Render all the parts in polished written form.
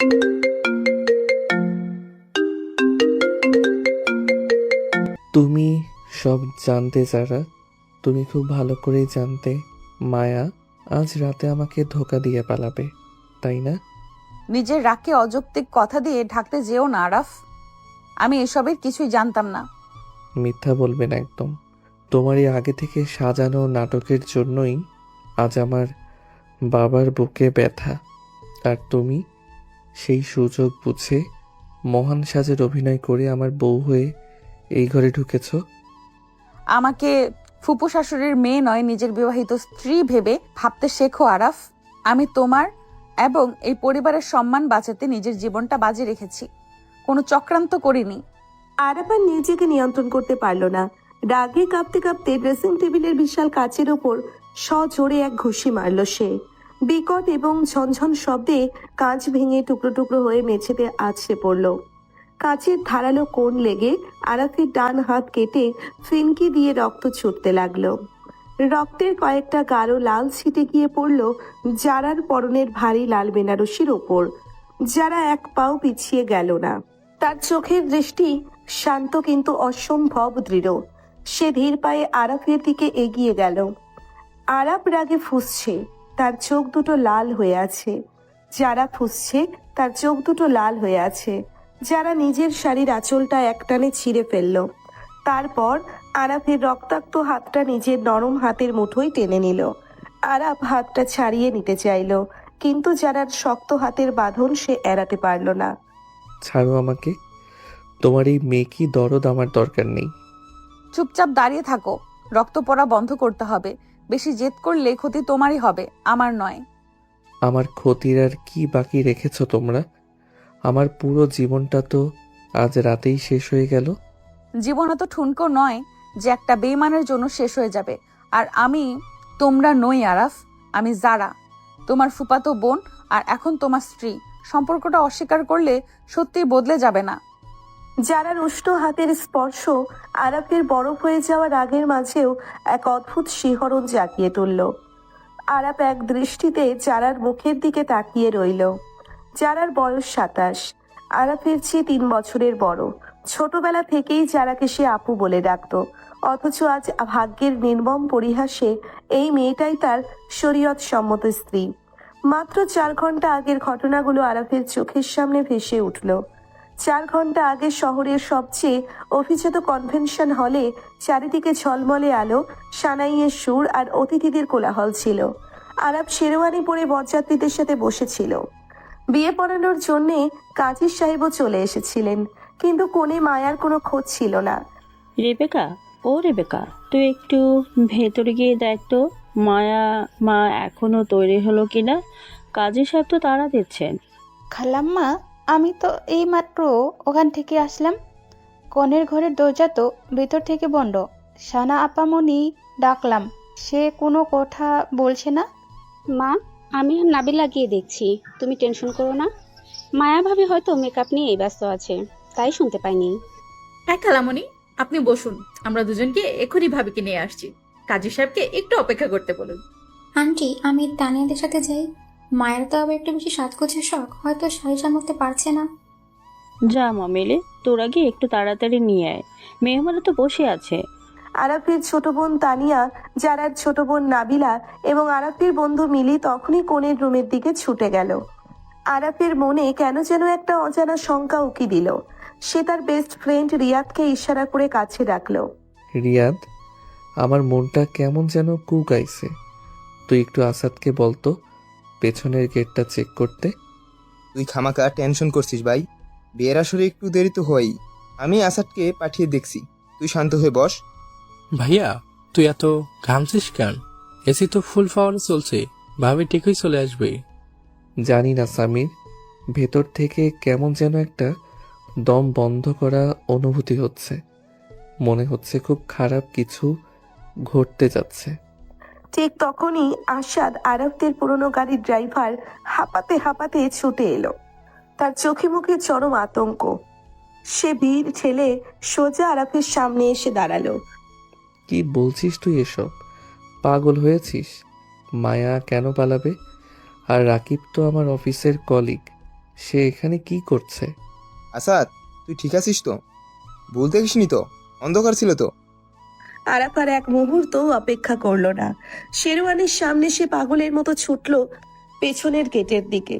তুমি সব জানতে যারা, তুমি খুব ভালো করেই জানতে মায়া আজ রাতে আমাকে ধোঁকা দিয়ে পালাবে, তাই না? নিজের রাগকে অযৌক্তিক কথা দিয়ে ঢাকতে যেও না আরাফ। আমি এসবের কিছুই জানতাম না। মিথ্যা বলবে না একদম। তোমার এই আগে থেকে সাজানো নাটকের জন্যই আজ আমার বাবার বুকে ব্যথা। আর তুমি সেই সুযোগ বুঝে মহান সাজের অভিনয় করে আমার বউ হয়ে এই ঘরে ঢুকেছো। আমাকে ফুপু শাশুড়ির মেয়ে নয়, নিজের বিবাহিত স্ত্রী ভেবে ভাবতে শেখো আরাফ। আমি তোমার এবং এই পরিবারের সম্মান বাঁচাতে নিজের জীবনটা বাজি রেখেছি, কোনো চক্রান্ত করিনি। আরাফ আর নিজেকে নিয়ন্ত্রণ করতে পারল না। রাগে কাঁপতে কাঁপতে ড্রেসিং টেবিলের বিশাল কাচের ওপর সজোরে এক ঘুষি মারল সে। বিকট এবং ঝনঝন শব্দে কাঁচ ভেঙে টুকরো টুকরো হয়ে মেঝেতে আছড়ে পড়ল। কাঁচের ধারালো কোণ লেগে আরাফের ডান হাত কেটে ফিনকি দিয়ে রক্ত ছুটতে লাগলো। রক্তের কয়েকটা গাঢ় লাল ছিটে গিয়ে পড়ল জারার পরনের ভারী লাল বেনারসির ওপর। যারা এক পাও পিছিয়ে গেল না। তার চোখের দৃষ্টি শান্ত কিন্তু অসম্ভব দৃঢ়। সে ধীর পায়ে আরাফের দিকে এগিয়ে গেল। আরাফ রাগে ফুঁসছে, তার চোখ দুটো লাল হয়ে আছে। যারা ফুঁসছে, তার চোখ দুটো লাল হয়ে আছে। যারা নিজের শাড়ির আঁচলটা একটানে ছিঁড়ে ফেলল। তারপর আরাফের রক্তাক্ত হাতটা নিজের নরম হাতের মুঠোয় টেনে নিল। আরাফ হাতটা ছাড়িয়ে নিতে চাইল, কিন্তু যারার শক্ত হাতের বাঁধন সে এড়াতে পারল না। ছাড়ো আমাকে। তোমার এই মেকি দরদ আমার দরকার নেই। চুপচাপ দাঁড়িয়ে থাকো। রক্ত পড়া বন্ধ করতে হবে। বেশি জেদ করলে ক্ষতি তোমারই হবে, আমার নয়। আমার ক্ষতির আর কি বাকি রেখেছো তোমরা? আমার পুরো জীবনটা তো আজ রাতেই শেষ হয়ে গেল। জীবন এত ঠুনকো নয় যে একটা বেইমানের জন্য শেষ হয়ে যাবে। আর আমি তোমরা নই আরাফ, আমি যারা, তোমার ফুফাতো বোন আর এখন তোমার স্ত্রী। সম্পর্কটা অস্বীকার করলে সত্যিই বদলে যাবে না। যারার উষ্ণ হাতের স্পর্শ আরাফের বরফ হয়ে যাওয়া রাগের মাঝেও এক অদ্ভুত শিহরণ জাগিয়ে তুলল। আরাফ এক দৃষ্টিতে যারার মুখের দিকে তাকিয়ে রইল। যারার বয়স 27, আরাফের চেয়ে 3 বছরের বড়। ছোটবেলা থেকেই যারাকে সে আপু বলে ডাকত। অথচ আজ ভাগ্যের নির্মম পরিহাসে এই মেয়েটাই তার শরীয়ত সম্মত স্ত্রী। মাত্র 4 ঘন্টা আগের ঘটনাগুলো আরাফের চোখের সামনে ভেসে উঠল। 4 ঘন্টা আগে শহরের সবচেয়ে অভিজাত কনভেনশন হলে চারিদিকে ঝলমলে আলো, সানাইয়ের সুর আর অতিথিদের কোলাহল ছিল। আরাফ শেরওয়ানি পরে বরযাত্রীদের সাথে বসেছিল। বিয়ে পড়ানোর জন্যে কাজী সাহেবও চলে এসেছিলেন, কিন্তু কোণে মায়ার কোনো খোঁজ ছিল না। রেবেকা, ও রেবেকা, তুই একটু ভেতরে গিয়ে দেখ তো মায়া মা এখনো তৈরি হলো কিনা। কাজী সাহেব তো তাড়া দিচ্ছেন। খালাম্মা, আমি তো এইমাত্র ওখান থেকে আসলাম। কনের ঘরের দরজা তো ভেতর থেকে বন্ধ। সানা আপামনি ডাকলাম, সে কোনো কথা বলছে না। মা, আমি আর নাবিলা গিয়ে দেখছি, তুমি টেনশন করো না। মায়া ভাবি হয়তো মেকআপ নিয়েই ব্যস্ত আছে, তাই শুনতে পাইনি। হ্যাঁ খালামণি, আপনি বসুন, আমরা দুজনকে এখনই ভাবিকে নিয়ে আসছি। কাজী সাহেবকে একটু অপেক্ষা করতে বলুন। আন্টি, আমি তানিয়াদের সাথে যাই। মায়ের তো আবার একটু বেশি সাজগোজের শখ, হয়তো শাড়ি সামলাতে পারছে না। যা মামিলে, তোরা গিয়ে একটু তাড়াতাড়ি নিয়ে আয়, মেহমানরা তো বসে আছে। আরাফের ছোট বোন তানিয়া, যারার ছোট বোন নাবিলা এবং আরাফের বন্ধু মিলি তখনই কোণের রুমের দিকে ছুটে গেল। আরাফের মনে কেন যেন একটা অজানা শঙ্কা উকি দিল। সে তার বেস্ট ফ্রেন্ড রিয়াদকে ইশারা করে কাছে ডাকলো। রিয়াদ, আমার মনটা কেমন যেন কুকাইছে। তুই একটু আসাদকে বলতো পেছনের গেটটা চেক করতে। তুই খামাকা টেনশন করছিস ভাই, বিয়ের আসরে একটু দেরি তো হয়ই। আমি আসাদকে পাঠিয়ে দেখছি, তুই শান্ত হয়ে বস। ভাইয়া, তুই এত ঘামছিস কেন? এসি তো ফুল পাওয়ারে চলছে, ভাবি ঠিকই চলে আসবে। জানি না সামির, ভেতর থেকে কেমন যেন একটা দম বন্ধ করা অনুভূতি হচ্ছে। মনে হচ্ছে খুব খারাপ কিছু ঘটতে যাচ্ছে। ঠিক তখনই আসাদ, আরাফদের পুরনো গাড়ির ড্রাইভার, হাঁপাতে হাঁপাতে ছুটে এলো। তার চোখে মুখে চরম আতঙ্ক। সে ভিড় ঠেলে সোজা আরাফের সামনে এসে দাঁড়ালো। কি বলছিস তুই এসব? পাগল হয়েছিস? মায়া কেন পালাবে? আর রাকিব তো আমার অফিসের কলিগ, সে এখানে কি করছে? আসাদ, তুই ঠিক আছিস তো? ভুল দেখিসনি তো? অন্ধকার ছিল তো? আরাফ আর এক মুহূর্ত অপেক্ষা করলো না। শেরওয়ানির সামনে সে পাগলের মতো ছুটল পেছনের গেটের দিকে।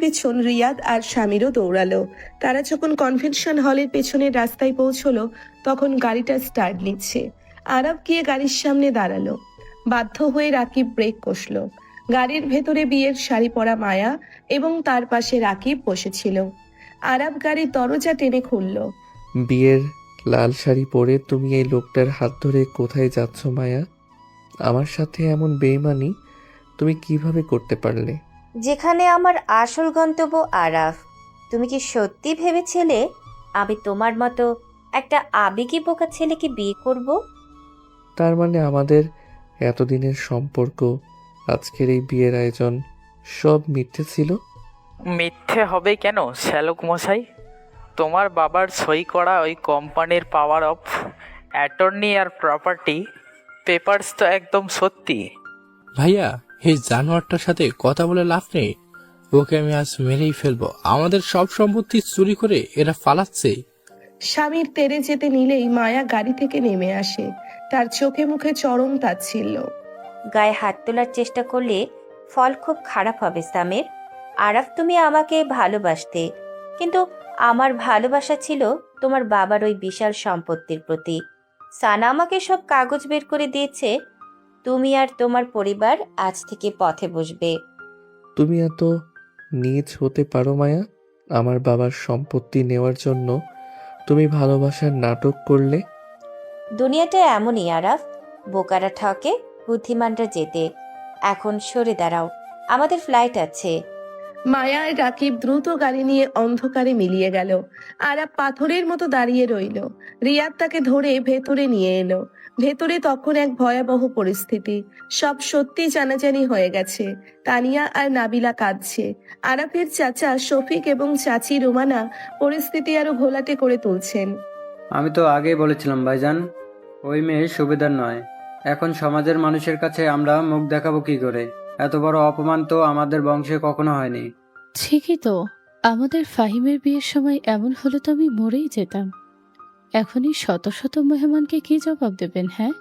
পেছন রিয়াদ আর স্বামীরও দৌড়ালো। তারা যখন কনভেনশন হলের পেছনের রাস্তায় পৌঁছলো তখন গাড়িটা স্টার্ট নিচ্ছে। আরাফ গিয়ে গাড়ির সামনে দাঁড়ালো। বাধ্য হয়ে রাকিব ব্রেক কষলো। গাড়ির ভেতরে বিয়ের শাড়ি পরা মায়া এবং তার পাশে রাকিব বসেছিল। আরাফ গাড়ির দরজা টেনে খুলল। বিয়ের লাল শাড়ি পরে তুমি এই লোকটার হাত ধরে কোথায় যাচ্ছ মায়া? আমার সাথে এমন বেইমানি তুমি কিভাবে করতে পারলে? যেখানে আমার আসল গন্তব্য আরাফ, তুমি কি সত্যি ভেবেছিলে আমি তোমার মতো একটা আবেগী বোকা ছেলেকে বিয়ে করব? তার মানে আমাদের এতদিনের সম্পর্ক, আজকের এই বিয়ের আয়োজন সব মিথ্যে ছিল? মিথ্যে হবে কেন শ্যালক মশাই? তোমার বাবার সই করা ওই কোম্পানির পাওয়ার অফ অ্যাটর্নি আর প্রপার্টি পেপারস তো একদম সত্যি। ভাইয়া, এই জানোয়ারটার সাথে কথা বলে লাভ নেই। ওকে আমি আজ মেরেই ফেলবো। আমাদের সব সম্পত্তি চুরি করে এরা পালাচ্ছে। স্বামীর তেড়ে যেতে নিলেই মায়া গাড়ি থেকে নেমে আসে। তার চোখে মুখে চরম তাচ্ছিল্য। গায়ে হাত তোলার চেষ্টা করলে ফল খুব খারাপ হবে সামির। আরাফ, তুমি আমাকে ভালোবাসতে, কিন্তু আমার ভালোবাসা ছিল তোমার বাবার ওই বিশাল সম্পত্তির প্রতি। সানা আমাকে সব কাগজ বের করে দিয়েছে। তুমি আর তোমার পরিবার আজ থেকে পথে বসবে। তুমি এত নীচ হতে পারো মায়া? আমার বাবার সম্পত্তি নেওয়ার জন্য তুমি ভালোবাসার নাটক করলে। দুনিয়াটা এমনই আরাফ, বোকারা ঠকে, বুদ্ধিমানরা জেতে। এখন সরে দাঁড়াও, আমাদের ফ্লাইট আছে। মায়া আর রাকিব দ্রুত গাড়ি নিয়ে অন্ধকারে মিলিয়ে গেল। আরাফ পাথরের মতো দাঁড়িয়ে রইল। রিয়াদ তাকে ধরে ভেতরে নিয়ে এলো। ভেতরে তখন এক ভয়াবহ পরিস্থিতি। সব সত্যি জানাজানি হয়ে গেছে। তানিয়া আর নাবিলা কাঁদছে। আরাফের চাচা শফিক এবং চাচি রুমানা পরিস্থিতি আরো ঘোলাটে করে তুলছেন। আমি তো আগেই বলেছিলাম ভাইজান, ওই মেয়ে সুবিধার নয়। এখন সমাজের মানুষের কাছে আমরা মুখ দেখাবো কি করে? এত বড় অপমান তো আমাদের বংশে কখনো হয়নি। ঠিকই তো, আমাদের ফাহিমের বিয়ের সময় এমন হলে তো আমি মরেই যেতাম। এখনই শত শত মেহমানকে কি জবাব দেবেন? হ্যাঁ,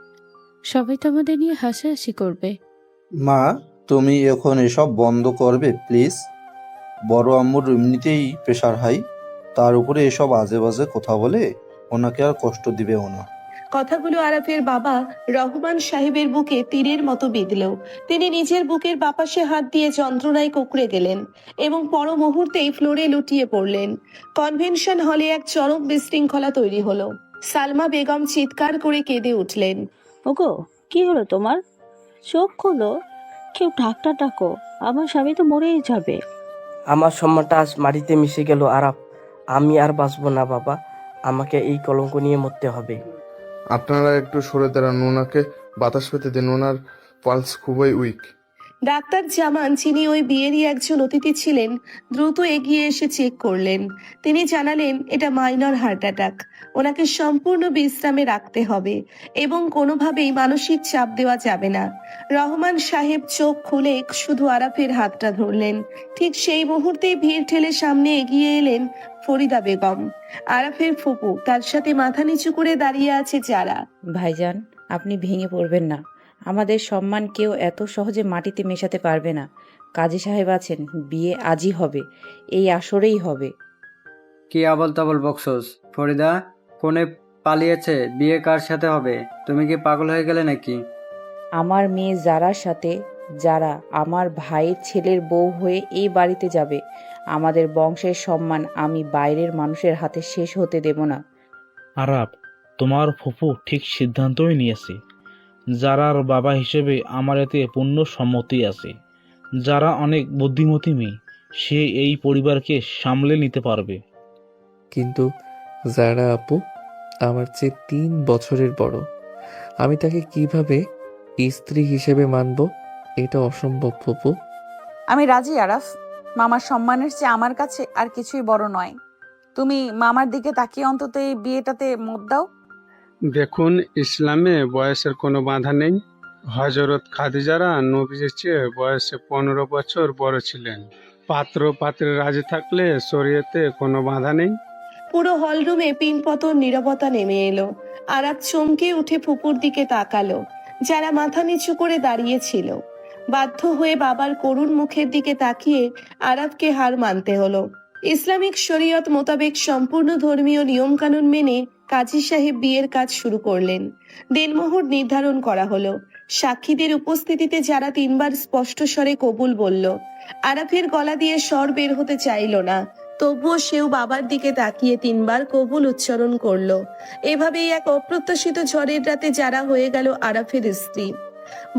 সবাই তো আমাদের নিয়ে হাসাহাসি করবে। মা, তুমি এখন এসব বন্ধ করবে প্লিজ? বড় আম্মুর এমনিতেই প্রেশার হাই, তার উপরে এসব আজে বাজে কথা বলে ওনাকে আর কষ্ট দিবেও না। কথাগুলো আরাফের বাবা রহমান সাহেবের বুকে তীরের মতো বিঁধল। তিনি নিজের বুকের বাপাশে হাত দিয়ে যন্ত্রণায় কুঁকড়ে গেলেন এবং পর মুহূর্তেই ফ্লোরে লুটিয়ে পড়লেন। কনভেনশন হলে এক চরম বিশৃঙ্খলা তৈরি হলো। সালমা বেগম চিৎকার করে কেঁদে উঠলেন। ওগো, কি হলো তোমার? চোখ খোলো, কেউ ডাক্তার ডাকো, আমার স্বামী তো মরেই যাবে। আমার সম্মানটা আজ মাটিতে মিশে গেল আরাফ। আমি আর বাঁচবো না বাবা, আমাকে এই কলঙ্ক নিয়ে মরতে হবে। আপনারা একটু সরে দাঁড়ান, ওনাকে বাতাস পেতে দিন, ওনার পালস খুবই উইক। ডাক্তার জামান, যিনি ওই বিয়েরই একজন অতিথি ছিলেন, দ্রুত এগিয়ে এসে চেক করলেন। তিনি জানালেন এটা মাইনর হার্ট অ্যাটাক। ওনাকে সম্পূর্ণ বিশ্রামে রাখতে হবে এবং কোনোভাবেই মানসিক চাপ দেওয়া যাবে না। রহমান সাহেব চোখ খুলে শুধু আরাফের হাতটা ধরলেন। ঠিক সেই মুহূর্তেই ভিড় ঠেলে সামনে এগিয়ে এলেন ফরিদা বেগম, আরাফের ফুপু। তার সাথে মাথা নিচু করে দাঁড়িয়ে আছে যারা। ভাইজান, আপনি ভেঙে পড়বেন না। আমাদের সম্মান কেউ এত সহজে মাটিতে মেশাতে পারবে না। কাজী সাহেব আছেন, বিয়ে আজই হবে, এই আসরেই হবে। কি আবল তাবল বকসস? ফরিদা, কোনে পালিয়েছে, বিয়ে কার সাথে হবে? তুমি কি পাগল হয়ে গেলে নাকি? আমার মেয়ে যারার সাথে, যারা আমার ভাইয়ের ছেলের বউ হয়ে এই বাড়িতে যাবে। আমাদের বংশের সম্মান আমি বাইরের মানুষের হাতে শেষ হতে দেব না। আরাফ, তোমার ফুফু ঠিক সিদ্ধান্তই নিয়েছে। যারার বাবা হিসেবে আমার এতে পূর্ণ সম্মতি আছে। যারা অনেক বুদ্ধিমতী মেয়ে, সে এই পরিবারকে সামলে নিতে পারবে। কিন্তু যারা আপু আমার চেয়ে 3 বছরের বড়, আমি তাকে কিভাবে স্ত্রী হিসেবে মানব? এটা অসম্ভব ফুপু। আমি রাজি আরাফ। মামার সম্মানের চেয়ে আমার কাছে আর কিছুই বড় নয়। তুমি মামার দিকে তাকিয়ে অন্তত এই বিয়েটাতে মত দাও। দেখুন, ইসলামে বয়সের কোনো বাধা নেই। হযরত খাদিজারা নবীজির চেয়ে বয়সে 15 বছর বড় ছিলেন। পাত্র পাত্রে রাজি থাকলে শরীয়তে কোনো বাধা নেই। পুরো হলরুমে পিনপতন নীরবতা নেমে এলো। আরাপ চমকে উঠে ফুপুর দিকে তাকালো, যারা মাথা নিচু করে দাঁড়িয়েছিল। বাধ্য হয়ে বাবার করুণ মুখের দিকে তাকিয়ে আরাফকে হার মানতে হলো। ইসলামিক শরীয়ত মোতাবেক সম্পূর্ণ ধর্মীয় নিয়মকানুন মেনে কাজী সাহেব বিয়ের কাজ শুরু করলেন। দিনমোহর নির্ধারণ করা হলো। সাক্ষীদের উপস্থিতিতে যারা 3 বার স্পষ্ট স্বরে কবুল বলল। আরাফের গলা দিয়ে স্বর বের হতে চাইল না, তবুও সেও বাবার দিকে তাকিয়ে 3 বার কবুল উচ্চারণ করলো। এভাবেই এক অপ্রত্যাশিত ঝড়ের রাতে যারা হয়ে গেল আরাফের স্ত্রী।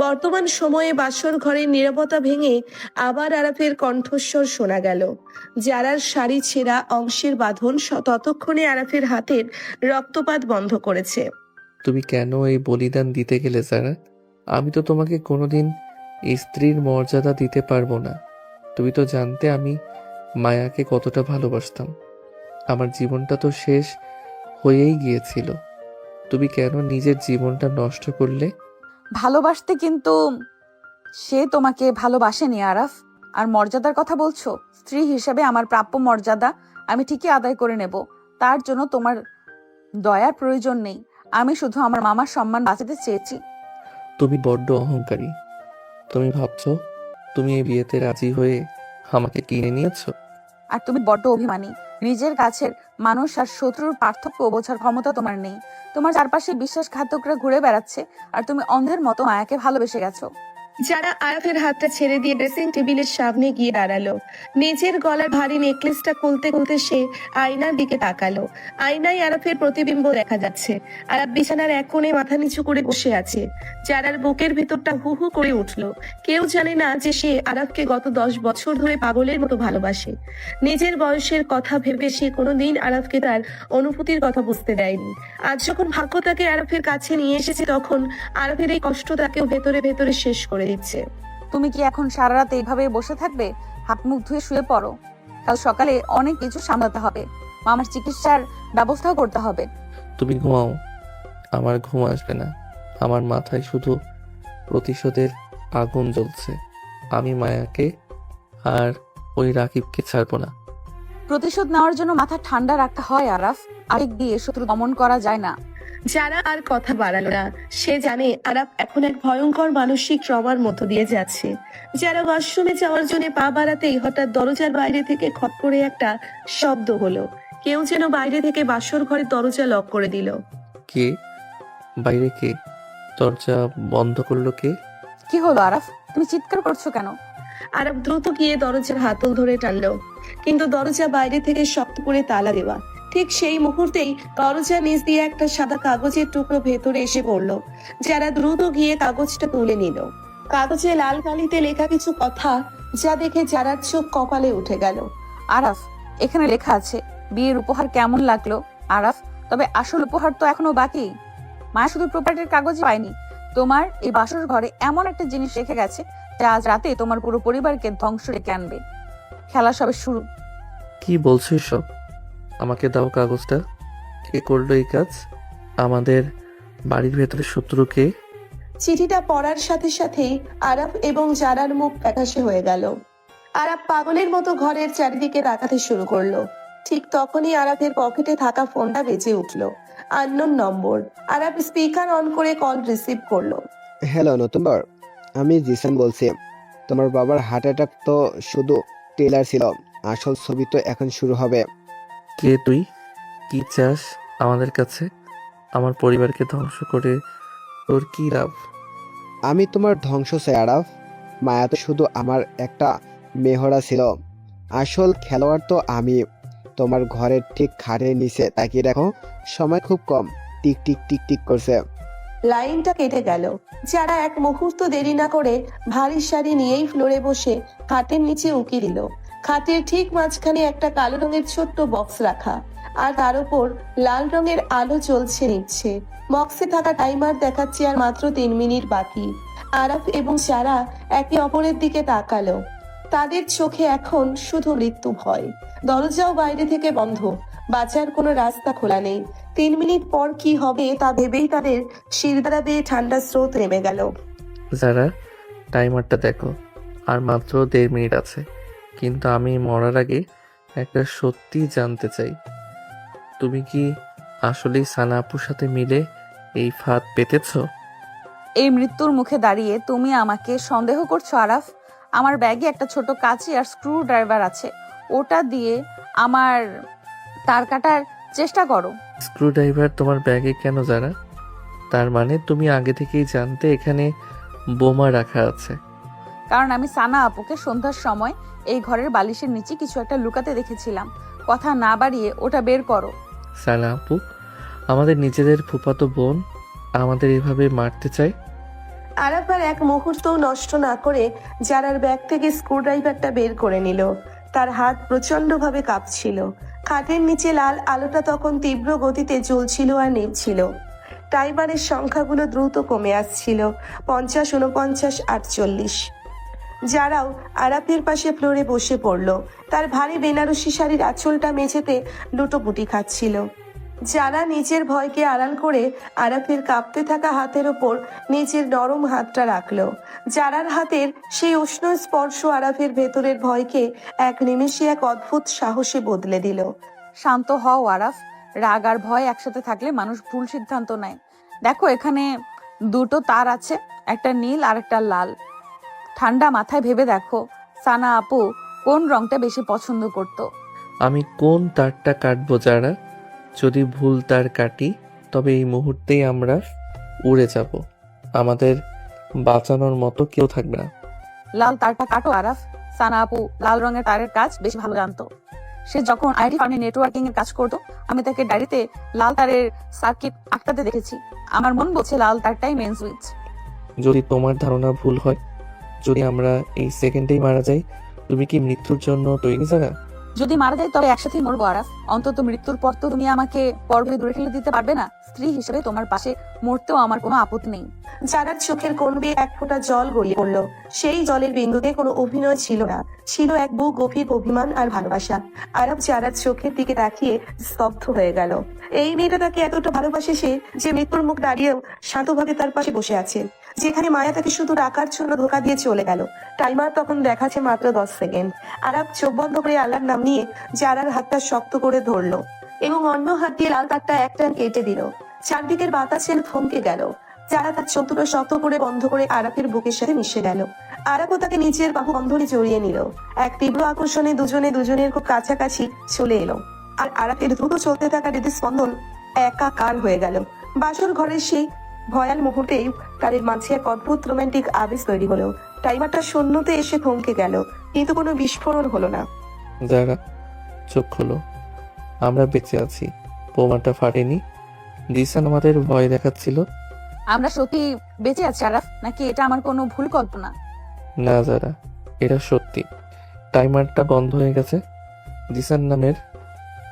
বর্তমান সময়ে বাসর ঘরের নীরবতা ভেঙে আবার আরাফের কণ্ঠস্বর শোনা গেল। যারার শাড়ি ছেঁড়া অংশের বাঁধন ততক্ষণে আরাফের হাতের রক্তপাত বন্ধ করেছে। তুমি কেন এই বলিদান দিতে গেলে যারা? আমি তো তোমাকে কোনোদিন স্ত্রীর মর্যাদা দিতে পারবো না। তুমি তো জানতে আমি মায়াকে কতটা ভালোবাসতাম। আমার জীবনটা তো শেষ হয়েই গিয়েছিল। তুমি কেন নিজের জীবনটা নষ্ট করলে? ভালোবাসতে, কিন্তু সে তোমাকে ভালোবাসেনি আরাফ। আর মর্যাদার কথা বলছো, স্ত্রী হিসেবে আমার প্রাপ্য মর্যাদা আমি ঠিকই আদায় করে নেব। তার জন্য তোমার দয়ার প্রয়োজন নেই। আমি শুধু আমার মামার সম্মান বাঁচাতে চেয়েছি। তুমি বড্ড অহংকারী। তুমি ভাবছো তুমি এই বিয়েতে রাজি হয়ে আমাকে কিনে নিয়েছো? আর তুমি বড্ড অভিমানী। নিজের কাছের মানুষ আর শত্রুর পার্থক্য বোঝার ক্ষমতা তোমার নেই। তোমার চারপাশে বিশ্বাসঘাতকরা ঘুরে বেড়াচ্ছে, আর তুমি অন্ধের মতো মায়াকে ভালোবেসে গেছো। যারা আরাফের হাতটা ছেড়ে দিয়ে ড্রেসিং টেবিলের সামনে গিয়ে দাঁড়ালো। নিজের গলার ভারী নেকলেসটা খুলতে খুলতে সে আয়নার দিকে তাকালো। আয়নায় আরাফের প্রতিবিম্ব দেখা যাচ্ছে। আরাফ বিছানার এক কোণে মাথা নিচু করে বসে আছে। যারার বুকের ভিতরটা হু হু করে উঠলো। কেউ জানে না যে সে আরাফকে গত 10 বছর ধরে পাগলের মতো ভালোবাসে। নিজের বয়সের কথা ভেবে সে কোনোদিন আরাফকে তার অনুভূতির কথা বুঝতে দেয়নি। আজ যখন ভাগ্য তাকে আরাফের কাছে নিয়ে এসেছে, তখন আরাফের এই কষ্ট তাকেও ভেতরে ভেতরে শেষ করে দিচ্ছে। তুমি কি এখন সারা রাত এইভাবে বসে থাকবে? হাত মুখ ধুয়ে শুয়ে পড়ো। কাল সকালে অনেক কিছু সামলাতে হবে। মামার চিকিৎসার ব্যবস্থাও করতে হবে। তুমি ঘুমাও, আমার ঘুম আসবে না। আমার মাথায় শুধু প্রতিশোধের আগুন জ্বলছে। আমি মায়াকে আর ওই রাকিবকে ছাড়বো না। প্রতিশোধ নেওয়ার জন্য মাথা ঠান্ডা রাখতে হয় আরাফ। আবেগ দিয়ে শত্রু দমন করা যায় না। যারা আর কথা বাড়ালো না। সে জানে আরাফ এখন এক ভয়ঙ্কর মানসিক ট্রমার মধ্য দিয়ে যাচ্ছে। যারা ওয়াশরুমে যাওয়ার জন্য পা বাড়াতেই হঠাৎ দরজার বাইরে থেকে খট করে একটা শব্দ হলো। কেউ যেন বাইরে থেকে বাসর ঘরের দরজা লক করে দিল। কে? বাইরে কে? দরজা বন্ধ করলো কে? কি হলো আরাফ? তুমি চিৎকার করছো কেন? আরাফ দ্রুত গিয়ে দরজার হাতল ধরে টানলো, কিন্তু দরজা বাইরে থেকে শক্ত করে তালা দেওয়া। ঠিক সেই মুহূর্তেই দরজা নিচ দিয়ে একটা সাদা কাগজের টুকরো ভেতরে এসে পড়লো। যারা দ্রুত গিয়ে কাগজটা তুলে নিল। কাগজে লাল কালিতে লেখা কিছু কথা, যা দেখে যারার চোখ কপালে উঠে গেল। আরাফ, এখানে লেখা আছে বিয়ের উপহার কেমন লাগলো আরাফ? তবে আসল উপহার তো এখনো বাকি। মা শুধু প্রপার্টির কাগজ পায়নি, তোমার এই বাসর ঘরে এমন একটা জিনিস রেখে গেছে যা আজ রাতে তোমার পুরো পরিবারকে ধ্বংস রেখে আনবে। খেলা সবে শুরু। কি বলছো সব? আমাকে দাও কাগজটা। কে করলো এই কাজ? আমাদের বাড়ির ভেতরে শত্রুকে? চিঠিটা পড়ার সাথে সাথেই আরাফ এবং জারার মুখ ফ্যাকাশে হয়ে গেল। আরাফ পাগলের মতো ঘরের চারিদিকে তাকাতে শুরু করলো। ঠিক তখনই আরাফের পকেটে থাকা ফোনটা বেজে উঠলো। Unknown number. Araf speaker on করে কল রিসিভ করলো। হ্যালো নতুনবার, আমি জিসান বলছি। তোমার বাবার হার্ট অ্যাটাক তো শুধু ট্রেলার ছিল, আসল ছবি তো এখন শুরু হবে। কে তুই? কি চাস আমাদের কাছে? আমার পরিবারকে ধ্বংস করে তোর কি লাভ? আমি তোমার ধ্বংস চাই আরাফ। মায়া তো শুধু আমার একটা মেহরা ছিল, আসল খেলোয়াড় তো আমি। তোমার ঘরের ঠিক খাটের নিচে তাকিয়ে দেখো, সময় খুব কম, টিক টিক টিক টিক করছে। লাইনটা কেটে গেল। যারা এক মুহূর্ত দেরি না করে ভারী শাড়ি নিয়েই ফ্লোরে বসে খাটের নিচে উকি দিল। খাটের ঠিক মাঝখানে একটা কালো রঙের ছোট্ট বক্স রাখা, আর তার উপর লাল রঙের আলো জ্বলছে নিচ্ছে। বক্সে থাকা টাইমার দেখাচ্ছে আর মাত্র 3 মিনিট বাকি। আরাফ এবং সারা একে অপরের দিকে তাকালো। তাদের চোখে এখন শুধু মৃত্যু ভয়। দরজাও বাইরে থেকে বন্ধ, বাঁচার কোনো রাস্তা খোলা নেই। 3 মিনিট পর কি হবে তা ভেবেই তাদের শিরদাঁড়া বেয়ে ঠান্ডা স্রোত নেমে গেল। যারা টাইমারটা দেখো, আর মাত্র 1.5 মিনিট আছে। কিন্তু আমি মরার আগে একটা সত্যি জানতে চাই, তুমি কি আসলেই সানা আপুর সাথে মিলে এই ফাঁদ পেতেছো? এই মৃত্যুর মুখে দাঁড়িয়ে তুমি আমাকে সন্দেহ করছো আরাফ? আমার ব্যাগে একটা ছোট কাঁচি আর স্ক্রু ড্রাইভার আছে, ওটা দিয়ে আমার তার কাটার চেষ্টা করো। স্ক্রু ড্রাইভার তোমার ব্যাগে কেন যারা? তার মানে তুমি আগে থেকেই জানতে এখানে বোমা রাখা আছে? কারণ আমি সানা আপুকে সন্ধ্যার সময় এই ঘরের বালিশের নিচে কিছু একটা লুকাতে দেখেছিলাম। কথা না বাড়িয়ে ওটা বের করো। সানা আপু আমাদের নিজেদের ফুফাতো বোন আমাদের এভাবে মারতে চায়? আরাফ আর এক মুহূর্তও নষ্ট না করে জারার ব্যাগ থেকে স্ক্রুড্রাইভারটা বের করে নিল। তার হাত প্রচন্ডভাবে কাঁপছিল। খাটের নিচে লাল আলোটা তখন তীব্র গতিতে জ্বলছিল আর নিভছিল। টাইমারের সংখ্যাগুলো দ্রুত কমে আসছিল, 50, 49, 48। যারাও আরাফের পাশে ফ্লোরে বসে পড়ল। তার ভারী বেনারসি শাড়ির আঁচলটা মেঝেতে লুটোপুটি খাচ্ছিল। যারা নিজের ভয়কে আড়াল করে আরাফের কাঁপতে থাকা হাতের ওপর নিজের নরম হাতটা রাখলো। যারার হাতের সেই উষ্ণ স্পর্শ আরাফের ভেতরের ভয়কে এক নিমেষে এক অদ্ভুত সাহসে বদলে দিল। শান্ত হও আরাফ, রাগ আর ভয় একসাথে থাকলে মানুষ ভুল সিদ্ধান্ত নেয়। দেখো এখানে দুটো তার আছে, একটা নীল আর একটা লাল। ঠান্ডা মাথায় ভেবে দেখো সানা আপু কোন রংটা বেশি পছন্দ করত। আমি কোন তারটা কাটবো যারা? যদি ভুল তার কাটি তবে এই মুহূর্তেই আমরা উড়ে যাব, আমাদের বাঁচানোর মতো কেউ থাকবে না। লাল তারটা কাটো আরাফ। সানা আপু লাল রঙের তারের কাজ বেশি ভালো জানতো। সে যখন আইটি ফার্মে নেটওয়ার্কিং এর কাজ করতো, আমি তাকে ডায়েরিতে লাল তারের সার্কিট আঁকতে দেখেছি। আমার মন বলছে লাল তারটাই মেন সুইচ। যদি তোমার ধারণা ভুল হয়, যদি আমরা এই সেকেন্ডেই মারা যাই, তুমি কি মৃত্যুর জন্য তৈরি যারা? যদি মারা যায় তবে একসাথেই মরবো আরাফ। অন্তত মৃত্যুর পর তো তুমি আমাকে পর্বে দূরে ঠেলে দিতে পারবে না। স্ত্রী হিসেবে তোমার পাশে মরতেও আমার কোনো আপত্তি নেই। যারার চোখের কোণ বেয়ে এক ফোঁটা জল গড়িয়ে পড়ল। সেই জলের বিন্দুতে কোনো অভিনয় ছিল না, ছিল এক বহু গভীর অভিমান আর ভালোবাসা। আরাফ যারার চোখের দিকে তাকিয়ে স্তব্ধ হয়ে গেল। এই মেয়েটা তাকে এতটা ভালোবাসে সে, যে মৃত্যুর মুখ দাঁড়িয়েও শান্তভাবে তার পাশে বসে আছে। যেখানে মায়া তাকে শুধু ডাকার জন্য ধোকা দিয়ে চলে গেল। টাইমার তখন দেখাচ্ছে মাত্র 10 সেকেন্ড। আরাফ চোখ বন্ধ করে আল্লাহর নাম নিয়ে যারার হাতটা শক্ত করে ধরলো এবং অন্য হাত দিয়ে লাল তারটা একটা কেটে দিল। চারদিকের বাতাসের থমকে গেল। যারা তার চোখ দুটো শক্ত করে বন্ধ করে আরাফের বুকের সাথে মিশে গেল। আরাফও তাকে নিজের বাহু বন্ধনে জড়িয়ে নিল। এক তীব্র আকর্ষণে দুজনের খুব কাছাকাছি চলে এলো। আর আরাফের দ্রুত চলতে থাকা হৃদস্পন্দন একাকার হয়ে গেল। বাসর ঘরের সেই ভয়াল মুহূর্তেই তাদের মাঝে এক অদ্ভুত রোমান্টিক আবেশ তৈরি হলো। টাইমারটা শূন্যতে এসে থমকে গেল, কিন্তু কোনো বিস্ফোরণ হলো না। যারা চোখ খোলো, আমরা বেঁচে আছি, বোমাটা ফাটেনি। দিশান আমাদের ভয় দেখাচ্ছিল। আমরা সত্যি বেঁচে আছি আরাফ, নাকি এটা আমার কোনো ভুল কল্পনা? না যারা, এটা সত্যি। টাইমারটা বন্ধ হয়ে গেছে। দিশান নামের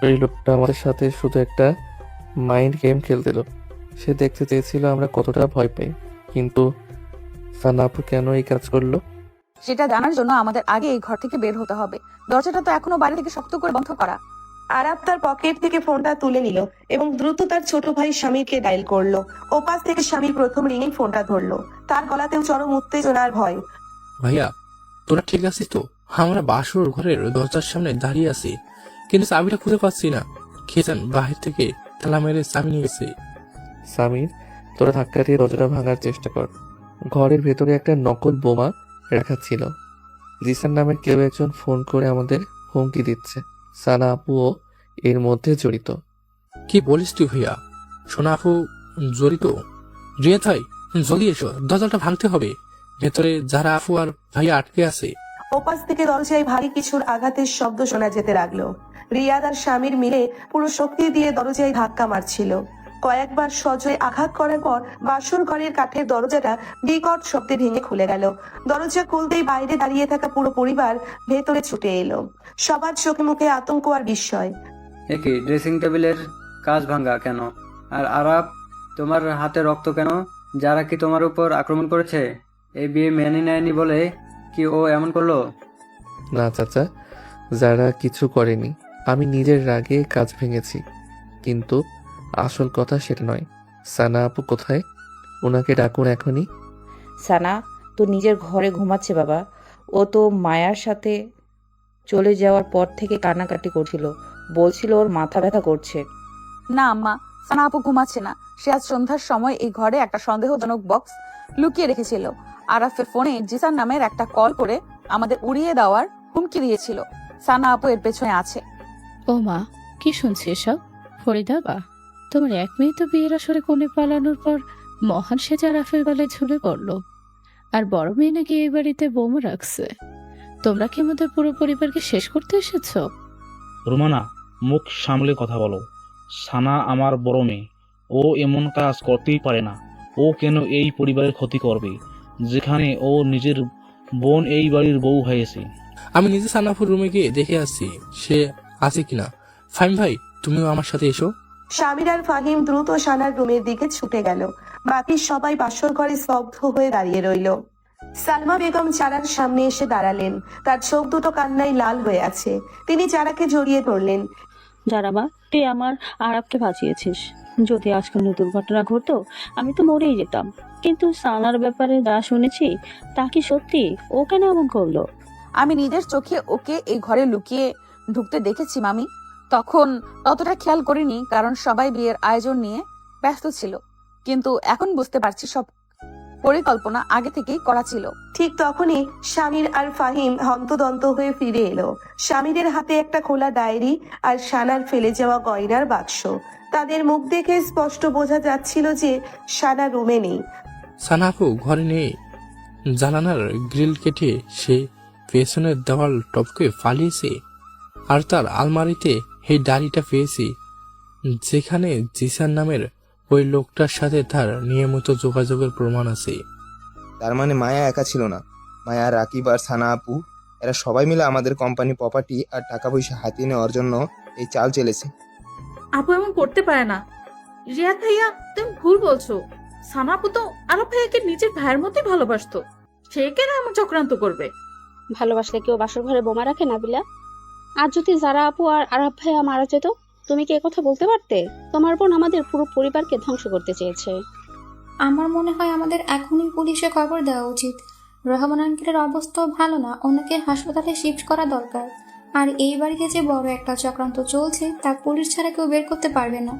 ওই লোকটা আমাদের সাথে শুধু একটা মাইন্ড গেম খেলছিল। সে দেখতে চেয়েছিল আমরা কতটা ভয় পাই, কিন্তু সানা আপু কেন এই কাজ করলো সেটা জানার জন্য আমাদের আগে এই ঘর থেকে বের হতে হবে। দরজাটা তো এখনো বাইরে থেকে শক্ত করে বন্ধ করা। আরাফ তার পকেট থেকে ফোনটা তুলে নিল এবং দ্রুত তার ছোট ভাই স্বামীরকে ডায়াল করলো। ওপাশ থেকে স্বামীর প্রথম রিংয়ে ফোনটা ধরলো। তার গলাতেও চরম উত্তেজনা আর ভয়। ভাইয়া তোরা ঠিক আছিস তো? আমরা বাসর ঘরের দরজার সামনে দাঁড়িয়ে আছি, কিন্তু চাবিটা খুঁজে পাচ্ছি না। খেয়েছেন বাহির থেকে তালা মেরে চাবি নিয়ে গেছে। সামির, তোরা ধাক্কা দিয়ে দরজাটা ভাঙার চেষ্টা কর। ঘরের ভেতরে একটা নকল বোমা রাখা ছিল। জিসান নামের কেউ একজন ফোন করে আমাদের হুমকি দিচ্ছে। সানা আপুও এর মধ্যে জড়িত। কি বলিস তুই ভাইয়া? সোনা আপু জড়িত? রিয়াদ ভাই জলদি এসো, দরজাটা ভাঙতে হবে। ভেতরে যারা আপু আর ভাইয়া আটকে আছে। ওপাশ থেকে দরজায় ভারী কিছুর আঘাতের শব্দ শোনা যেতে লাগলো। রিয়াদ আর স্বামীর মিলে পুরো শক্তি দিয়ে দরজায় ধাক্কা মারছিল। কয়েকবার সজোরে আঘাত করার পর বাসর ঘরের কাঠের দরজাটা বিকট শব্দে ভেঙে খুলে গেল। দরজা খুলতেই বাইরে দাঁড়িয়ে থাকা পুরো পরিবার ভেতরে ছুটে এলো। সবার চোখে মুখে আতঙ্ক আর বিস্ময়। একই ড্রেসিং টেবিলের কাজ ভাঙা কেন? আর আরাপ, তোমার হাতে রক্ত কেন? যারা কি তোমার উপর আক্রমণ করেছে? এই বিয়ে মেনে নেয়নি বলে কি ও এমন করলো? না চাচা, যারা কিছু করেনি, আমি নিজের রাগে কাজ ভেঙেছি। কিন্তু আসল কথা সেটা নয়। সানা আপু কোথায়? ওনাকে ডাকুন এখনই। সানা তো নিজের ঘরে ঘুমাচ্ছে বাবা। ও তো মায়ার সাথে। চলে যাওয়ার পর থেকে কান্নাকাটি করছিল, বলছিল ওর মাথা ব্যথা করছে। না আম্মা, সানা আপু ঘুমাচ্ছে না। সে আজ সন্ধ্যার সময় এই ঘরে একটা সন্দেহজনক বক্স লুকিয়ে রেখেছিল। আরাফের ফোনে জিসান নামের একটা কল করে আমাদের উড়িয়ে দেওয়ার হুমকি দিয়েছিল। সানা আপু এর পেছনে আছে। ও মা, কি শুনছি এসব? ফরিদা বা, তোমার এক মেয়ে তো বিয়ের আসরে কোণে পালানোর পর মহান সেজা রাফের গলায় ঝুলে পড়লো, আর বড় মেয়ে নাকি এই বাড়িতে বোমা রাখছে। তোমরা কি আমাদের পুরো পরিবারকে শেষ করতে এসেছো? রুমানা, মুখ সামলে কথা বলো। সানা আমার বড় মেয়ে, ও এমন কাজ করতেই পারে না। ও কেন এই পরিবারের ক্ষতি করবে, যেখানে ও নিজের বোন এই বাড়ির বউ হয়েছে? আমি নিজে সানাফুর রুমে গিয়ে দেখে আসছি সে আছে কিনা। ফাইম ভাই, তুমিও আমার সাথে এসো। শামির আর ফাহিম দ্রুত সানার রুমের দিকে ছুটে গেল। বাকি সবাই বাসর ঘরে স্তব্ধ হয়ে দাঁড়িয়ে রইল। সালমা বেগম চারার সামনে এসে দাঁড়ালেন। তার চোখ দুটো কান্নায় লাল হয়ে আছে। তিনি চারাকে জড়িয়ে ধরলেন। যারা মা, তুই আমার আরাবকে বাঁচিয়েছিস। যদি আজ কোনো দুর্ঘটনা ঘটতো আমি তো মরেই যেতাম। কিন্তু সানার ব্যাপারে যা শুনেছি তা কি সত্যি? ও কেন এমন করলো? আমি নিজের চোখে ওকে এই ঘরে লুকিয়ে ঢুকতে দেখেছি মামি। তখন ততটা খেয়াল করিনি, কারণ সবাই বিয়ের আয়োজন নিয়ে ব্যস্ত ছিল। কিন্তু এখন বুঝতে পারছি সব পরিকল্পনা আগে থেকেই করা ছিল। ঠিক তখনই শামির আর ফাহিম হন্তদন্ত হয়ে ফিরে এলো। শামিরের হাতে একটা খোলা ডায়েরি আর সানার ফেলে যাওয়া গয়নার বাক্স। তাদের মুখ দেখে স্পষ্ট বোঝা যাচ্ছিল যে সানা রুমে নেই। সানাফু ঘরে নেই। জানালার গ্রিল কেটে সে পেছনের দেওয়াল টপকে পালিয়েছে। আর তার আলমারিতে এই ডায়েরিটা পেয়েছি, যেখানে জিসান নামের ওই লোকটার সাথে তার নিয়মিত যোগাযোগের প্রমাণ আছে। তার মানে মায়া একা ছিল না। মায়া, রাকিব আর সানা আপু, এরা সবাই মিলে আমাদের কোম্পানি প্রপার্টি আর টাকা পয়সা হাতিয়ে নেওয়ার জন্য এই চাল চেলেছে। আপু এমন করতে পারে না। রিয়াদ ভাইয়া, তুমি ভুল বলছো। সানা আপু তো আরব ভাইয়াকে নিজের ভাইয়ের মতোই ভালোবাসতো। সে কেন এমন চক্রান্ত করবে? ভালোবাসলে কেউ বাসর ঘরে বোমা রাখে নাবিলা? আর যদি যারা আপু আর আরাব ভাইয়া মারা যেত, তুমি কি কথা বলতে পারতে? তোমার বোন আমাদের পুরো পরিবারকে ধ্বংস করতে চেয়েছে। আমার মনে হয় আমাদের এখনই পুলিশে খবর দেওয়া উচিত। রহমান আঙ্কেলের অবস্থাও ভালো না, ওনাকে হাসপাতালে শিফট করা দরকার। আর এই বাড়িতে যে বড় একটা চক্রান্ত চলছে তা পুলিশ ছাড়া কেউ বের করতে পারবে না।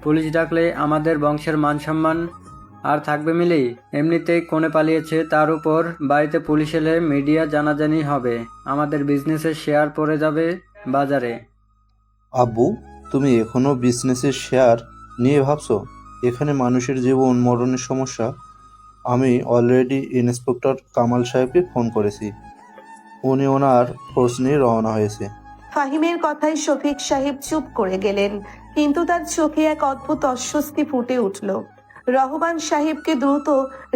পুলিশ ডাকলে আমাদের বংশের মান সম্মান আর থাকবে মিলেই? এমনিতেই কোণে পালিয়েছে, তার উপর বাড়িতে পুলিশ এলে মিডিয়া জানাজানি হবে, আমাদের বিজনেসের শেয়ার পড়ে যাবে বাজারে। আব্বু, তুমি এখনো বিজনেসের শেয়ার নিয়ে ভাবছো? এখানে মানুষের জীবন মরণের সমস্যা। আমি অলরেডি ইন্সপেক্টর কামাল সাহেবকে ফোন করেছি, উনি ওনার খোঁজ নিয়ে রওনা হয়েছে। ফাহিমের কথায় শফিক সাহেব চুপ করে গেলেন, কিন্তু তার চোখে এক অদ্ভুত অস্বস্তি ফুটে উঠল। রহমান সাহেবকে দ্রুত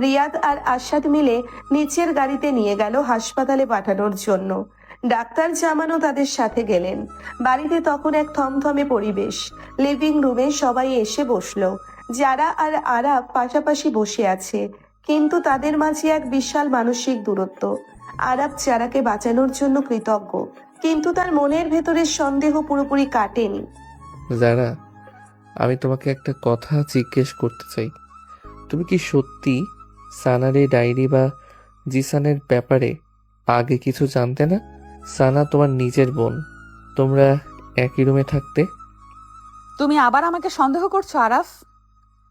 রিয়াদ আর আশাদ মিলে নিচের গাড়িতে নিয়ে গেল হাসপাতালে পাঠানোর জন্য। ডাক্তার জামানও তাদের সাথে গেলেন। বাড়িতে তখন এক থমথমে পরিবেশ। লিভিং রুমে সবাই এসে বসলো। যারা আর আরাব পাশাপাশি বসে আছে, কিন্তু তাদের মাঝে এক বিশাল মানসিক দূরত্ব। আরাব যারাকে বাঁচানোর জন্য কৃতজ্ঞ, কিন্তু তার মনের ভেতরের সন্দেহ পুরোপুরি কাটেনি। যারা, আমি তোমাকে একটা কথা জিজ্ঞেস করতে চাই। তুমি কি সত্যি সানার এই ডায়েরি বা জিসানের ব্যাপারে আগে কিছু জানতে না? সানা তোমার নিজের বোন, তোমরা একই রুমে থাকতে। তুমি আবার আমাকে সন্দেহ করছো আরাফ?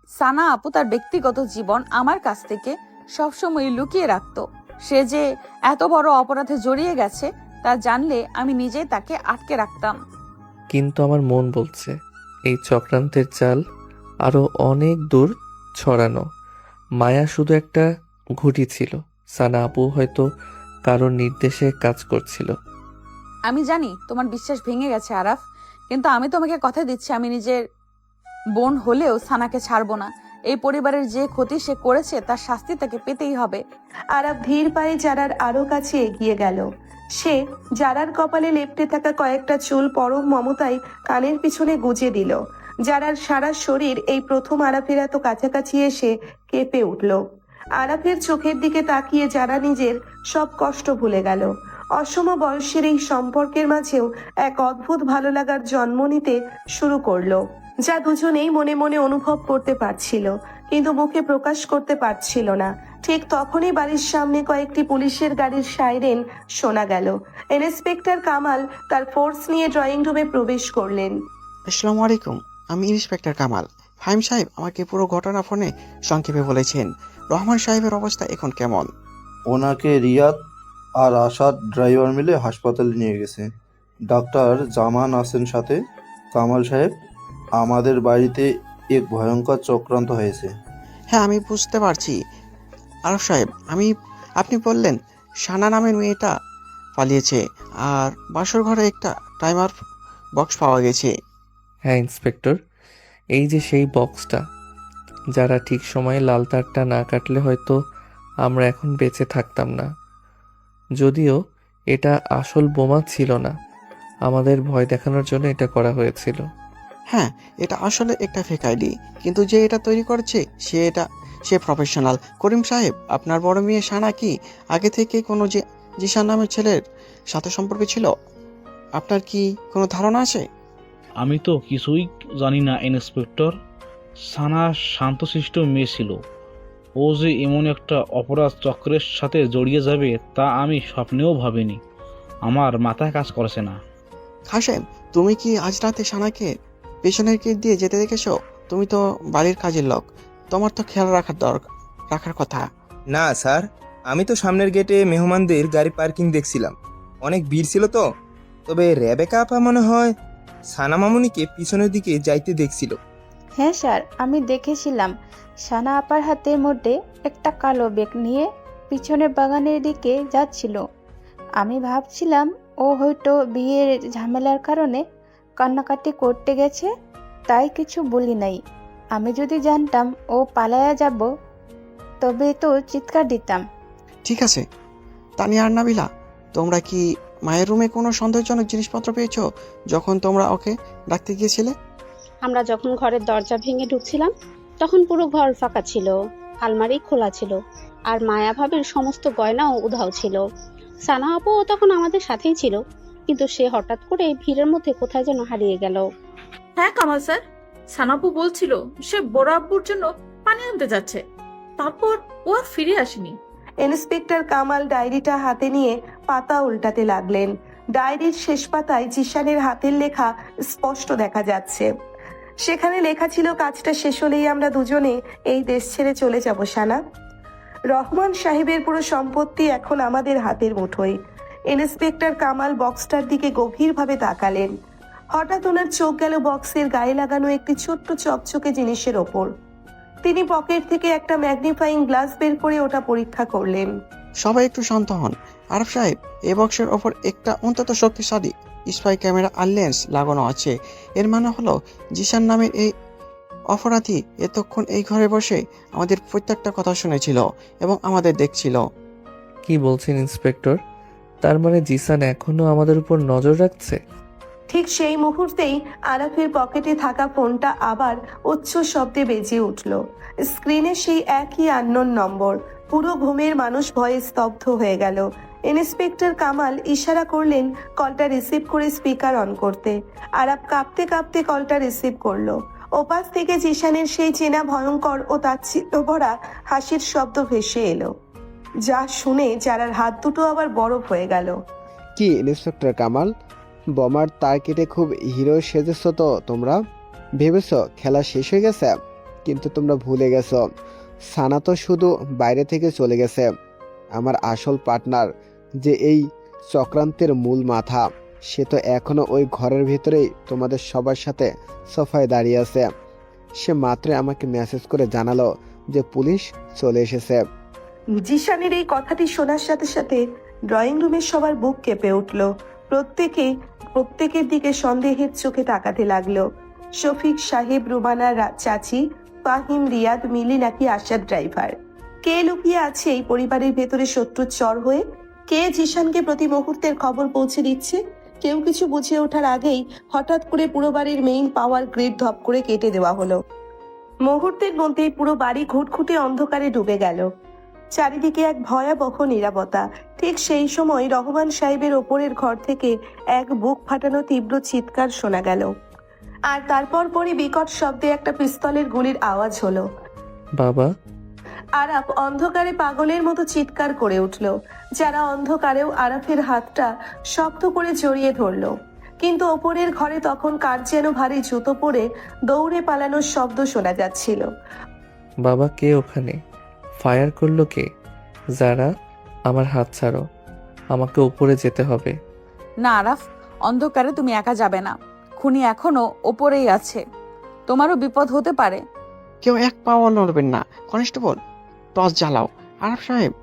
সানা আপু তার ব্যক্তিগত জীবন আমার কাছ থেকে সবসময় লুকিয়ে রাখতো। সে যে এত বড় অপরাধে জড়িয়ে গেছে তা জানলে আমি নিজেই তাকে আটকে রাখতাম। কিন্তু আমার মন বলছে এই চক্রান্তের চাল আরো অনেক দূর ছড়ানো। মায়া শুধু একটা ঘুঁটি ছিল, সানা আপু হয়তো কারোর নির্দেশে কাজ করছিল। আমি জানি তোমার বিশ্বাস ভেঙে গেছে আরাফ, কিন্তু আমি তোমাকে কথা দিচ্ছি, আমি নিজের বোন হলেও সানাকে ছাড়বো না। এই পরিবারের যে ক্ষতি সে করেছে তার শাস্তি তাকে পেতেই হবে। আরাব ধীর পায়ে জারার আরো কাছে এগিয়ে গেল। সে জারার কপালে লেপ্টে থাকা কয়েকটা চুল পরম মমতায় কানের পিছনে গুজে দিল। জারার সারা শরীর এই প্রথম আরাফের এত কাছাকাছি এসে কেঁপে উঠল। আরাফের চোখের দিকে তাকিয়ে যারা নিজের সব কষ্ট ভুলে গেল। অসম বয়সের এই সম্পর্কের মাঝেও এক অদ্ভুত ভালো লাগার জন্ম নিতে শুরু করলো। যা দুজনেই মনে মনে অনুভব করতে পারছিল, কিন্তু মুখে প্রকাশ করতে পারছিল না। ঠিক তখনই বাড়ির সামনে কয়েকটি পুলিশের গাড়ির সাইরেন শোনা গেল। ইন্সপেক্টর কামাল তার ফোর্স নিয়ে ড্রয়িং রুমে প্রবেশ করলেন। আসসালামু আলাইকুম, আমি ইন্সপেক্টর কামাল। ফাহিম সাহেব আমাকে পুরো ঘটনা ফোনে সংক্ষেপে বলেছেন। রহমান সাহেবের অবস্থা এখন কেমন? ওনাকে রিয়াদ আর আসাদ ড্রাইভার মিলে হাসপাতালে নিয়ে গেছে। ডাক্তার জামান আছেন সাথে। কামাল সাহেব, আমাদের বাড়িতে এক ভয়ঙ্কর চক্রান্ত হয়েছে। হ্যাঁ, আমি বুঝতে পারছি। আরফ সাহেব, আপনি বললেন সানা নামের মেয়েটা পালিয়েছে আর বাসর ঘরে একটা টাইমার বক্স পাওয়া গেছে। হ্যাঁ ইন্সপেক্টর, এই যে সেই বক্সটা। যারা ঠিক সময়ে লাল তারটা না কাটলে হয়তো আমরা এখন বেঁচে থাকতাম না। যদিও এটা আসল বোমা ছিল না, আমাদের ভয় দেখানোর জন্য এটা করা হয়েছিল। হ্যাঁ, এটা আসলে একটা ফেক আইডি, কিন্তু যে এটা তৈরি করছে সে প্রফেশনাল। করিম সাহেব, আপনার বড় মেয়ে সানা কি আগে থেকে কোনো জিশান নামের ছেলের সাথে সম্পর্ক ছিল? আপনার কি কোনো ধারণা আছে? আমি তো কিছুই জানি না ইন্সপেক্টর। সানা শান্তশিষ্ট মেয়ে ছিল। ও যে এমন একটা অপরাধ চক্রের সাথে জড়িয়ে যাবে তা আমি স্বপ্নেও ভাবিনি। আমার মাথায় কাজ করছে না। হাসেম, তুমি কি আজ রাতে সানাকে পেছনের গেট দিয়ে যেতে দেখেছো? তুমি তো বাড়ির কাজের লোক, তোমার তো খেয়াল রাখার কথা। না স্যার, আমি তো সামনের গেটে মেহমানদের গাড়ি পার্কিং দেখছিলাম। অনেক ভিড় ছিল তো। তবে রেবেকা আপা মনে হয় সানা মামুনিকে পিছনের দিকে যাইতে দেখছিল। হ্যাঁ স্যার, আমি দেখেছিলাম সানা আপার হাতের মধ্যে একটা কালো ব্যাগ নিয়ে পিছনের বাগানের দিকে যাচ্ছিল। আমি ভাবছিলাম ও হয়তো বিয়ের ঝামেলার কারণে কান্নাকাটি করতে গেছে, তাই কিছু বলি নাই। আমি যদি জানতাম ও পালায়া যাব তবে তো চিৎকার দিতাম। ঠিক আছে তানিয়া আর নাবিলা, তোমরা কি মায়ের রুমে কোনো সন্দেহজনক জিনিসপত্র পেয়েছো যখন তোমরা ওকে ডাকতে গিয়েছিলে? আমরা যখন ঘরের দরজা ভেঙে ঢুকছিলাম তখন পুরো ঘর ফাঁকা ছিল, আলমারি খোলা ছিল আর মায়া ভাবির সমস্ত গয়নাও উধাও ছিল। সানা আপুও তখন আমাদের সাথেই ছিল, কিন্তু সে হঠাৎ করে ভিড়ের মধ্যে কোথায় যেন হারিয়ে গেল। হ্যাঁ কামাল স্যার, সানাপু বলছিল সে বড় আব্বুর জন্য পানি আনতে যাচ্ছে, তারপর ও আর ফিরে আসেনি। ইন্সপেক্টর কামাল ডায়েরিটা হাতে নিয়ে পাতা উল্টাতে লাগলেন। ডায়েরির শেষ পাতায় জিশানের হাতের লেখা স্পষ্ট দেখা যাচ্ছে। সেখানে লেখা ছিল, কাজটা শেষ হলেই আমরা দুজনে এই দেশ ছেড়ে চলে যাব সানা। রহমান সাহেবের পুরো সম্পত্তি এখন আমাদের হাতের মুঠোয়। ইন্সপেক্টর কামাল বক্সটার দিকে গভীরভাবে তাকালেন। হঠাৎ ওনার চোখ গেল বক্সের গায়ে লাগানো একটি ছোট্ট চকচকে জিনিসের ওপর। তিনি পকেট থেকে একটা ম্যাগনিফাইং গ্লাস বের করে ওটা পরীক্ষা করলেন। সবাই একটু শান্ত হন। আরফ সাহেব, এই বক্সের ওপর একটা অন্তত শক্তিশালী স্পাই ক্যামেরা আর লেন্স লাগানো আছে। এর মানে হলো জিশান নামের এই অপরাধী এতক্ষণ এই ঘরে বসে আমাদের প্রত্যেকটা কথা শুনেছিল এবং আমাদের দেখছিল। কি বলছেন ইন্সপেক্টর? তার মানে জিসান এখনো আমাদের উপর নজর রাখছে? ঠিক সেই মুহূর্তেই আরাফের পকেটে থাকা ফোনটা আবার উচ্চ শব্দে বেজে উঠল। স্ক্রিনে সেই একই আননোন নম্বর। পুরো ঘুমের মানুষ ভয়ে স্তব্ধ হয়ে গেল। ইন্সপেক্টর কামাল ইশারা করলেন কলটা রিসিভ করে স্পিকার অন করতে। আরাফ কাঁপতে কাঁপতে কলটা রিসিভ করলো। ওপাশ থেকে জিশানের সেই চেনা ভয়ঙ্কর ও তাচ্ছিল্য ভরা হাসির শব্দ ভেসে এলো, যা শুনে যারার হাত দুটো আবার বরফ হয়ে গেল। কি ইন্সপেক্টর কামাল, বোমার তার কেটে খুব হিরো সেজেছ তো তোমরা? ভেবেছ খেলা শেষ হয়ে গেছে, কিন্তু তোমরা ভুলে গেছো সানা তো শুধু বাইরে থেকে চলে গেছে। আমার আসল পার্টনার, যে এই চক্রান্তের মূল মাথা, সে তো এখনো ওই ঘরের ভিতরেই তোমাদের সবার সাথে সোফায় দাঁড়িয়ে আছে। সে মাত্রই আমাকে মেসেজ করে জানালো যে পুলিশ চলে এসেছে। জিশানের এই কথাটি শোনার সাথে সাথে ড্রয়িং রুমের সবার বুক কেঁপে উঠল। প্রত্যেকের দিকে সন্দেহের চোখে তাকাতে লাগলো। শফিক সাহেব, রুমানা চাচি, ফাহিম, রিয়াদ, মিলি নাকি আশাদ ড্রাইভার। কে লুকিয়ে আছে এই পরিবারের ভেতরে শত্রুর চর হয়ে? কে জিশানকে প্রতি মুহূর্তের খবর পৌঁছে দিচ্ছে? কেউ কিছু বুঝে ওঠার আগেই হঠাৎ করে পুরো বাড়ির মেইন পাওয়ার গ্রিড ধপ করে কেটে দেওয়া হলো। মুহূর্তের মধ্যেই পুরো বাড়ি ঘুটঘুটে অন্ধকারে ডুবে গেল। চারিদিকে এক ভয়াবহ নীরবতা। ঠিক সেই সময় রহমান সাহেবের ওপরের ঘর থেকে এক বুক ফাটানো তীব্র চিৎকার শোনা গেল। আর তারপর পরই বিকট শব্দে একটা পিস্তলের গুলির আওয়াজ হলো। বাবা, আরাফ অন্ধকারে পাগলের মতো চিৎকার করে উঠল। যারা অন্ধকারেও আরাফের হাতটা শক্ত করে জড়িয়ে ধরল, কিন্তু ওপরের ঘরে তখন কার যেন ভারী জুতো পরে দৌড়ে পালানোর শব্দ শোনা যাচ্ছিল। বাবা কে ওখানে? ফায়ার করলো কে? যারা, আমার হাত ছাড়ো, আমাকে উপরে যেতে হবে। না আরাফ, অন্ধকারে তুমি একা যাবে না। খুনি এখনো ওপরেই আছে, তোমারও বিপদ হতে পারে। কেউ এক পাও নড়বেন না। কনস্টেবল, টর্চ জ্বালাও। আরব সাহেব,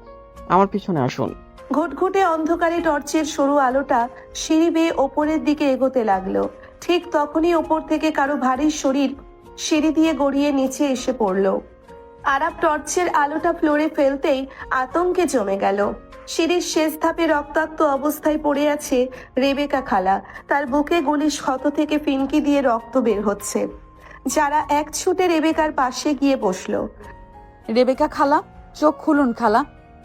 আমার পিছনে আসুন। ঘুটঘুটে অন্ধকারে টর্চের সরু আলোটা সিঁড়ি বেয়ে ওপরের দিকে এগোতে লাগলো। ঠিক তখনই ওপর থেকে কারো ভারী শরীর সিঁড়ি দিয়ে গড়িয়ে নিচে এসে পড়ল। আরাব টর্চের আলোটা ফ্লোরে ফেলতেই আতঙ্কে জমে গেল। সিঁড়ির শেষ ধাপে রক্তাক্ত অবস্থায় পড়ে আছে রেবেকা খালা। তার বুকে গুলি ক্ষত থেকে ফিনকি দিয়ে রক্ত বের হচ্ছে। যারা এক ছুটে রেবেকার পাশে গিয়ে বসলো। রেবেকা খালা, চোখ খুলুন খালা।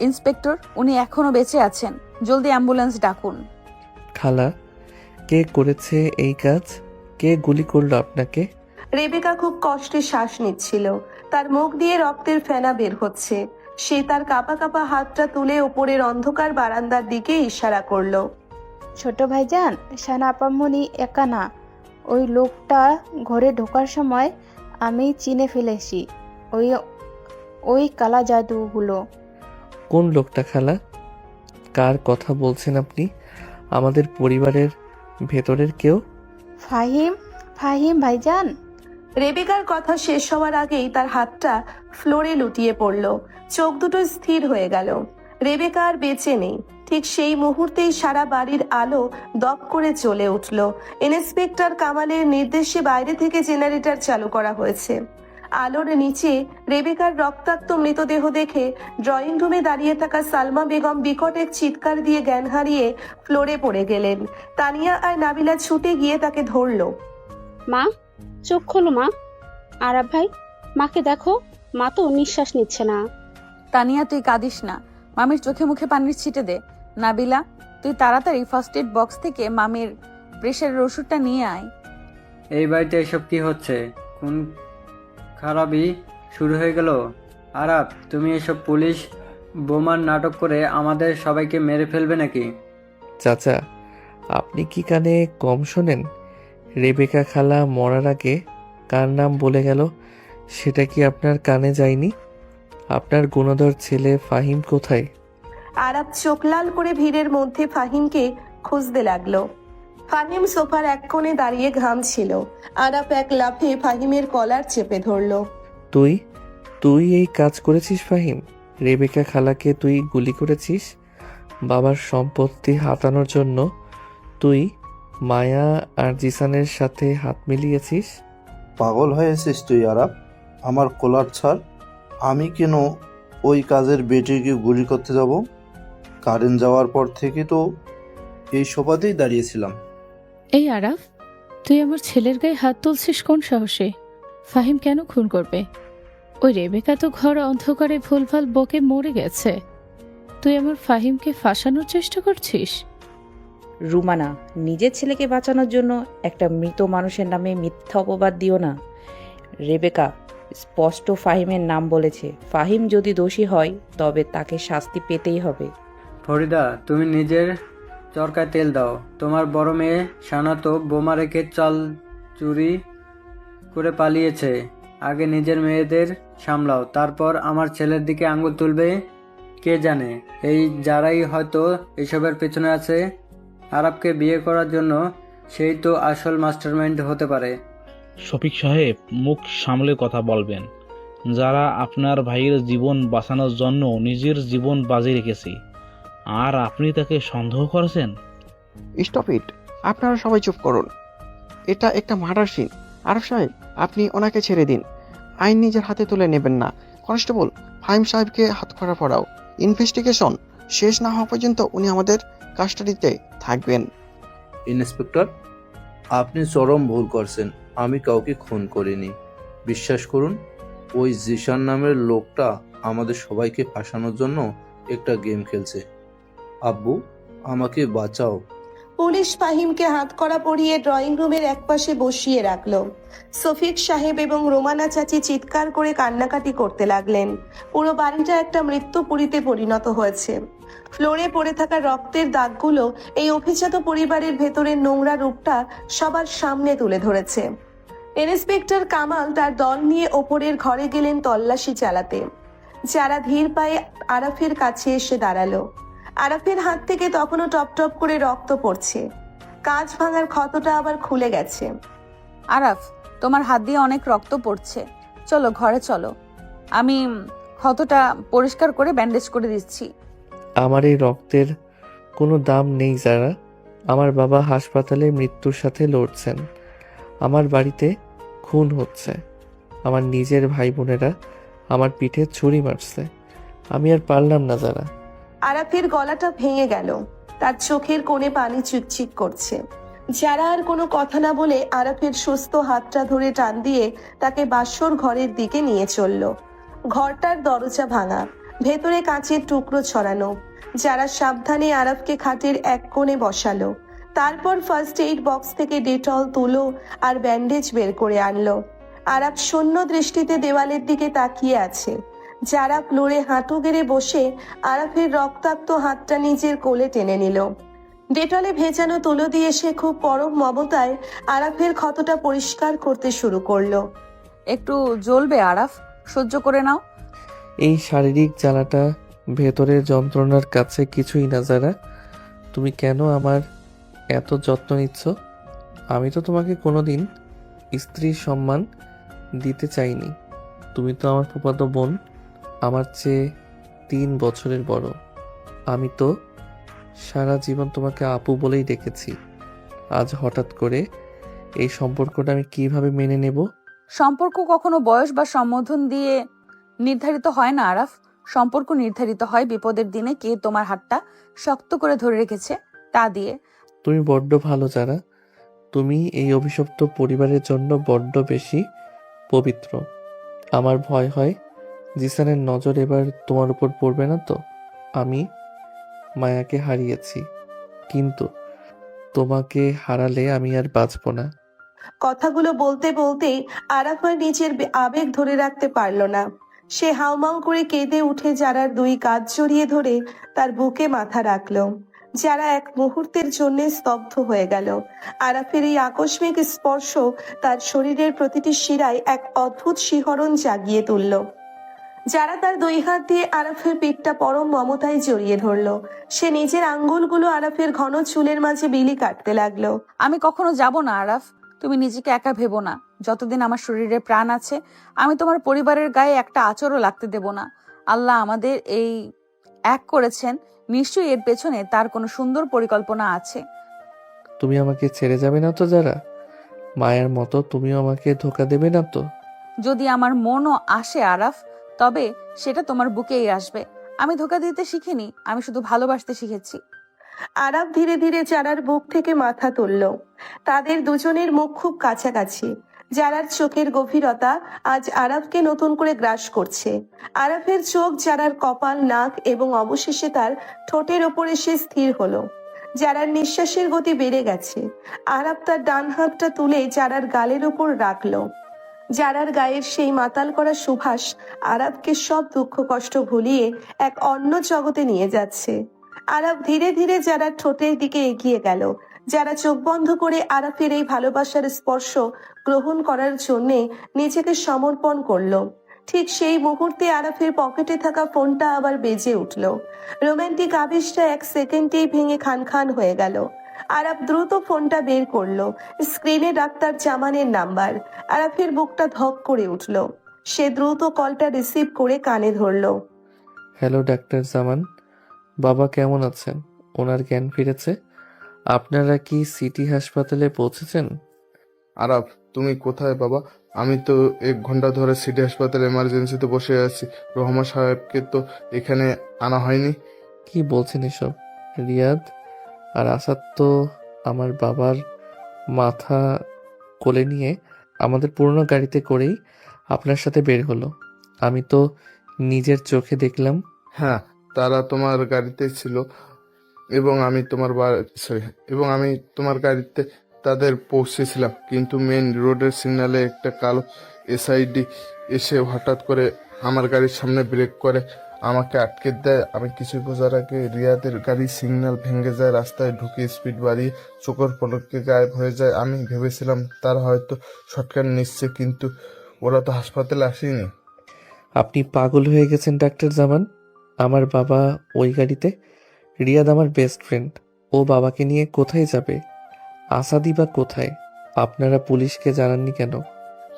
ইন্সপেক্টর, উনি এখনো বেঁচে আছেন, জলদি অ্যাম্বুলেন্স ডাকুন। খালা, কে করেছে এই কাজ? কে গুলি করলো আপনাকে? রেবেকা খুব কষ্টে শ্বাস নিচ্ছিল। তার মুখ দিয়ে রক্তের ফেনা বের হচ্ছে। সে তার কাঁপা কাঁপা হাতটা তুলে ওপরের অন্ধকার বারান্দার দিকে ইশারা করলো। ছোট ভাইজান, সানা আপামনি একা না। ওই লোকটা ঘরে ঢোকার সময় আমি চিনে ফেলেছি। ওই ওই কালা জাদুগুলো। কোন লোকটা খালা? কার কথা বলছেন আপনি? আমাদের পরিবারের ভেতরের কেউ? ফাহিম, ফাহিম ভাইজান। রেবেকার কথা শেষ হওয়ার আগেই তার হাতটা ফ্লোরে লুটিয়ে পড়ল। চোখ দুটো স্থির হয়ে গেল। রেবেকা আর বেঁচে নেই। ঠিক সেই মুহূর্তেই সারা বাড়ির আলো দপ করে জ্বলে উঠল। ইন্সপেক্টর কামালের নির্দেশে বাইরে থেকে জেনারেটর চালু করা হয়েছে। আলোর নিচে রেবেকার রক্তাক্ত মৃতদেহ দেখে ড্রয়িং রুমে দাঁড়িয়ে থাকা সালমা বেগম বিকট এক চিৎকার দিয়ে জ্ঞান হারিয়ে ফ্লোরে পড়ে গেলেন। তানিয়া আর নাবিলা ছুটে গিয়ে তাকে ধরলো। মা, চোখ খোলো মা। আরাব ভাই, মাকে দেখো, মা তো নিঃশ্বাস নিচ্ছে না। তানিয়া, তুই কাঁদিস না, মামির চোখে মুখে পানির ছিটে দে। নাবিলা, তুই তাড়াতাড়ি ফার্স্ট এড বক্স থেকে মামির প্রেশারের ওষুধটা নিয়ে আয়। এই বাড়িতে এসব কি হচ্ছে? কোন খারাপই শুরু হয়ে গেল? আরাব, তুমি এসব পুলিশ বোমার নাটক করে আমাদের সবাইকে মেরে ফেলবে নাকি? চাচা, আপনি কি কানে কম শোনেন? রেবেকা খালা মরার আগে কার নাম বলে গেল সেটা কি আপনার কানে যায়নি? আপনার গুণধর ছেলে ফাহিম কোথায়? আরাব চোখ লাল করে ভিড়ের মধ্যে ফাহিমকে খুঁজতে লাগলো। ফাহিম সোফার এক কোণে দাঁড়িয়ে ঘামছিল। আরাব এক লাফে ফাহিমের কলার চেপে ধরলো। তুই তুই এই কাজ করেছিস ফাহিম? রেবেকা খালাকে তুই গুলি করেছিস? বাবার সম্পত্তি হাতানোর জন্য তুই মায়া আর জিসানের সাথে হাত মিলিয়েছিস? পাগল হয়েছিস তুই আরাব? আমার কলার ছাড়। আমি কেন ওই কাজের বেটিকে গুলি করতে যাব? কারেন্ট যাওয়ার পর থেকে তো এই সোফাতেই দাঁড়িয়েছিলাম। এই আরাফ, তুই আমার ছেলের গায়ে হাত তুলছিস কোন সাহসে? ফাহিম কেন খুন করবে? ওই রেবেকা তো ঘর অন্ধকারে ভুলভাল বকে মরে গেছে। তুই আমার ফাহিমকে ফাঁসানোর চেষ্টা করছিস? রুমানা, নিজের ছেলেকে বাঁচানোর জন্য একটা মৃত মানুষের নামে মিথ্যা অপবাদ দিও না। রেবেকা স্পষ্ট ফাহিমের নাম বলেছে। ফাহিম যদি দোষী হয় তবে তাকে শাস্তি পেতেই হবে। ফরিদা, তুমি নিজের চরকায় তেল দাও। তোমার বড় মেয়ে সানা তো বোমা রেখে চাল চুরি করে পালিয়েছে। আগে নিজের মেয়েদের সামলাও, তারপর আমার ছেলের দিকে আঙুল তুলবে। কে জানে, এই যারাই হয়তো এসবের পেছনে আছে আরবকে বিয়ে করার জন্য, সেই তো আসল মাস্টারমাইন্ড হতে পারে। শফিক সাহেব, মুখ সামলে কথা বলবেন। যারা আপনার ভাইয়ের জীবন বাঁচানোর জন্য নিজের জীবন বাজি রেখেছে, আর আপনি তাকে সন্দেহ করেছেন? Stop it. আপনারা সবাই চুপ করুন। এটা একটা মার্ডার সিন। আরব সাহেব, আপনি ওনাকে ছেড়ে দিন। আইন নিজের হাতে তুলে নেবেন না। কনস্টেবল, ফাহিম সাহেবকে হাতকড়া পড়াও। ইনভেস্টিগেশন শেষ না হওয়া পর্যন্ত উনি আমাদের কাস্টাডিতে থাকবেন। ইন্সপেক্টর, আপনি চরম ভুল করছেন। আমি কাউকে খুন করিনি। বিশ্বাস করুন, ওই জিশান নামের লোকটা আমাদের সবাইকে ফাঁসানোর জন্য একটা গেম খেলছে। আব্বু, আমাকে বাঁচাও। পুলিশ ফাহিমকে হাতকড়া পরিয়ে ড্রয়িং রুমের একপাশে বসিয়ে রাখলো। সফিক সাহেব এবং রোমানা চাচি চিৎকার করে কান্নাকাটি করতে লাগলেন। পুরো বাড়িটা একটা মৃত্যুপুরীতে পরিণত হয়েছে। ফ্লোরে পড়ে থাকা রক্তের দাগগুলো এই অভিজাত পরিবারের ভেতরের নোংরা রূপটা সবার সামনে তুলে ধরেছে। ইন্সপেক্টর কামাল তার দল নিয়ে ওপরের ঘরে গেলেন তল্লাশি চালাতে। যারা ধীর পায়ে আরাফের কাছে এসে দাঁড়ালো। আরাফের হাত থেকে তখনও টপ টপ করে রক্ত পড়ছে। কাঁচ ভাঙার ক্ষতটা আবার খুলে গেছে। আরাফ, তোমার হাত দিয়ে অনেক রক্ত পড়ছে, চলো ঘরে চলো, আমি ক্ষতটা পরিষ্কার করে ব্যান্ডেজ করে দিচ্ছি। আমার এই রক্তের কোনো দাম নেই যারা। আমার বাবা হাসপাতালে মৃত্যুর সাথে লড়ছেন, আমার বাড়িতে খুন হচ্ছে, আমার নিজের ভাই বোনেরা আমার পিঠে ছুরি মারছে, আমি আর পারলাম না যারা। আরাফের গলাটা ভেঙে গেল, তার চোখের কোণে পানি চিকচিক করছে। যারা আর কোনো কথা না বলে আরাফের সুস্থ হাতটা ধরে টান দিয়ে তাকে বাসর ঘরের দিকে নিয়ে চলল। ঘরটার দরজা ভাঙা, ভেতরে কাঁচের টুকরো ছড়ানো। যারা সাবধানে আরাফকে খাটের এক কোণে বসালো। তারপর ফার্স্ট এইড বক্স থেকে ডেটল, তুলো আর ব্যান্ডেজ বের করে আনলো। আরাফ শূন্য দৃষ্টিতে দেওয়ালের দিকে তাকিয়ে আছে। যারা ফ্লোরে হাঁটু গেড়ে বসে আরাফের রক্তাক্ত হাতটা নিজের কোলে টেনে নিল। ডেটলে ভেজানো তুলো দিয়ে সে খুব পরম মমতায় আরাফের ক্ষতটা পরিষ্কার করতে শুরু করলো। একটু জ্বলবে আরাফ, সহ্য করে নাও। এই শারীরিক জ্বালাটা ভেতরের যন্ত্রণার কাছে কিছুই না যারা। তুমি কেন আমার এত যত্ন নিচ্ছ? আমি তো তোমাকে কোনোদিন স্ত্রীর সম্মান দিতে চাইনি। তুমি তো আমার ফুফাতো বোন, আমার চেয়ে 3 বছরের বড়। আমি তো সারা জীবন তোমাকে আপু বলেই ডেকেছি। আজ হঠাৎ করে এই সম্পর্কটা আমি কিভাবে মেনে নেব? সম্পর্ক কখনো বয়স বা সম্বোধন দিয়ে নির্ধারিত হয় না আরাফ। সম্পর্ক নির্ধারিত হয় বিপদের দিনে কে তোমার হাতটা শক্ত করে ধরে রেখেছে তা দিয়ে। তুমি বড্ড ভালো যারা। তুমি এই অভিশপ্ত পরিবারের জন্য বড্ড বেশি পবিত্র। আমার ভয় হয় জিসানের নজর এবার তোমার উপর পড়বে না তো। আমি মায়াকে হারিয়েছি, কিন্তু তোমাকে হারালে আমি আর বাঁচব না। কথাগুলো বলতে বলতে আরাফ আর নিজের আবেগ ধরে রাখতে পারল না। সে হাউমাউ করে কেঁদে উঠে যারার 2 কাঁধ জড়িয়ে ধরে তার বুকে মাথা রাখলো। যারা এক মুহূর্তের জন্য স্তব্ধ হয়ে গেল। আরাফের এই আকস্মিক স্পর্শ তার শরীরের প্রতিটি শিরায় এক অদ্ভুত শিহরণ জাগিয়ে তুলল। যারা তার 2 হাত দিয়ে আরাফের পিঠটা পরম মমতায় জড়িয়ে ধরলো। সে নিজের আঙ্গুলগুলো আরাফের ঘন চুলের মাঝে বিলি কাটতে লাগলো। আমি কখনো যাব না আরাফ, তুমি নিজেকে একা ভেবো না। যতদিন আমার শরীরে প্রাণ আছে আমি তোমার পরিবারের গায়ে একটা আঁচড়ও লাগতে দেব না। আল্লাহ আমাদের এই এক করেছেন, নিশ্চয়ই এর পেছনে তার কোনো সুন্দর পরিকল্পনা আছে। তুমি আমাকে ছেড়ে যাবে না তো যারা? মায়ের মতো তুমিও আমাকে ধোকা দেবে না তো? যদি আমার মনও আসে আরাফ, তবে সেটা তোমার বুকেই আসবে। আমি ধোকা দিতে শিখিনি, আমি শুধু ভালোবাসতে শিখেছি। আরাফ ধীরে ধীরে যারার বুক থেকে মাথা তুলল। তাদের দুজনের মুখ খুব কাছাকাছি। যারার চোখের গভীরতা আজ আরাফকে নতুন করে গ্রাস করছে। আরাফের চোখ যারার কপাল, নাক এবং অবশেষে তার ঠোঁটের ওপর এসে স্থির হলো। যারার নিঃশ্বাসের গতি বেড়ে গেছে। আরাফ তার ডান হাতটা তুলে যারার গালের ওপর রাখলো। যারার গায়ের সেই মাতাল করা সুভাষ আরাফকে সব দুঃখ কষ্ট ভুলিয়ে এক অন্য জগতে নিয়ে যাচ্ছে। আরাফ ধীরে ধীরে যারা ঠোঁটের দিকে এগিয়ে গেল। যারা চোখ বন্ধ করে আরাফের এই ভালোবাসার স্পর্শ গ্রহণ করার জন্যে নিজেকে সমর্পণ করলো। ঠিক সেই মুহূর্তে আরাফের পকেটে থাকা ফোনটা আবার বেজে উঠল। রোমান্টিক আবেশটা 1 সেকেন্ডেই ভেঙে খান খান হয়ে গেল। আরাফ দ্রুত ফোনটা বের করলো। স্ক্রিনে ডাক্তার জামানের নাম্বার। আরাফের বুকটা ধক করে উঠল। সে দ্রুত কলটা রিসিভ করে কানে ধরলো। হ্যালো ডাক্তার জামান, বাবা কেমন আছেন? ওনার জ্ঞান ফিরেছে? আপনারা কি সিটি হাসপাতালে পৌঁছেছেন? আরাফ, তুমি কোথায় বাবা? আমি তো 1 ঘন্টা ধরে সিটি হাসপাতালে এমার্জেন্সিতে বসে আছি। রহমান সাহেবকে তো এখানে আনা হয়নি। কি বলছেন এসব? রিয়াদ আর আসাদ তো আমার বাবার মাথা কোলে নিয়ে আমাদের পুরনো গাড়িতে করেই আপনার সাথে বের হলো। আমি তো নিজের চোখে দেখলাম। হ্যাঁ, তারা তোমার গাড়িতে ছিল। এবং আমি তোমার গাড়িতে তাদের পৌঁছেছিলাম, কিন্তু মেইন রোডের সিগন্যালে একটা কালো এসআইডি এসে হঠাৎ করে আমার গাড়ির সামনে ব্রেক করে আমাকে আটকে দেয়। আমি কিছু বোঝার আগে রিয়াদের গাড়ির সিগন্যাল ভেঙে যায়, রাস্তায় ঢুকে স্পিড বাড়িয়ে চোখের পলকে গায়েব হয়ে যায়। আমি ভেবেছিলাম তারা হয়তো শর্টকাট নিচ্ছে, কিন্তু ওরা তো হাসপাতালে আসেনি। আপনি পাগল হয়ে গেছেন ডাক্তার জামান। আমার বাবা ওই গাড়িতে, রিয়াদ আমার বেস্ট ফ্রেন্ড, ও বাবাকে নিয়ে কোথায় যাবে? আসাদি বা কোথায়? আপনারা পুলিশকে জানাননি কেন?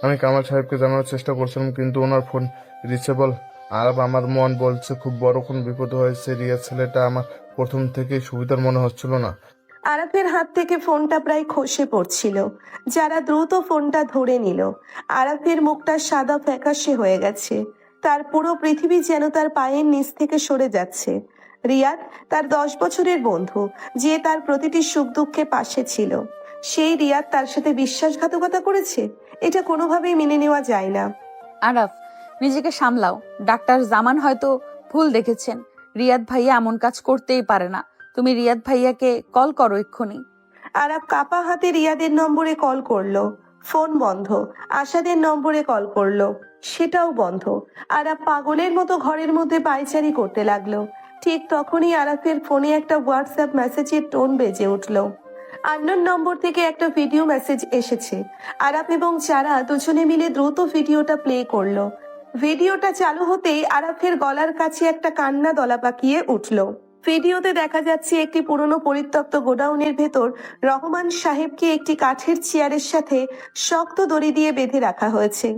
আমি কামাল সাহেবকে জানানোর চেষ্টা করছিলাম, কিন্তু ওনার ফোন রিচেবল। আর আমার মন বলছে খুব বড় কোন বিপদ হয়েছে। রিয়া ছেলেটা আমার প্রথম থেকেই সুবিধার মনে হচ্ছিল না। আরাফের হাত থেকে ফোনটা প্রায় খসে পড়ছিল। যারা দ্রুত ফোনটা ধরে নিল। আরাফের মুখটা সাদা ফ্যাকাশে হয়ে গেছে। তার পুরো পৃথিবী যেন তার পায়ের নিচ থেকে সরে যাচ্ছে। রিয়াদ তার 10 বছরের বন্ধু, যে তার প্রতিটি সুখ দুঃখে পাশে ছিল। সেই রিয়াদ তার সাথে বিশ্বাসঘাতকতা করেছে। এটা কোনোভাবেই মেনে নেওয়া যায় না। আরাফ, নিজেকে সামলাও। ডাক্তার জামান হয়তো ভুল দেখেছেন। রিয়াদ ভাইয়া এমন কাজ করতেই পারে না। তুমি রিয়াদ ভাইয়াকে কল করো এক্ষুনি। আরাফ কাপা হাতে রিয়াদের নম্বরে কল করলো। ফোন বন্ধ। আশাদের নম্বরে কল করলো, সেটাও বন্ধ। আরাফ পাগলের মতো ঘরের মধ্যে পায়চারি করতে লাগলো। ঠিক তখনই আরাফের ফোনে একটা হোয়াটসঅ্যাপ মেসেজের টোন বেজে উঠলো। আননোন নম্বর থেকে একটা ভিডিও মেসেজ এসেছে। আরাফ এবং চারা দুজনে মিলে দ্রুত ভিডিওটা প্লে করলো। ভিডিওটা চালু হতেই আরাফের গলার কাছে একটা কান্না দলা পাকিয়ে উঠলো। ভিডিওতে দেখা যাচ্ছে একটি পুরনো পরিত্যক্ত গোডাউনের ভেতর রহমান সাহেবকে একটি কাঠের চেয়ারের সাথে শক্ত দড়ি দিয়ে বেঁধে রাখা হয়েছে।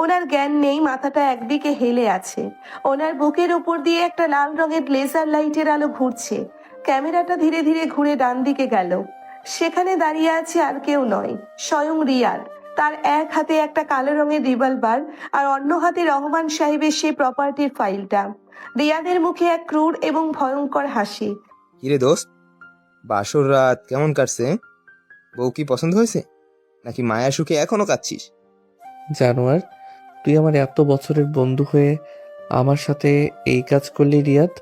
ওনার জ্ঞান নেই, মাথাটা একদিকে হেলে আছে। ওনার বুকের ওপর দিয়ে একটা লাল রঙের লেজার লাইটের আলো ঘুরছে। ক্যামেরাটা ধীরে ধীরে ঘুরে ডান দিকে গেল। সেখানে দাঁড়িয়ে আছে আর কেউ নয়, স্বয়ং রিয়াদ। তার এক হাতে একটা কালো রঙের রিভলভার আর অন্য হাতে রহমান সাহেবের সেই প্রপার্টির ফাইলটা। রিয়াদের মুখে এক ক্রূর এবং ভয়ঙ্কর হাসি। কিরে দোস্ত, বাসর রাত কেমন কাটছে? বউ কি পছন্দ হয়েছে, নাকি মায়া সুখে এখনো কাঁদছিস? জানোয়ার, তুই আমার এত বছরের বন্ধু হয়ে আমার সাথে এই কাজ করলি রিয়াদ?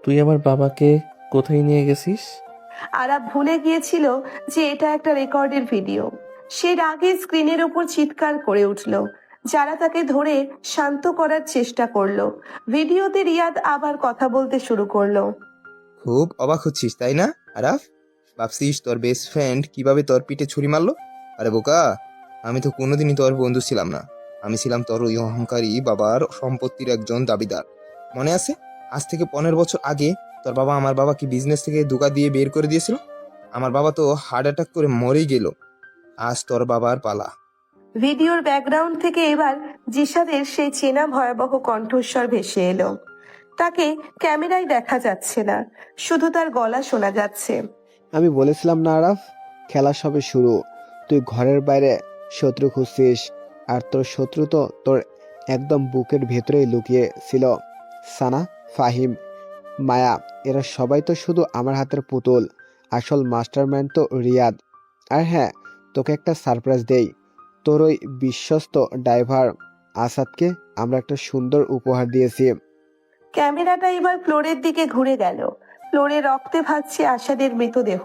তুই আমার বাবাকে কোথায় নিয়ে গেছিস? আরাফ ভুলে গিয়েছিল যে এটা একটা রেকর্ডের ভিডিও। সে রাগে স্ক্রিনের উপর চিৎকার করে উঠল। যারা তাকে ধরে শান্ত করার চেষ্টা করলো। ভিডিওতে রিয়াদ আবার কথা বলতে শুরু করলো। খুব অবাক হচ্ছিস তাই না আরাফ? ভাবছিস তোর বেস্ট ফ্রেন্ড কিভাবে তোর পিঠে ছুরি মারলো? আরে বোকা, আমি তো কোনোদিনই তোর বন্ধু ছিলাম না। আমি ছিলাম তোর ওই অহংকারী বাবার সম্পত্তির একজন দাবিদার। মনে আছে আজ থেকে 15 বছর আগে তোর বাবা আমার বাবাকে বিজনেস থেকে ধোঁকা দিয়ে বের করে দিয়েছিল? আমার বাবা তো হার্ট অ্যাটাক করে মরেই গেল। আজ তোর বাবার পালা। ভিডিওর ব্যাকগ্রাউন্ড থেকে এবার জিসাদের সেই চেনা ভয়াবহ কণ্ঠস্বর ভেসে এলো। তাকে ক্যামেরায় দেখা যাচ্ছে না, শুধু তার গলা শোনা যাচ্ছে। আমি বলেছিলাম না আরাফ, খেলা সবে শুরু। তুই ঘরের বাইরে শত্রু খুঁজছিস, আর তোর শত্রু তো তোর একদম বুকের ভেতরেই লুকিয়ে ছিল। সানা, ফাহিম, মায়া, এরা সবাই তো শুধু আমার হাতের পুতুল। আসল মাস্টারম্যান তো রিয়াদ। আর হ্যাঁ, তোকে একটা সারপ্রাইজ দেই। তোর ওই বিশ্বস্ত ড্রাইভার আসাদকে আমরা একটা সুন্দর উপহার দিয়েছি। ক্যামেরাটা এবার ফ্লোরের দিকে ঘুরে গেল। ফ্লোরে রক্তে ভাসছে আসাদের মৃতদেহ।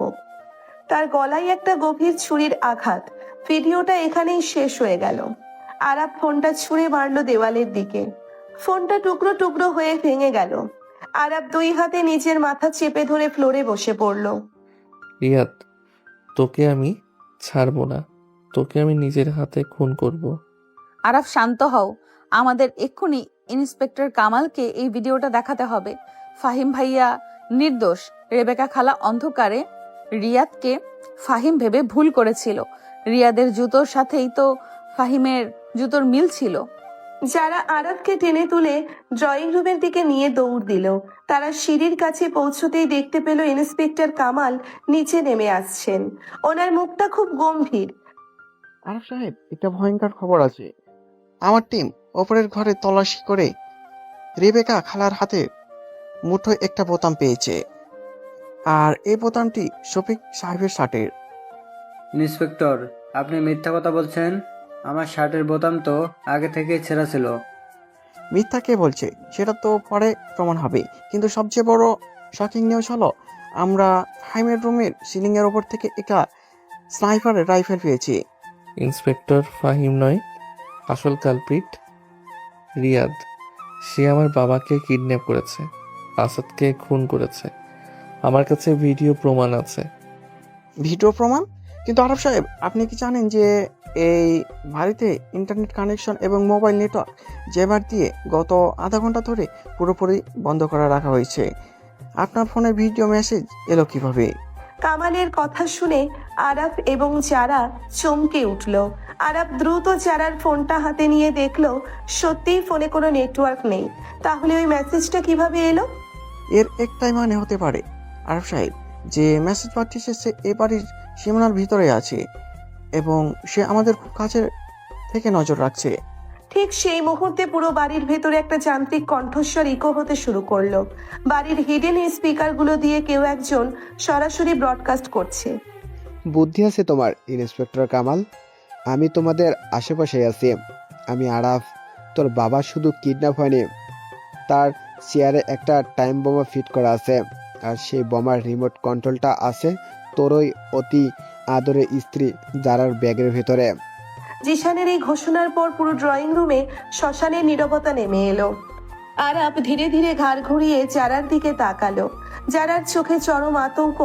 তার গলায় একটা গভীর ছুরির আঘাত। ভিডিওটা এখানেই শেষ হয়ে গেল। আরাফ ফোনটা ছুঁড়ে মারলো দেওয়ালের দিকে। ফোনটা টুকরো টুকরো হয়ে ভেঙে গেল। আরাফ দুই হাতে নিজের মাথা চেপে ধরে ফ্লোরে বসে পড়ল। রিয়াদ, তোকে আমি ছাড়বো না। তোকে আমি নিজের হাতে খুন করব। আরাফ, শান্ত হও। আমাদের এক্ষুনি ইন্সপেক্টর কামালকে এই ভিডিওটা দেখাতে হবে। ফাহিম ভাইয়া নির্দোষ। রেবেকা খালা অন্ধকারে রিয়াদকে ফাহিম ভেবে ভুল করেছিল। রিয়াদের জুতোর সাথেই তো ফাহিমের জুতোর মিল ছিল। যারা আরাফকে টেনে তুলে ড্রয়িং রুমের দিকে নিয়ে দৌড় দিল। তারা সিঁড়ির কাছে পৌঁছতেই দেখতে পেল ইন্সপেক্টর কামাল নিচে নেমে আসছেন। ওনার মুখটা খুব গম্ভীর। আরব সাহেব, একটা ভয়ঙ্কর খবর আছে। আমার টিম ওপরের ঘরে তল্লাশি করে রেবেকা খালার হাতে মুঠোয় একটা বোতাম পেয়েছে, আর এই বোতামটি শফিক সাহেবের শার্টের। ইন্সপেক্টর, আপনি মিথ্যা কথা বলছেন। আমার শার্টের বোতাম তো আগে থেকেই ছেঁড়া ছিল। মিথ্যা কে বলছে সেটা তো পরে প্রমাণ হবে, কিন্তু সবচেয়ে বড় শকিং নিউজ হলো আমরা ফাহিমের রুমের সিলিংয়ের ওপর থেকে একটা স্নাইপারের রাইফেল পেয়েছি। ইন্সপেক্টর ফাহিম নয়, আসল কালপ্রিট রিয়াদ। সে আমার বাবাকে কিডন্যাপ করেছে, আসাদকে খুন করেছে। আমার কাছে ভিডিও প্রমাণ আছে। ভিডিও প্রমাণ? কিন্তু আরব সাহেব, আপনি কি জানেন যে এই বাড়িতে ইন্টারনেট কানেকশন এবং মোবাইল নেটওয়ার্ক যেবার দিয়ে গত আধা ঘন্টা ধরে পুরোপুরি বন্ধ করে রাখা হয়েছে? আপনার ফোনে ভিডিও মেসেজ এলো কিভাবে? কামালের কথা শুনে আরাফ এবং যারা চমকে উঠল। আরাফ দ্রুত যারার ফোনটা হাতে নিয়ে দেখলো সত্যিই ফোনে কোনো নেটওয়ার্ক নেই। তাহলে ওই মেসেজটা কিভাবে এলো? এর একটাই মানে হতে পারে আরব সাহেব, যে মেসেজ পাঠিয়েছে সে এ বাড়ির সীমানার ভিতরে আছে এবং সে আমাদের খুব কাছে থেকে নজর রাখছে। ঠিক সেই মুহূর্তে পুরো বাড়ির ভেতরে একটা যান্ত্রিক কণ্ঠস্বর ইকো হতে শুরু করলো। বাড়ির হিডেন স্পিকারগুলো দিয়ে কেউ একজন সরাসরি ব্রডকাস্ট করছে। বুদ্ধি আছে তোমার ইন্সপেক্টর কামাল, আমি তোমাদের আশেপাশে আছি। আমি আরাফ। তোর বাবা শুধু কিডন্যাপ হয়নি, তার চেয়ারে একটা টাইম বোমা ফিট করা আছে, আর সেই বোমার রিমোট কন্ট্রোলটা আছে তোরই অতি আদরের স্ত্রী যারার ব্যাগের ভেতরে। জিশানের এই ঘোষণার পর পুরো ড্রয়িং রুমে শ্মশানের নীরবতা নেমে এলো। আরাপ ধীরে ধীরে ঘাড় ঘুরিয়ে যারার দিকে তাকালো। যারার চোখে চরম আতঙ্ক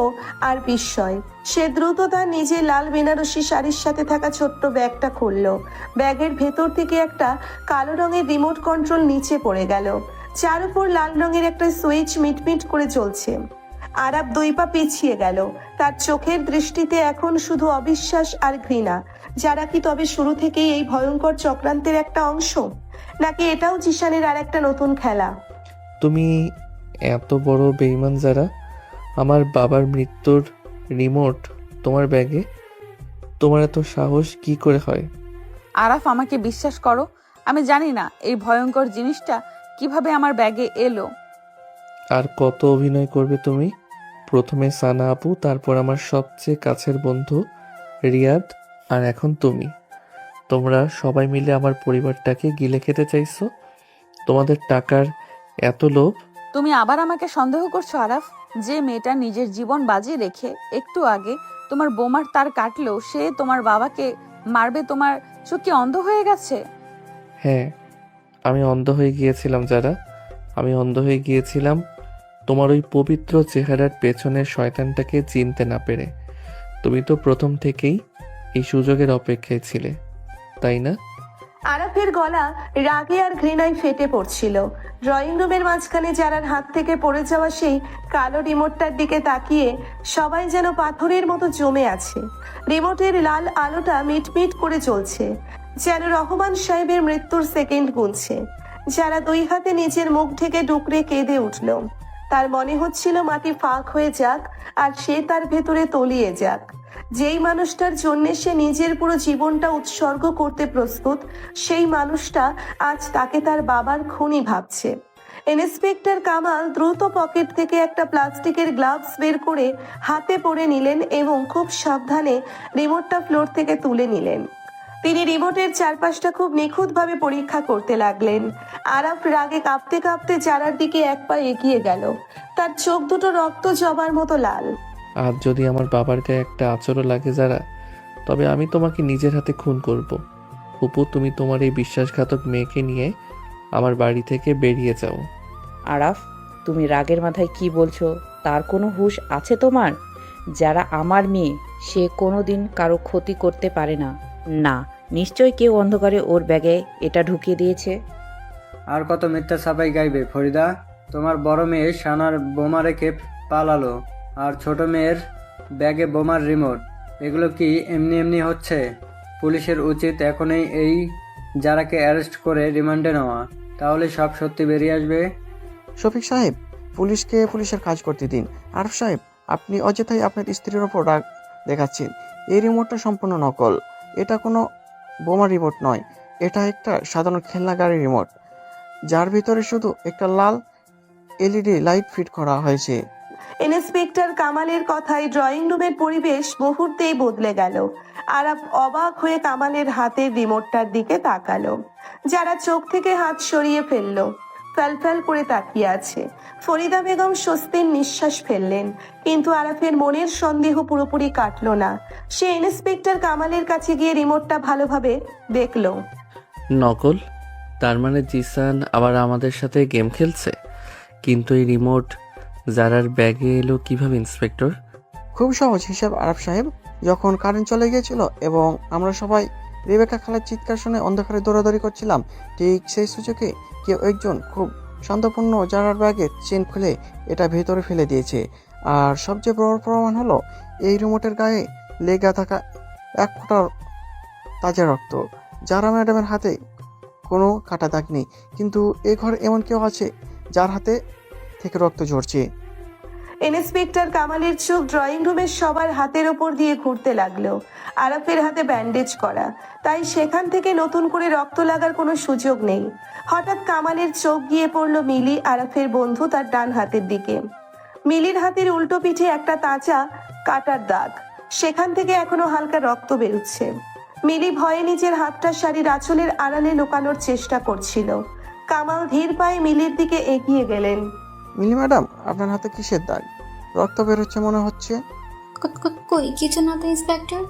আর বিস্ময়। সে দ্রুত তার নিজের লাল বেনারসি শাড়ির সাথে থাকা ছোট্ট ব্যাগটা খুললো। ব্যাগের ভেতর থেকে একটা কালো রঙের রিমোট কন্ট্রোল নিচে পড়ে গেল, যার উপর লাল রঙের একটা সুইচ মিটমিট করে জ্বলছে। আরাপ 2 পা পিছিয়ে গেল। তার চোখের দৃষ্টিতে এখন শুধু অবিশ্বাস আর ঘৃণা। যারা কি তবে শুরু থেকেই এই ভয়ঙ্কর চক্রান্তের একটা অংশ, নাকি এটাও জিশানের আর একটা নতুন খেলা? তুমি এত বড় বেঈমান যারা, আমার বাবার মৃত্যুর রিমোট তোমার ব্যাগে? তোমার এত সাহস কি করে হয়? আরাফ, আমাকে বিশ্বাস করো, আমি জানি না এই ভয়ঙ্কর জিনিসটা কিভাবে আমার ব্যাগে এলো। আর কত অভিনয় করবে তুমি? প্রথমে সানা আপু, তারপর আমার সবচেয়ে কাছের বন্ধু রিয়াদ, আর এখন তুমি। তোমরা সবাই মিলে আমার পরিবারটাকে গিলে খেতে চাইছো। তোমাদের টাকার এত লোভ। তুমি আবার আমাকে সন্দেহ করছো আরাফ? যে মেয়েটা নিজের জীবন বাজি রেখে একটু আগে তোমার বোমার তার কাটলো, সে তোমার বাবাকে মারবে, তোমার চোখ কি অন্ধ হয়ে গেছে? হ্যাঁ, আমি অন্ধ হয়ে গিয়েছিলাম যারা। আমি অন্ধ হয়ে গিয়েছিলাম তোমার ওই পবিত্র চেহারার পেছনের শয়তানটাকে চিনতে না পেরে। তুমি তো প্রথম থেকেই এই সুযোগের অপেক্ষায় ছিলে, তাই না? আরাফের গলা রাগে আর ঘৃণায় ফেটে পড়ছিল। ড্রয়িং রুমের মাঝখানে যারার হাত থেকে পড়ে যাওয়া সেই কালো রিমোটটার দিকে তাকিয়ে সবাই যেন পাথরের মতো জমে আছে। রিমোটের লাল আলোটা মিটমিট করে জ্বলছে, যেন রহমান সাহেবের মৃত্যুর সেকেন্ড গুনছে। যারা 2 হাতে নিজের মুখ ঢেকে ডুকরে কেঁদে উঠল। তার মনে হচ্ছিল মাটি ফাঁক হয়ে যাক আর সে তার ভেতরে তলিয়ে যাক। যেই মানুষটার জন্য সে নিজের পুরো জীবনটা উৎসর্গ করতে প্রস্তুত, সেই মানুষটা আজ তাকে তার বাবার খুনি ভাবছে। ইন্সপেক্টর কামাল দ্রুত পকেট থেকে একটা প্লাস্টিকের গ্লাভস বের করে হাতে পরে নিলেন এবং খুব সাবধানে রিমোটটা ফ্লোর থেকে তুলে নিলেন। তিনি রিমোটের চারপাশটা খুব নিখুঁতভাবে পরীক্ষা করতে লাগলেন। আরাফ রাগে কাঁপতে কাঁপতে যারার দিকে 1 পা এগিয়ে গেল। তার চোখ দুটো রক্ত জবার মতো লাল। আর যদি আমার বাবার গায়ে একটা আঁচড়ও লাগে যারা, তবে আমি তোমাকে নিজের হাতে খুন করব। অপু, তুমি তোমার এই বিশ্বাসঘাতক মেয়েকে নিয়ে আমার বাড়ি থেকে বেরিয়ে যাও। আরাফ, তুমি রাগের মাথায় কি বলছো? তার কোনো হুঁশ আছে তোমার? যারা আমার মেয়ে, সে কোনোদিন কারো ক্ষতি করতে পারে না। না, নিশ্চয়ই কেউ অন্ধকারে ওর ব্যাগে এটা ঢুকিয়ে দিয়েছে। আর কত মিথ্যা সাফাই গাইবে ফরিদা? তোমার বড় মেয়ে সানার বোমা রেখে পালালো, আর ছোট মেয়ের ব্যাগে বোমার রিমোট। এগুলো কি এমনি এমনি হচ্ছে? পুলিশের উচিত এখনই এই যারাকে অ্যারেস্ট করে রিমান্ডে নেওয়া, তাহলে সব সত্যি বেরিয়ে আসবে। শফিক সাহেব, পুলিশকে পুলিশের কাজ করতে দিন। আরফ সাহেব, আপনি অযথাই আপনার স্ত্রীর ওপর রাগ দেখাচ্ছেন। এই রিমোটটা সম্পূর্ণ নকল। এটা কোনো বোমা রিমোট নয়, এটা একটা সাধারণ খেলনা গাড়ির রিমোট, যার ভিতরে শুধু একটা লাল এলইডি লাইট ফিট করা হয়েছে। ইন্সপেক্টর কামালের কথায় ড্রয়িং রুমের পরিবেশ মুহূর্তেই বদলে গেল। আরাফ অবাক হয়ে কামালের হাতের রিমোটটার দিকে তাকালো। যারা চোখ থেকে হাত সরিয়ে ফেললো। ফ্যালফ্যাল করে তাকিয়ে আছে। ফরিদা বেগম স্বস্তির নিঃশ্বাস ফেললেন, কিন্তু আরাফের মনের সন্দেহ পুরোপুরি কাটলো না। সে ইন্সপেক্টর কামালের কাছে গিয়ে রিমোটটা ভালোভাবে দেখলো। নকল? তার মানে জিসান আবার আমাদের সাথে গেম খেলছে? কিন্তু এই রিমোট জারার ব্যাগে এলো কিভাবে ইন্সপেক্টর? খুব সহজ হিসাব আরব সাহেব। যখন কারেন্ট চলে গিয়েছিল এবং আমরা সবাই রেবেকা খালার চিৎকার শুনে অন্ধকারে দৌড়াদৌড়ি করছিলাম, ঠিক সেই সুযোগে কেউ একজন খুব শান্তপূর্ণ জারার ব্যাগের চেন খুলে এটা ভেতরে ফেলে দিয়েছে। আর সবচেয়ে বড় প্রমাণ হলো এই রিমোটের গায়ে লেগে থাকা 1 ফোঁটা তাজা রক্ত। যারা ম্যাডামের হাতে কোনো কাটা দাগ নেই, কিন্তু এই ঘরে এমন কেউ আছে যার হাতে থেকে রক্ত ঝরছে। ইন্সপেক্টর কামালের চোখ ড্রয়িং রুমের সবার হাতের ওপর দিয়ে ঘুরতে লাগলো। আরাফের হাতে ব্যান্ডেজ করা, তাই সেখান থেকে নতুন করে রক্ত লাগার কোনো সুযোগ নেই। হঠাৎ কামালের চোখ গিয়ে পড়ল মিলি, আরাফের বন্ধু, তার ডান হাতের দিকে। মিলির হাতের উল্টো পিঠে একটা তাজা কাটার দাগ, সেখান থেকে এখনো হালকা রক্ত বেরোচ্ছে। মিলি ভয়ে নিজের হাতটা শাড়ির আঁচলের আড়ালে লুকানোর চেষ্টা করছিল। কামাল ধীর পায়ে মিলির দিকে এগিয়ে গেলেন। মিলি ম্যাডাম, আপনার হাতে কিসের দাগ? রক্ত বেরোচ্ছে মনে হচ্ছে। কই কিছু না তো ইন্সপেক্টর,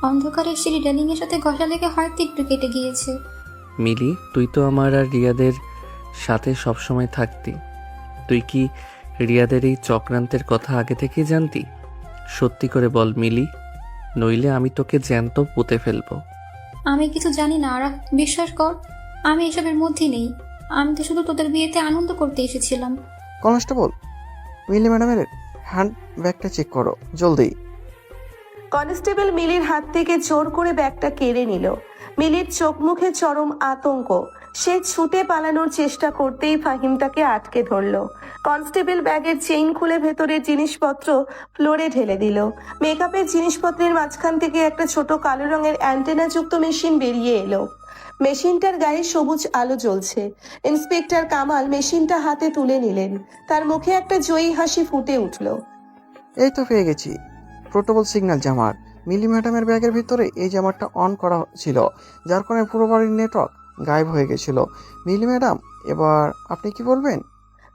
অন্ধকারে সিঁড়ি রেলিং এর সাথে ঘষা লেগে হয়তো একটু কেটে গিয়েছে। মিলি, তুই তো আমার আর রিয়াদের সাথে সবসময় থাকতি। তুই কি রিয়াদের এই চক্রান্তের কথা আগে থেকেই জানতি? সত্যি করে বল মিলি, নইলে আমি তোকে জ্যান্ত পুঁতে ফেলবো। আমি কিছু জানি না আরাফ, বিশ্বাস কর, আমি এসবের মধ্যে নেই। আমি তো শুধু তোদের বিয়েতে আনন্দ করতে এসেছিলাম। কনস্টেবল, মিলি ম্যাডামের হ্যান্ড ব্যাগটা চেক করো জলদি। কনস্টেবল মিলির হাত থেকে জোর করে ব্যাগটা কেড়ে নিল। মিলির চোখ মুখে চরম আতঙ্ক। সে ছুটে পালানোর চেষ্টা করতেই ফাহিম তাকে আটকে ধরল। কনস্টেবল ব্যাগের চেইন খুলে ভেতরের জিনিসপত্র ফ্লোরে ঢেলে দিল। মেকআপের জিনিসপত্রের মাঝখান থেকে একটা ছোট কালো রঙের অ্যান্টেনা যুক্ত মেশিন বেরিয়ে এলো। মেশিনটার গায়ে সবুজ আলো জ্বলছে। ইন্সপেক্টর কামাল মেশিনটা হাতে তুলে নিলেন। তার মুখে একটা জয়ী হাসি ফুটে উঠল। এই তো পেয়ে গেছি, পোর্টেবল সিগন্যাল জামার। মিলি ম্যাডামের ব্যাগের ভিতরে এই জামারটা অন করা ছিল, যার কারণে পুরো বাড়ির নেটওয়ার্ক গায়েব হয়ে গেছিল। মিলি ম্যাডাম, এবার আপনি কি বলবেন?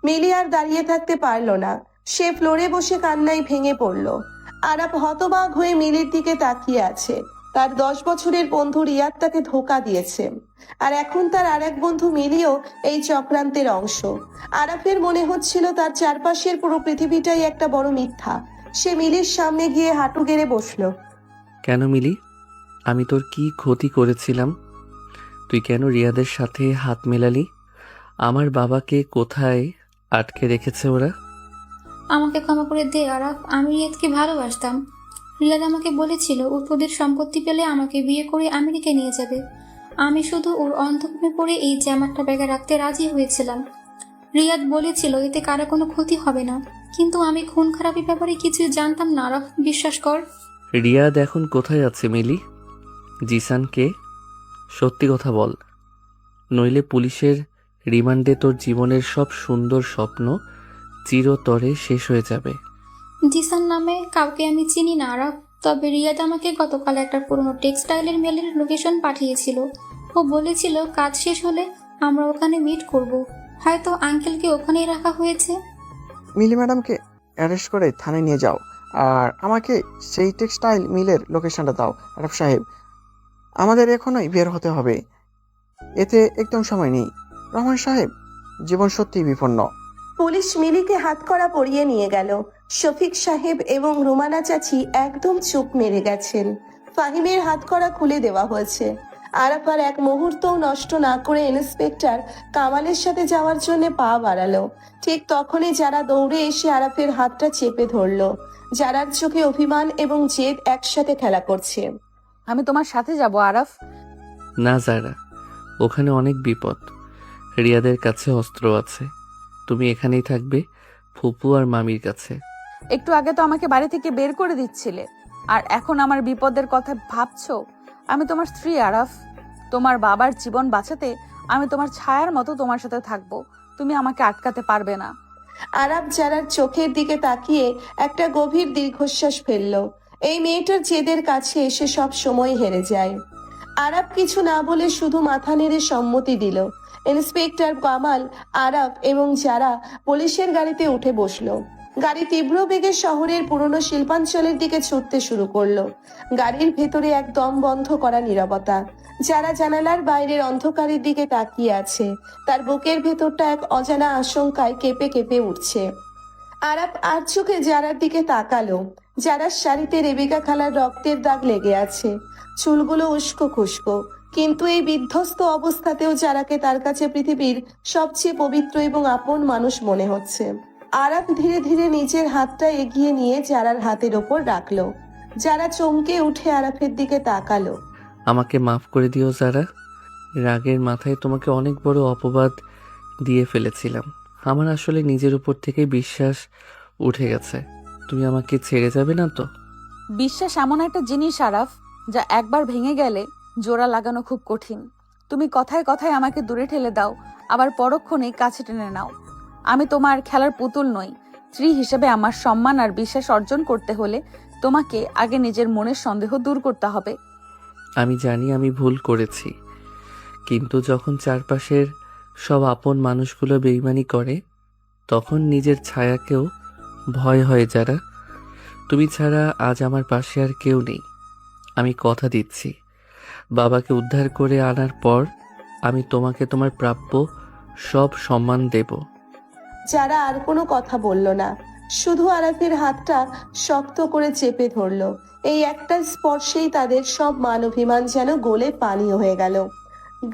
মিলি আর দাঁড়িয়ে থাকতে পারল না। সে ফ্লোরে বসে কান্নায় ভেঙে পড়ল। আরাপ হতবাক হয়ে মিলির দিকে তাকিয়ে আছে। তার 10 বছরের বন্ধু রিয়াদ তাকে ধোঁকা দিয়েছে, আর এখন তার আরেক বন্ধু মিলিও এই চক্রান্তের অংশ। আরাফের মনে হচ্ছিল তার চারপাশের পুরো পৃথিবীটাই একটা বড় মিথ্যা। সে মিলির সামনে গিয়ে হাঁটু গেড়ে বসলো। কেন মিলি, আমি তোর কি ক্ষতি করেছিলাম? তুই কেন রিয়াদের সাথে হাত মেলালি? আমার বাবাকে কোথায় আটকে রেখেছে ওরা? আমাকে ক্ষমা করে দে আরাফ, আমি রিয়াদকে ভালোবাসতাম। রিয়াদ আমাকে বলেছিল ওদের সম্পত্তি পেলে আমাকে বিয়ে করে আমেরিকায় নিয়ে যাবে। আমি শুধু ওর অন্ধকারে পড়ে এই জামাটা ব্যাগে রাখতে রাজি হয়েছিলাম। রিয়াদ বলেছিল এতে কারো কোনো ক্ষতি হবে না, কিন্তু আমি খুন খারাপের ব্যাপারে কিছুই জানতাম না আরাফ, বিশ্বাস কর। রিয়াদ এখন কোথায় আছে মিলি? জিসানকে সত্যি কথা বল, নইলে পুলিশের রিমান্ডে তোর জীবনের সব সুন্দর স্বপ্ন চিরতরে শেষ হয়ে যাবে। জিসান নামে কাউকে আমি চিনি না আরাফ, তবে রিয়াদ আমাকে গতকাল একটা পুরনো টেক্সটাইলের মেলের লোকেশন পাঠিয়েছিল। ও বলেছিল কাজ শেষ হলে আমরা ওখানে মিট করব। হয়তো আঙ্কেলকে ওখানেই রাখা হয়েছে। মিলি ম্যাডামকে অ্যারেস্ট করে থানায় নিয়ে যাও, আর আমাকে সেই টেক্সটাইল মিলের লোকেশনটা দাও। আরব সাহেব, আমাদের এখনই বের হতে হবে, এতে একদম সময় নেই। রহমান সাহেব, জীবন সত্যিই বিপন্ন। পুলিশ মিলিকে হাতকড়া পরিয়ে নিয়ে গেল। শফিক সাহেব এবং রুমানা চাচি একদম চুপ মেরে গেছেন। ফাহিমের হাতকড়া খুলে দেওয়া হয়েছে। আরাফ আর এক মুহূর্তও নষ্ট না করে ইন্সপেক্টর কামালের সাথে যাওয়ার জন্য পা বাড়ালো। ঠিক তখনই যারা দৌড়ে এসে আরাফের হাতটা চেপে ধরলো। যারার চোখে অভিমান এবং জেদ একসাথে খেলা করছে। আমি তোমার সাথে যাব আরাফ। না যারা, ওখানে অনেক বিপদ। রিয়াদের কাছে অস্ত্র আছে, তুমি এখানেই থাকবে ফুপু আর মামির কাছে। একটু আগে তো আমাকে বাড়ি থেকে বের করে দিচ্ছিলে, আর এখন আমার বিপদের কথা ভাবছো? আমি তোমার স্ত্রী আরাফ। তোমার বাবার জীবন বাঁচাতে আমি তোমার ছায়ার মতো তোমার সাথে থাকবো। তুমি আমাকে আটকাতে পারবে না। আরাফ যারার চোখের দিকে তাকিয়ে একটা গভীর দীর্ঘশ্বাস ফেলল। এই মেয়েটার জেদের কাছে এসে সব সময় হেরে যায়। আরাফ কিছু না বলে শুধু মাথা নেড়ে সম্মতি দিল। ইন্সপেক্টর কামাল, আরাফ এবং যারা পুলিশের গাড়িতে উঠে বসলো। গাড়ি তীব্র বেগে শহরের পুরনো শিল্পাঞ্চলের দিকে ছুটতে শুরু করলো। গাড়ির ভেতরে একদম বন্ধ করা নীরবতা। যারা জানালার বাইরের অন্ধকারের দিকে তাকিয়ে আছে, তার বুকের ভেতরটা এক অজানা আশঙ্কায় কেঁপে কেঁপে উঠছে। আরাফ আর চোখে যারার দিকে তাকালো। যারার শাড়িতে রেবেকা খালার রক্তের দাগ লেগে আছে, চুলগুলো উস্কো খুস্কো, কিন্তু এই বিধ্বস্ত অবস্থাতেও যারাকে তার কাছে পৃথিবীর সবচেয়ে পবিত্র এবং আপন মানুষ মনে হচ্ছে। আরাফ ধীরে ধীরে নিজের হাতটা এগিয়ে নিয়ে যারার হাতের ওপর রাখলো। যারা চমকে উঠে আরাফের দিকে তাকালো। আমাকে মাফ করে দিও যারা। রাগের মাথায় তোমাকে অনেক বড় অপবাদ দিয়ে ফেলেছিলাম। আমার আসলে নিজের উপর থেকে বিশ্বাস উঠে গেছে। তুমি আমাকে ছেড়ে যাবে না তো? বিশ্বাস এমন একটা জিনিস আরাফ, যা একবার ভেঙে গেলে জোড়া লাগানো খুব কঠিন। তুমি কথায় কথায় আমাকে দূরে ঠেলে দাও, আবার পরক্ষণেই কাছে টেনে নাও। আমি তোমার খেলার পুতুল নই। স্ত্রী হিসেবে আমার সম্মান আর বিশ্বাস অর্জন করতে হলে তোমাকে আগে নিজের মনের সন্দেহ দূর করতে হবে। আমি জানি আমি ভুল করেছি, কিন্তু যখন চারপাশের সব আপন মানুষগুলো বেইমানি করে, তখন নিজের ছায়াকেও ভয় হয় যারা। তুমি ছাড়া আজ আমার পাশে আর কেউ নেই। আমি কথা দিচ্ছি, বাবাকে উদ্ধার করে আনার পর আমি তোমাকে তোমার প্রাপ্য সব সম্মান দেব। যারা আর কোনো কথা বলল না, শুধু আরাফের হাতটা শক্ত করে চেপে ধরলো। এই একটা স্পর্শেই তাদের সব মান অভিমান যেন গলে পানীয় হয়ে গেল।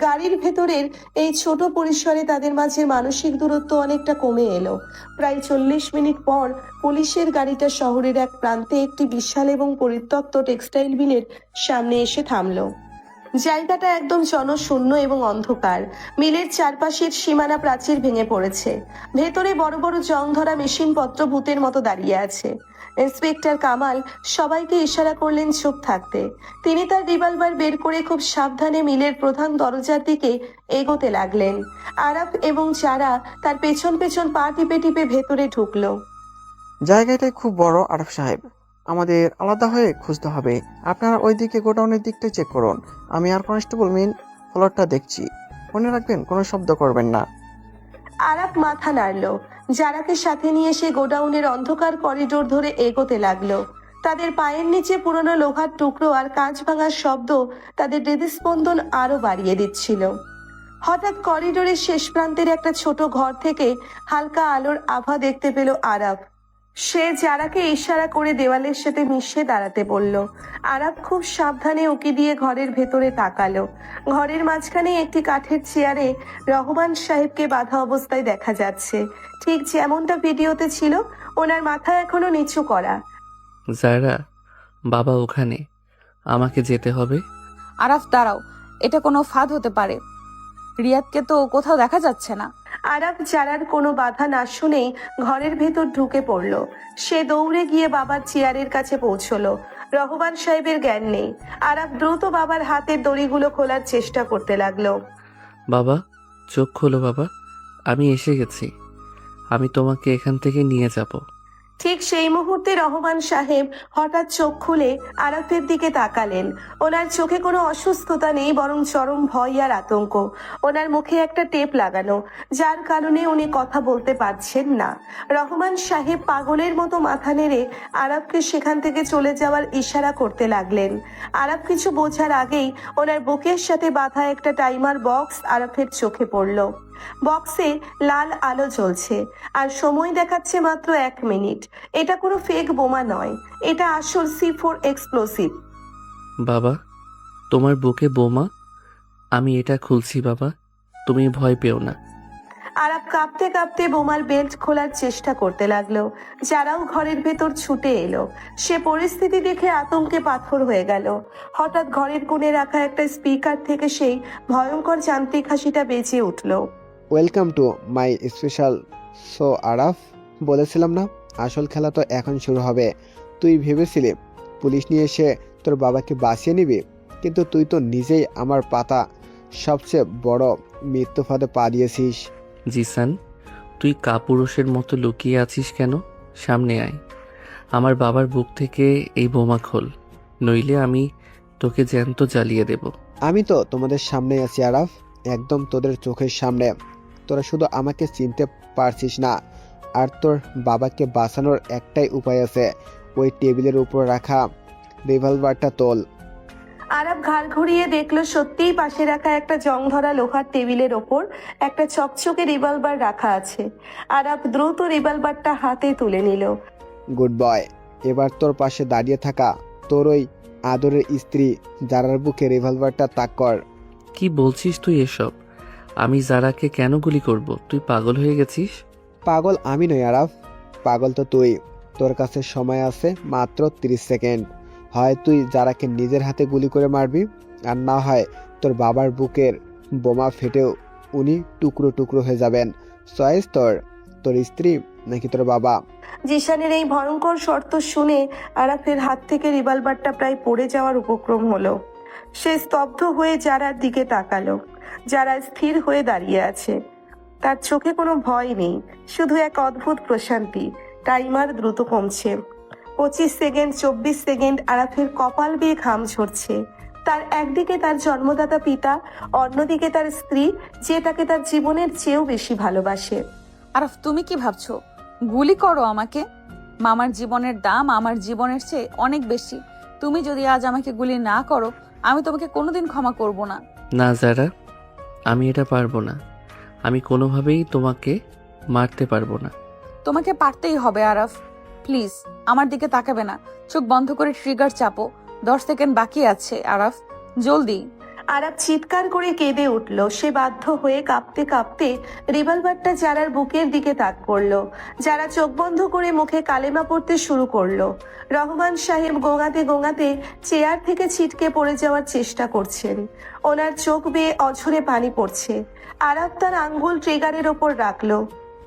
গাড়ির ভেতরের এই ছোট পরিসরে তাদের মাঝে মানসিক দূরত্ব অনেকটা কমে এলো। প্রায় 40 মিনিট পর পুলিশের গাড়িটা শহরের এক প্রান্তে একটি বিশাল এবং পরিত্যক্ত টেক্সটাইল মিলের সামনে এসে থামলো। জায়গাটা একদম জনশূন্য এবং অন্ধকার। মিলের চারপাশের সীমানা প্রাচীর ভেঙে পড়েছে। ভেতরে বড় বড় জং ধরা মেশিনপত্র ভূতের মতো দাঁড়িয়ে আছে। ইন্সপেক্টর কামাল সবাইকে ইশারা করলেন চুপ থাকতে। তিনি তার রিভলভার বের করে খুব সাবধানে মিলের প্রধান দরজার দিকে এগোতে লাগলেন। আরাফ এবং যারা তার পেছন পেছন পা টিপে টিপে ভেতরে ঢুকলো। জায়গাটাই খুব বড় আরফ সাহেব, আমাদের আলাদা হয়ে খুঁজতে হবে। আপনারা ওইদিকে গোডাউনের দিকটা চেক করুন, আমি আর কনস্টেবল মেইন ফ্লোরটা দেখছি। মনে রাখবেন কোনো শব্দ করবেন না। আরাফ মাথা নাড়ল। যারাকে সাথে নিয়ে সে গোডাউনের অন্ধকার করিডোর ধরে এগোতে লাগলো। তাদের পায়ের নিচে পুরনো লোহার টুকরো আর কাঁচ ভাঙার শব্দ তাদের হৃদস্পন্দন আরো বাড়িয়ে দিচ্ছিল। হঠাৎ করিডোরের শেষ প্রান্তের একটা ছোট ঘর থেকে হালকা আলোর আভা দেখতে পেল আরাফ। সে যারাকে ইশারা করে দেওয়ালের সাথে মিশে দাঁড়াতে বলল। আরাফ খুব সাবধানে উকি দিয়ে ঘরের ভেতরে তাকালো। ঘরের মাঝখানে একটি কাঠের চেয়ারে রহমান সাহেবকে বাঁধা অবস্থায় দেখা যাচ্ছে, ঠিক যেমনটা ভিডিওতে ছিল। ওনার মাথা এখনো নিচু করা। যারা, বাবা ওখানে, আমাকে যেতে হবে। আরাফ দাঁড়াও, এটা কোনো ফাঁদ হতে পারে। রিয়াদকে তো কোথাও দেখা যাচ্ছে না। আরাফ যারার কোনো বাধা না শুনেই ঘরের ভেতর ঢুকে পড়ল। সে দৌড়ে গিয়ে বাবার চেয়ারের কাছে পৌঁছলো। রহমান সাহেবের জ্ঞান নেই। আরাফ দ্রুত বাবার হাতের দড়িগুলো খোলার চেষ্টা করতে লাগলো। বাবা, চোখ খোলো বাবা, আমি এসে গেছি। আমি তোমাকে এখান থেকে নিয়ে যাব। ঠিক সেই মুহূর্তে রহমান সাহেব হঠাৎ চোখ খুলে আরাফের দিকে তাকালেন। ওনার চোখে কোনো অসুস্থতা নেই, বরং চরম ভয় আর আতঙ্ক। ওনার মুখে একটা টেপ লাগানো, যার কারণে উনি কথা বলতে পারছেন না। রহমান সাহেব পাগলের মতো মাথা নেড়ে আরাফকে সেখান থেকে চলে যাওয়ার ইশারা করতে লাগলেন। আরাফ কিছু বোঝার আগেই ওনার বুকের সাথে বাঁধা একটা টাইমার বক্স আরাফের চোখে পড়ল। বক্সে লাল আলো জ্বলছে আর সময় দেখাচ্ছে মাত্র 1 মিনিট। এটা কোনো ফেক বোমা নয়, এটা আসল C4 এক্সপ্লোসিভ। বাবা, তোমার বুকে বোমা? আমি এটা খুলছি বাবা, তুমি ভয় পেও না। আরাফ কাঁপতে কাঁপতে বোমার বেল্ট খোলার চেষ্টা করতে লাগলো। যারাও ঘরের ভেতর ছুটে এলো। সে পরিস্থিতি দেখে আতঙ্কে পাথর হয়ে গেল। হঠাৎ ঘরের কোণে রাখা একটা স্পিকার থেকে সেই ভয়ঙ্কর যান্ত্রিক হাসিটা বেজে উঠল। Welcome to my special show Araf. বলেছিলাম না, আসল খেলা তো এখন শুরু হবে। তুই ভেবেছিলি পুলিশ নিয়ে এসে তোর বাবাকে বাঁচিয়ে নিবি, কিন্তু তুই তো নিজেই আমার পাতা সবচেয়ে বড় মৃত্যু ফাঁদে পা দিয়েছিস। জিসান, তুই কাপুরুষের মতো লুকিয়ে আছিস কেন? সামনে আয়, আমার বাবার বুক থেকে এই বোমা খোল, নইলে আমি তোকে জ্যান্ত জ্বালিয়ে দেব। আমি তো তোমাদের সামনেই আছি আরাফ, একদম তোদের চোখের সামনে। তোরা শুধু আমাকে চিনতে পারছিস না। আর তোর বাবাকে বাঁচানোর একটাই উপায় আছে, ওই টেবিলের উপর রাখা রিভলভারটা তোল। আরাফ ঘাড় ঘুরিয়ে দেখলো সত্যিই পাশে রাখা একটা জং ধরা লোহার টেবিলের ওপর একটা চকচকে রিভলভার রাখা আছে। আরাফ দ্রুত রিভলভারটা হাতে তুলে নিল। Good boy. এবার তোর পাশে দাঁড়িয়ে থাকা তোর ওই আদরের স্ত্রী জারার বুকে রিভলভারটা তাক কর। কি বলছিস তুই এসব? আমি জারাকে কেন গুলি করব? তুই পাগল হয়ে গেছিস? পাগল আমি নই আরাফ, পাগল তো তুই। তোর কাছে সময় আছে মাত্র 30 সেকেন্ড। হয় তুই জারাকে নিজের হাতে গুলি করে মারবি, আর না হয় তোর বাবার বুকের বোমা ফেটেও উনি টুকরো টুকরো হয়ে যাবেন। চয়েস তোর, তোর স্ত্রী নাকি তোর বাবা। জিশানের এই ভয়ঙ্কর শর্ত শুনে আরাফের হাত থেকে রিভলভারটা প্রায় পড়ে যাওয়ার উপক্রম হলো। সে স্তব্ধ হয়ে যারার দিকে তাকালো। যারা স্থির হয়ে দাঁড়িয়ে আছে, তার চোখে কোনো ভয় নেই, শুধু এক অদ্ভুত প্রশান্তি। টাইমার দ্রুত কমছে। 25 সেকেন্ড, 24 সেকেন্ড। আরাফের কপাল বেয়ে ঘাম ঝরছে। তার একদিকে তার জন্মদাতা পিতা, অন্যদিকে তার স্ত্রী, যে তাকে তার জীবনের চেয়েও বেশি ভালোবাসে। আরাফ, তুমি কি ভাবছো গুলি করো আমাকে? মামার জীবনের দাম আমার জীবনের চেয়ে অনেক বেশি। তুমি যদি আজ আমাকে গুলি না করো, আমি তোমাকে কোনোদিন ক্ষমা করব না। না জারা, আমি এটা পারবো না। আমি কোনোভাবেই তোমাকে মারতে পারবো না। তোমাকে পারতেই হবে আরাফ। প্লিজ আমার দিকে তাকাবে না, চোখ বন্ধ করে ট্রিগার চাপো। 10 সেকেন্ড বাকি আছে আরাফ, জলদি। আরাফ চিৎকার করে কেঁদে উঠল। সে বাধ্য হয়ে কাঁপতে কাঁপতে রিভলভারটা যারার বুকের দিকে তাক করলো। যারা চোখ বন্ধ করে মুখে কালেমা পড়তে শুরু করলো। রহমান সাহেব গোঙাতে গোঙাতে চেয়ার থেকে ছিটকে পড়ে যাওয়ার চেষ্টা করছেন। ওনার চোখ বেয়ে অঝরে পানি পড়ছে। আরাফ তার আঙ্গুল ট্রিগারের ওপর রাখলো।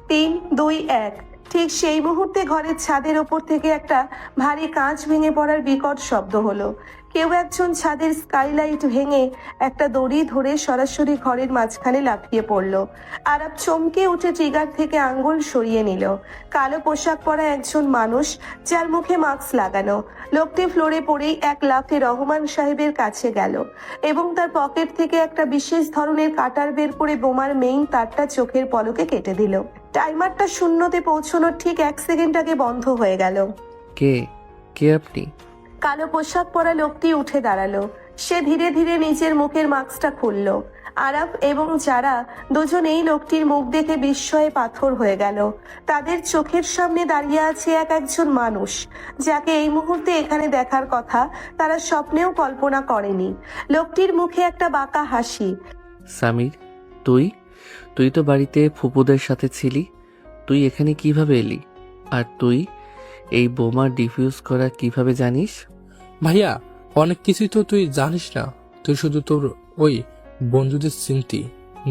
3, 2, 1। ঠিক সেই মুহূর্তে ঘরের ছাদের ওপর থেকে একটা ভারী কাঁচ ভেঙে পড়ার বিকট শব্দ হলো। কেউ একজন ছাদের স্কাইলাইট ভেঙে একটা দড়ি ধরে সরাসরি ঘরের মাঝখানে লাফিয়ে পড়ল। আরাফ চমকে উঠে ট্রিগার থেকে আঙ্গুল সরিয়ে নিল। কালো পোশাক পরা একজন মানুষ, যার মুখে মাস্ক লাগানো। লোকটি ফ্লোরে পড়েই এক লাফে রহমান সাহেবের কাছে গেল এবং তার পকেট থেকে একটা বিশেষ ধরনের কাটার বের করে বোমার মেইন তারটা চোখের পলকে কেটে দিল। টাইমারটা শূন্যতে পৌঁছানোর ঠিক 1 সেকেন্ড আগে বন্ধ হয়ে গেল। কে কে আপনি? কালো পোশাক পরা লোকটি উঠে দাঁড়ালো। সে ধীরে ধীরে নিজের মুখের মাস্কটা খুলল। আরাফ এবং যারা দুজন এই লোকটির মুখ দেখে বিস্ময়ে পাথর হয়ে গেল। তাদের চোখের সামনে দাঁড়িয়ে আছে একজন মানুষ, যাকে এই মুহূর্তে এখানে দেখার কথা তারা স্বপ্নেও কল্পনা করেনি। লোকটির মুখে একটা বাঁকা হাসি। সামির, তুই তো বাড়িতে ফুপুদের সাথে ছিলি। তুই এখানে কিভাবে এলি? আর তুই এই বোমা ডিফিউজ করা কিভাবে জানিস? ভাইয়া, অনেক কিছুই তো তুই জানিস না। তুই শুধু তোর ওই বন্ধুদের চিনতি,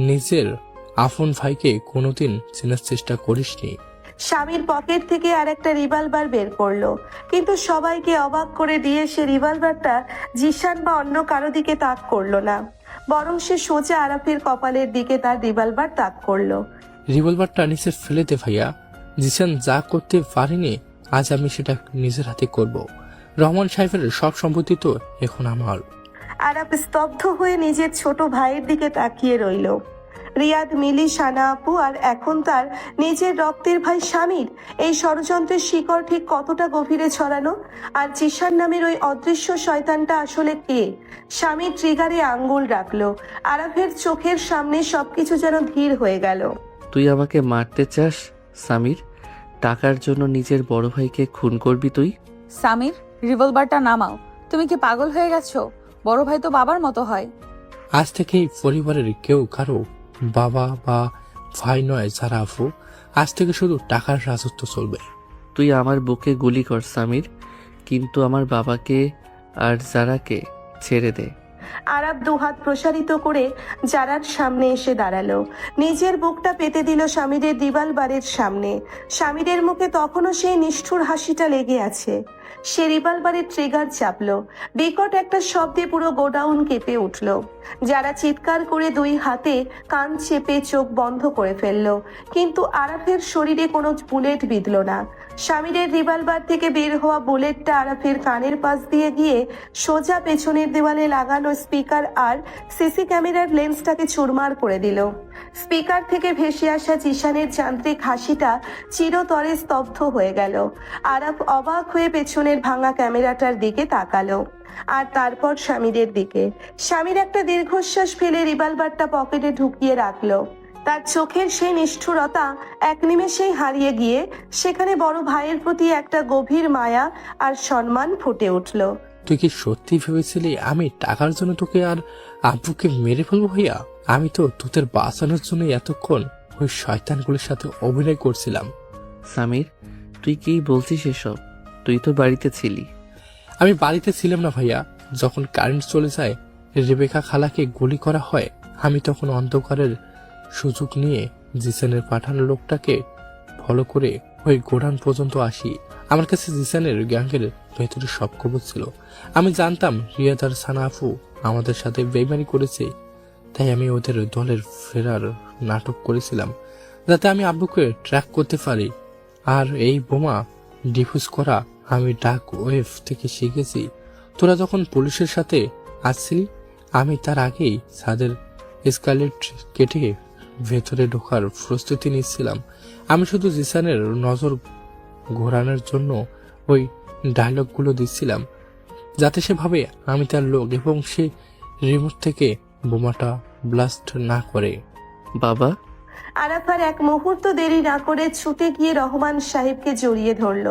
নিজের আপন ভাইকে কোনোদিন চেনার চেষ্টা করিসনি। স্বামীর পকেট থেকে আর একটা রিভলভার বের করলো, কিন্তু সবাইকে অবাক করে দিয়ে সে রিভলভারটা জিশান বা অন্য কারো দিকে তাক করলো না, বরং সে সোজা আরাফের কপালের দিকে তার রিভলভার তাক করলো। রিভলভারটা নিচে ফেলে দে ভাইয়া। জিশান যা করতে পারেনি, আজ আমি সেটা নিজের হাতে করব। রহমান সাহেবের সব সম্পত্তি তো এখন আমার। আরাফ স্তব্ধ হয়ে নিজের ছোট ভাইয়ের দিকে তাকিয়ে রইল। রিয়াদ, মিলি, সানা আপু আর এখন তার নিজের রক্তের ভাই স্বামীর এই ষড়যন্ত্রের শিকড় ঠিক কতটা গভীরে ছড়ানো। আর জিশান নামের ওই অদৃশ্য শয়তানটা আসলে কে? স্বামীর ট্রিগারে আঙ্গুল রাখলো। আরাফের চোখের সামনে সবকিছু যেন ধীর হয়ে গেল। তুই আমাকে মারতে চাস সামির? টাকার জন্য নিজের বড় ভাইকে খুন করবি তুই? সামির, রিভলভারটা নামাও। তুমি কি পাগল হয়ে গেছো? বড় ভাই তো বাবার মতো হয়। আজ থেকেই পরিবারের কেউ কারো বাবা বা ভাই নয় যারা আফু। আজ থেকে শুধু টাকার রাজত্ব চলবে। তুই আমার বুকে গুলি কর সামির, কিন্তু আমার বাবাকে আর জারাকে ছেড়ে দে। আরাফ দুহাত প্রসারিত করে জারার সামনে এসে দাঁড়ালো। নিজের বুকটা পেতে দিল স্বামীরের রিভলভারের সামনে। স্বামীরের মুখে তখনও সেই নিষ্ঠুর হাসিটা লেগে আছে। সে রিভলভারের ট্রিগার চাপলো। বিকট একটা শব্দে পুরো গোডাউন কেঁপে উঠল। যারা চিৎকার করে দুই হাতে কান চেপে চোখ বন্ধ করে ফেললো, কিন্তু আরাফের শরীরে কোনো বুলেট বিঁধল না। স্বামীরের রিভলভার থেকে বের হওয়া বুলেটটা আরাফের কানের পাশ দিয়ে গিয়ে সোজা পেছনের দেওয়ালে লাগানো স্পিকার আর সিসি ক্যামেরার লেন্সটাকে চুরমার করে দিল। স্পিকার থেকে ভেসে আসা জিশানের যান্ত্রিক হাসিটা চিরতরে স্তব্ধ হয়ে গেল। আরাফ অবাক হয়ে পেছনের ভাঙা ক্যামেরাটার দিকে তাকালো, আর তারপর স্বামীরের দিকে। স্বামীর একটা দীর্ঘশ্বাস ফেলে রিভলভারটা পকেটে ঢুকিয়ে রাখলো। তার চোখের সেই নিষ্ঠুরতা এক নিমেষেই হারিয়ে গিয়ে সেখানে বড় ভাইয়ের প্রতি একটা গভীর মায়া আর সম্মান ফুটে উঠল। তুই কি সত্যি ভেবেছিলি আমি টাকার জন্য তোকে আর আব্বুকে মেরে ফেলবো ভাইয়া? আমি তো তোদের বাঁচানোর জন্য এতক্ষণ ওই শয়তানগুলোর সাথে অভিনয় করছিলাম। সামির, তুই কি বলছিস এসব? তুই তো বাড়িতে ছিলি। আমি বাড়িতে ছিলাম না ভাইয়া। যখন কারেন্ট চলে যায়, রেবেকা খালাকে গুলি করা হয়, আমি তখন অন্ধকারের সুযোগ নিয়ে জিসানের পাঠানো লোকটাকে ফলো করে ওই গোডাউন পর্যন্ত আসি। আমার কাছে জিসানের গ্যাংয়ের ভেতরে সব খবর ছিল। আমি জানতাম রিয়াদ আর সানা আপু আমাদের সাথে বেইমানি করেছে, তাই আমি ওদের দলের ফেরার নাটক করেছিলাম যাতে আমি আব্বুকে ট্র্যাক করতে পারি। আর এই বোমা ডিফিউজ করা আমি ডার্ক ওয়েভ থেকে শিখেছি। তোরা যখন পুলিশের সাথে আসছিলি, আমি তার আগেই ছাদের এসকালেট কেটে ভেতরে ঢোকার প্রস্তুতি নিচ্ছিলাম। আমি শুধু জিসানের নজর ঘোরানোর জন্য ওই ডায়লগগুলো দিচ্ছিলাম, যাতে সে ভাবে আমি তার লোক এবং সে রিমোট থেকে বোমাটা ব্লাস্ট না করে। বাবা, আরাফার এক মুহূর্ত দেরি না করে ছুটে গিয়ে রহমান সাহেবকে জড়িয়ে ধরল।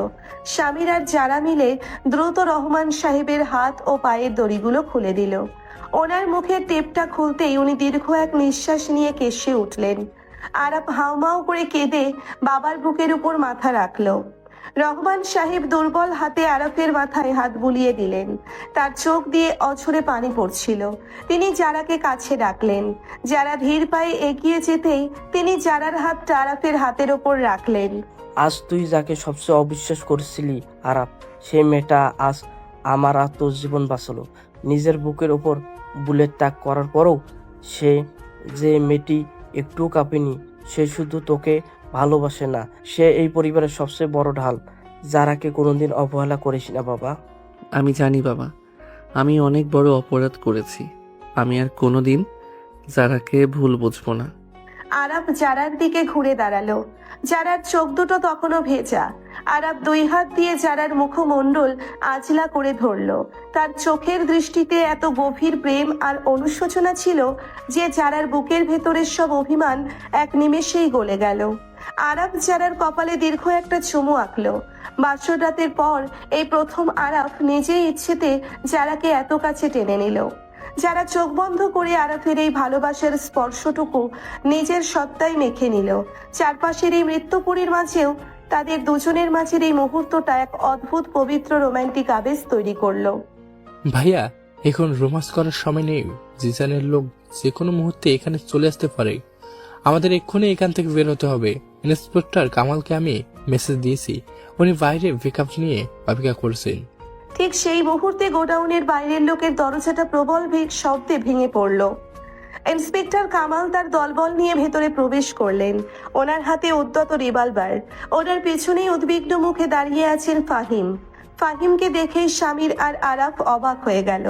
স্বামীর আর যারা মিলে দ্রুত রহমান সাহেবের হাত ও পায়ের দড়িগুলো খুলে দিল। ওনার মুখের টেপটা খুলতেই উনি দীর্ঘ এক নিঃশ্বাস নিয়ে কেশে উঠলেন। আরাফ হাউমাউ করে কেঁদে বাবার বুকের উপর মাথা রাখল। রহমান সাহেব দুর্বল হাতে আরাফের মাথায় হাত বুলিয়ে দিলেন। তার চোখ দিয়ে অঝরে পানি পড়ছিল। তিনি যারাকে কাছে ডাকলেন। যারা ধীর পায়ে এগিয়ে যেতেই তিনি যারার হাতটা আরাফের হাতের ওপর রাখলেন। আজ তুই যাকে সবচেয়ে অবিশ্বাস করেছিলি আরাফ, সেই মেয়েটা আজ আমার আত্মজীবন বাঁচালো। নিজের বুকের ওপর বুলেট তাক করার পরও সে যে মেয়েটি একটু কাঁপেনি, সে শুধু তোকে ভালোবাসে না, সে এই পরিবারের সবচেয়ে বড় ঢাল। যারাকে কোনোদিন অবহেলা করিস না বাবা। আমি জানি বাবা, আমি অনেক বড় অপরাধ করেছি। আমি আর কোনোদিন যারাকে ভুল বুঝবো না। আরাফ যারার দিকে ঘুরে দাঁড়ালো। যারার চোখ দুটো তখনও ভেজা। আরাফ দুই হাত দিয়ে যারার মুখমণ্ডল আজলা করে ধরলো। তার চোখের দৃষ্টিতে এত গভীর প্রেম আর অনুশোচনা ছিল যে যারার বুকের ভেতরের সব অভিমান এক নিমেষেই গলে গেল। আরাফ যারার কপালে দীর্ঘ একটা চুমু আঁকলো। বাসর রাতের পর এই প্রথম আরাফ নিজেই ইচ্ছেতে যারাকে এত কাছে টেনে নিল। যারা চোখ বন্ধ করে আরাফের এই ভালোবাসার স্পর্শটুকু নিজের সত্তায় মেখে নিল। চারপাশের এই মৃত্যুপুরীর মাঝেও তাদের দুজনের মাঝের এই মুহূর্তটা এক অদ্ভুত পবিত্র রোমান্টিক আবেশ তৈরি করলো। ভাইয়া, এখন রোমান্স করার সময় নেই। জিসানের লোক যে কোনো মুহূর্তে এখানে চলে আসতে পারে। আমাদের এক্ষুনি এখান থেকে বের হতে হবে। ইন্সপেক্টর কামালকে আমি মেসেজ দিয়েছি, উনি বাইরে ব্যাকআপ নিয়ে অপেক্ষা করছেন। ঠিক সেই মুহূর্তে গোডাউনের বাইরের লোকের দরজাটা প্রবল বেগ শব্দে ভেঙে পড়ল। ইন্সপেক্টর কামাল তার দলবল নিয়ে ভেতরে প্রবেশ করলেন। ওনার হাতে উদ্যত রিভলভার। ওনার পেছনেই উদ্বিগ্ন মুখে দাঁড়িয়ে আছেন ফাহিম। ফাহিমকে দেখেই স্বামীর আর আরাফ অবাক হয়ে গেল।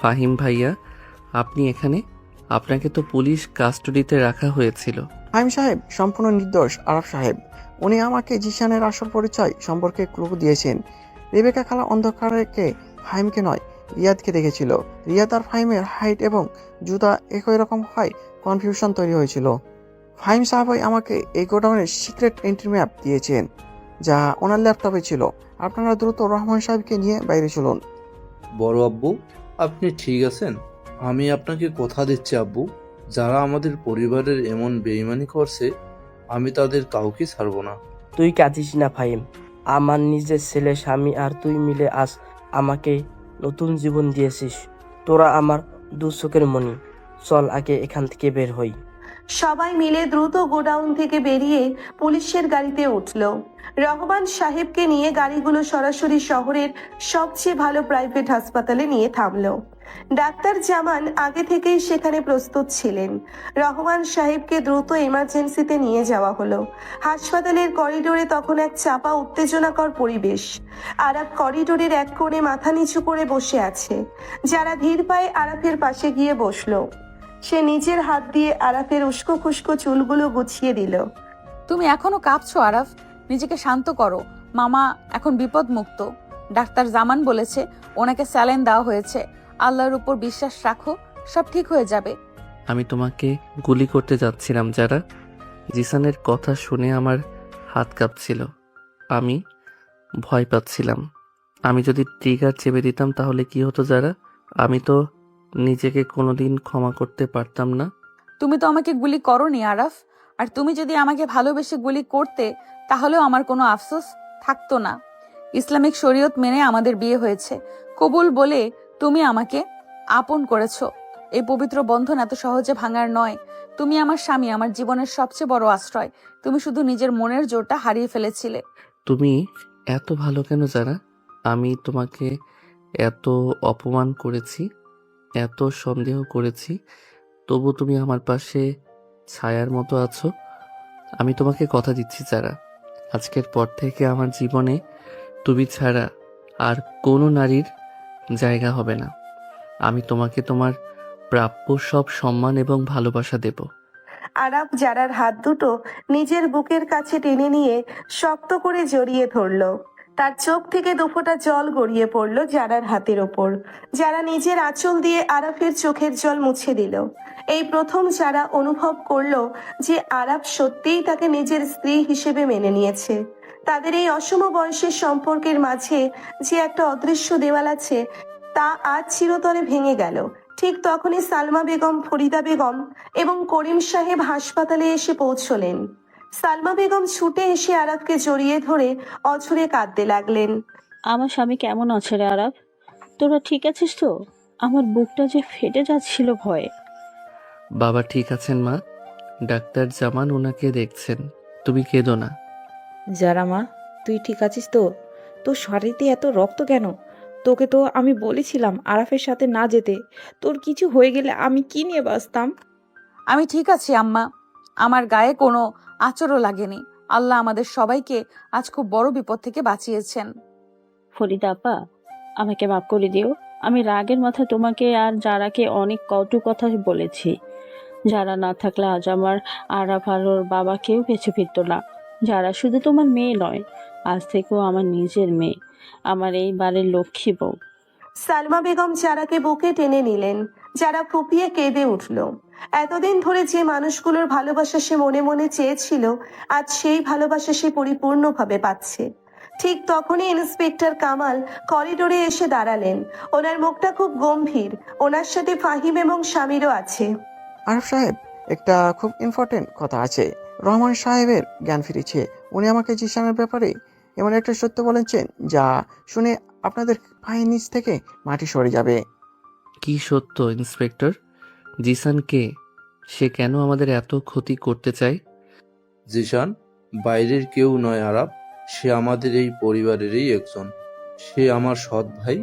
ফাহিম ভাইয়া, আপনি এখানে? আপনাকে তো পুলিশ কাস্টডিতে রাখা হয়েছিল। ফাহিম সাহেব সম্পূর্ণ নির্দোষ। আরাফ সাহেব, উনি আমাকে জিশানের আসল পরিচয় সম্পর্কে ক্লু দিয়েছেন। রেবেকা খালা অন্ধকারকে ফাহিমকে নয়, রিয়াদকে দেখেছিল। রিয়াদ আর ফাহিমের হাইট এবং জুতা একই রকম হয়, কনফিউশন তৈরি হয়েছিল। ফাহিম সাহেবই আমাকে এই গোডাউনের সিক্রেট এন্ট্রি ম্যাপ দিয়েছেন, যা ওনার ল্যাপটপে ছিল। আপনারা দ্রুত রহমান সাহেবকে নিয়ে বাইরে চলুন। বড় আব্বু, আপনি ঠিক আছেন? আমি আপনাকে কথা দিচ্ছি আব্বু, যারা আমাদের পরিবারের এমন বেইমানি করছে, আমি তাদের কাউকে ছাড়বো না। তুই কাঁদিস না ফাহিম, আমার নিজের ছেলে স্বামী আর তুই মিলে আজ আমাকে নতুন জীবন দিয়েছিস। তোরা আমার দু চোখের মণি। চল আগে এখান থেকে বের হই। সবাই মিলে দ্রুত গোডাউন থেকে বেরিয়ে পুলিশের গাড়িতে উঠল। রহমান সাহেবকে নিয়ে গাড়িগুলো সরাসরি শহরের সবচেয়ে ভালো প্রাইভেট হাসপাতালে নিয়ে থামলো। ডাক্তার জামান আগে থেকেই সেখানে প্রস্তুত ছিলেন। রহমান সাহেবকে দ্রুত এমার্জেন্সিতে নিয়ে যাওয়া হলো। হাসপাতালের করিডোরে তখন এক চাপা উত্তেজনাকর পরিবেশ। আরাফ করিডোরের এক কোণে মাথা নিচু করে বসে আছে। যারা ধীর পায়ে আরাফের পাশে গিয়ে বসলো। সে নিজের হাত দিয়ে আরাফের উস্কো খুস্কো চুলগুলো গুছিয়ে দিল। তুমি এখনো কাঁপছো আরাফ, নিজেকে শান্ত করো। মামা এখন বিপদ মুক্ত। ডাক্তার জামান বলেছে ওনাকে স্যালাইন দেওয়া হয়েছে। আল্লাহর উপর বিশ্বাস রাখো, সব ঠিক হয়ে যাবে। আমি তোমাকে গুলি করতে যাচ্ছিলাম যারা। জিসানের কথা শুনে আমার হাত কাঁপছিল। আমি ভয় পাচ্ছিলাম। আমি যদি ট্রিগার চেপে দিতাম তাহলে কি হতো যারা? আমি তো নিজেকে কোনোদিন ক্ষমা করতে পারতাম না। তুমি তো আমাকে গুলি করোনি আরাফ, আর তুমি যদি আমাকে ভালোবেসে গুলি করতে তাহলেও আমার কোনো আফসোস থাকতো না। ইসলামিক শরীয়ত মেনে আমাদের বিয়ে হয়েছে, কবুল বলে তুমি আমাকে আপন করেছো। এই পবিত্র বন্ধন এত সহজে ভাঙার নয়। তুমি আমার স্বামী, আমার জীবনের সবচেয়ে বড় আশ্রয়। তুমি শুধু নিজের মনের জোরটা হারিয়ে ফেলেছিলে। তুমি এত ভালো কেন যারা? আমি তোমাকে এত অপমান করেছি, এত সন্দেহ করেছি, তবু তুমি আমার পাশে ছায়ার মতো আছো। আমি তোমাকে কথা দিচ্ছি যারা, আজকের পর থেকে আমার জীবনে তুমি ছাড়া আর কোনো নারীর জায়গা হবে না। আমি তোমাকে তোমার প্রাপ্য সব সম্মান এবং ভালোবাসা দেব। আরাফ যারার হাত দুটো নিজের বুকের কাছে টেনে নিয়ে শক্ত করে জড়িয়ে ধরল। তার চোখ থেকে দুফোঁটা জল গড়িয়ে পড়ল যারার হাতের ওপর। যারা নিজের আঁচল দিয়ে আরাফের চোখের জল মুছে দিল। এই প্রথম যারা অনুভব করলো যে আরাফ সত্যিই তাকে নিজের স্ত্রী হিসেবে মেনে নিয়েছে। তাদের এই অসম বয়সের সম্পর্কের মাঝে যে একটা অদৃশ্য দেওয়াল আছে তা আজ চিরতরে ভেঙে গেল। ঠিক তখনই সালমা বেগম, ফরিদা বেগম এবং করিম সাহেব হাসপাতালে এসে পৌঁছলেন। সালমা বেগম ছুটে এসে আরাফকে জড়িয়ে ধরে অঝরে কাঁদতে লাগলেন। আমার স্বামী কেমন আছে রে আরাফ? তোরা ঠিক আছিস তো? আমার বুকটা যে ফেটে যাচ্ছিল ভয়ে। বাবা ঠিক আছেন মা, ডাক্তার জামান ওনাকে দেখছেন। তুমি কেঁদো না। যারা মা, তুই ঠিক আছিস তো? তোর শরীরে এত রক্ত কেন? তোকে তো আমি বলেছিলাম আরাফের সাথে না যেতে। তোর কিছু হয়ে গেলে আমি কি নিয়ে বাঁচতাম? আমি ঠিক আছি আম্মা, আমার গায়ে কোনো আঁচড়ও লাগেনি। আল্লাহ আমাদের সবাইকে আজ খুব বড় বিপদ থেকে বাঁচিয়েছেন। ফরিদা আপা, আমাকে মাফ করে দিও। আমি রাগের মাথায় তোমাকে আর যারাকে অনেক কটু কথা বলেছি। যারা না থাকলে আজ আমার আরাফ আর ওর বাবা কেউ পিছু ফিরত না। যারা শুধু তোমার মেয়ে নয়, আজ থেকেও আমার নিজের মেয়ে, আমার এই বাড়ির লক্ষ্মী বউ। সালমা বেগম যারাকে বুকে টেনে নিলেন। যারা ফুপিয়ে কেঁদে উঠল। এতদিন ধরে যে মানুষগুলোর ভালোবাসা সে মনে মনে চেয়েছিল, আজ সেই ভালোবাসা সে পরিপূর্ণভাবে পাচ্ছে। ঠিক তখনই ইন্সপেক্টর কামাল করিডোরে এসে দাঁড়ালেন। ওনার মুখটা খুব গম্ভীর। ওনার সাথে ফাহিম এবং স্বামীরও আছে। আরফ সাহেব, একটা খুব ইম্পর্টেন্ট কথা আছে। রহমান সাহেবের জ্ঞান ফিরেছে। উনি আমাকে জিসানের ব্যাপারে এমন একটা সত্য বলেছেন যা শুনে আপনাদের পায়ের নিচ থেকে মাটি সরে যাবে। কি সত্য ইন্সপেক্টর? জিসান কে? সে কেন আমাদের এত ক্ষতি করতে চায়? জিশান বাইরের কেউ নয় আরাপ, সে আমাদের এই পরিবারেরই একজন। সে আমার সৎ ভাই।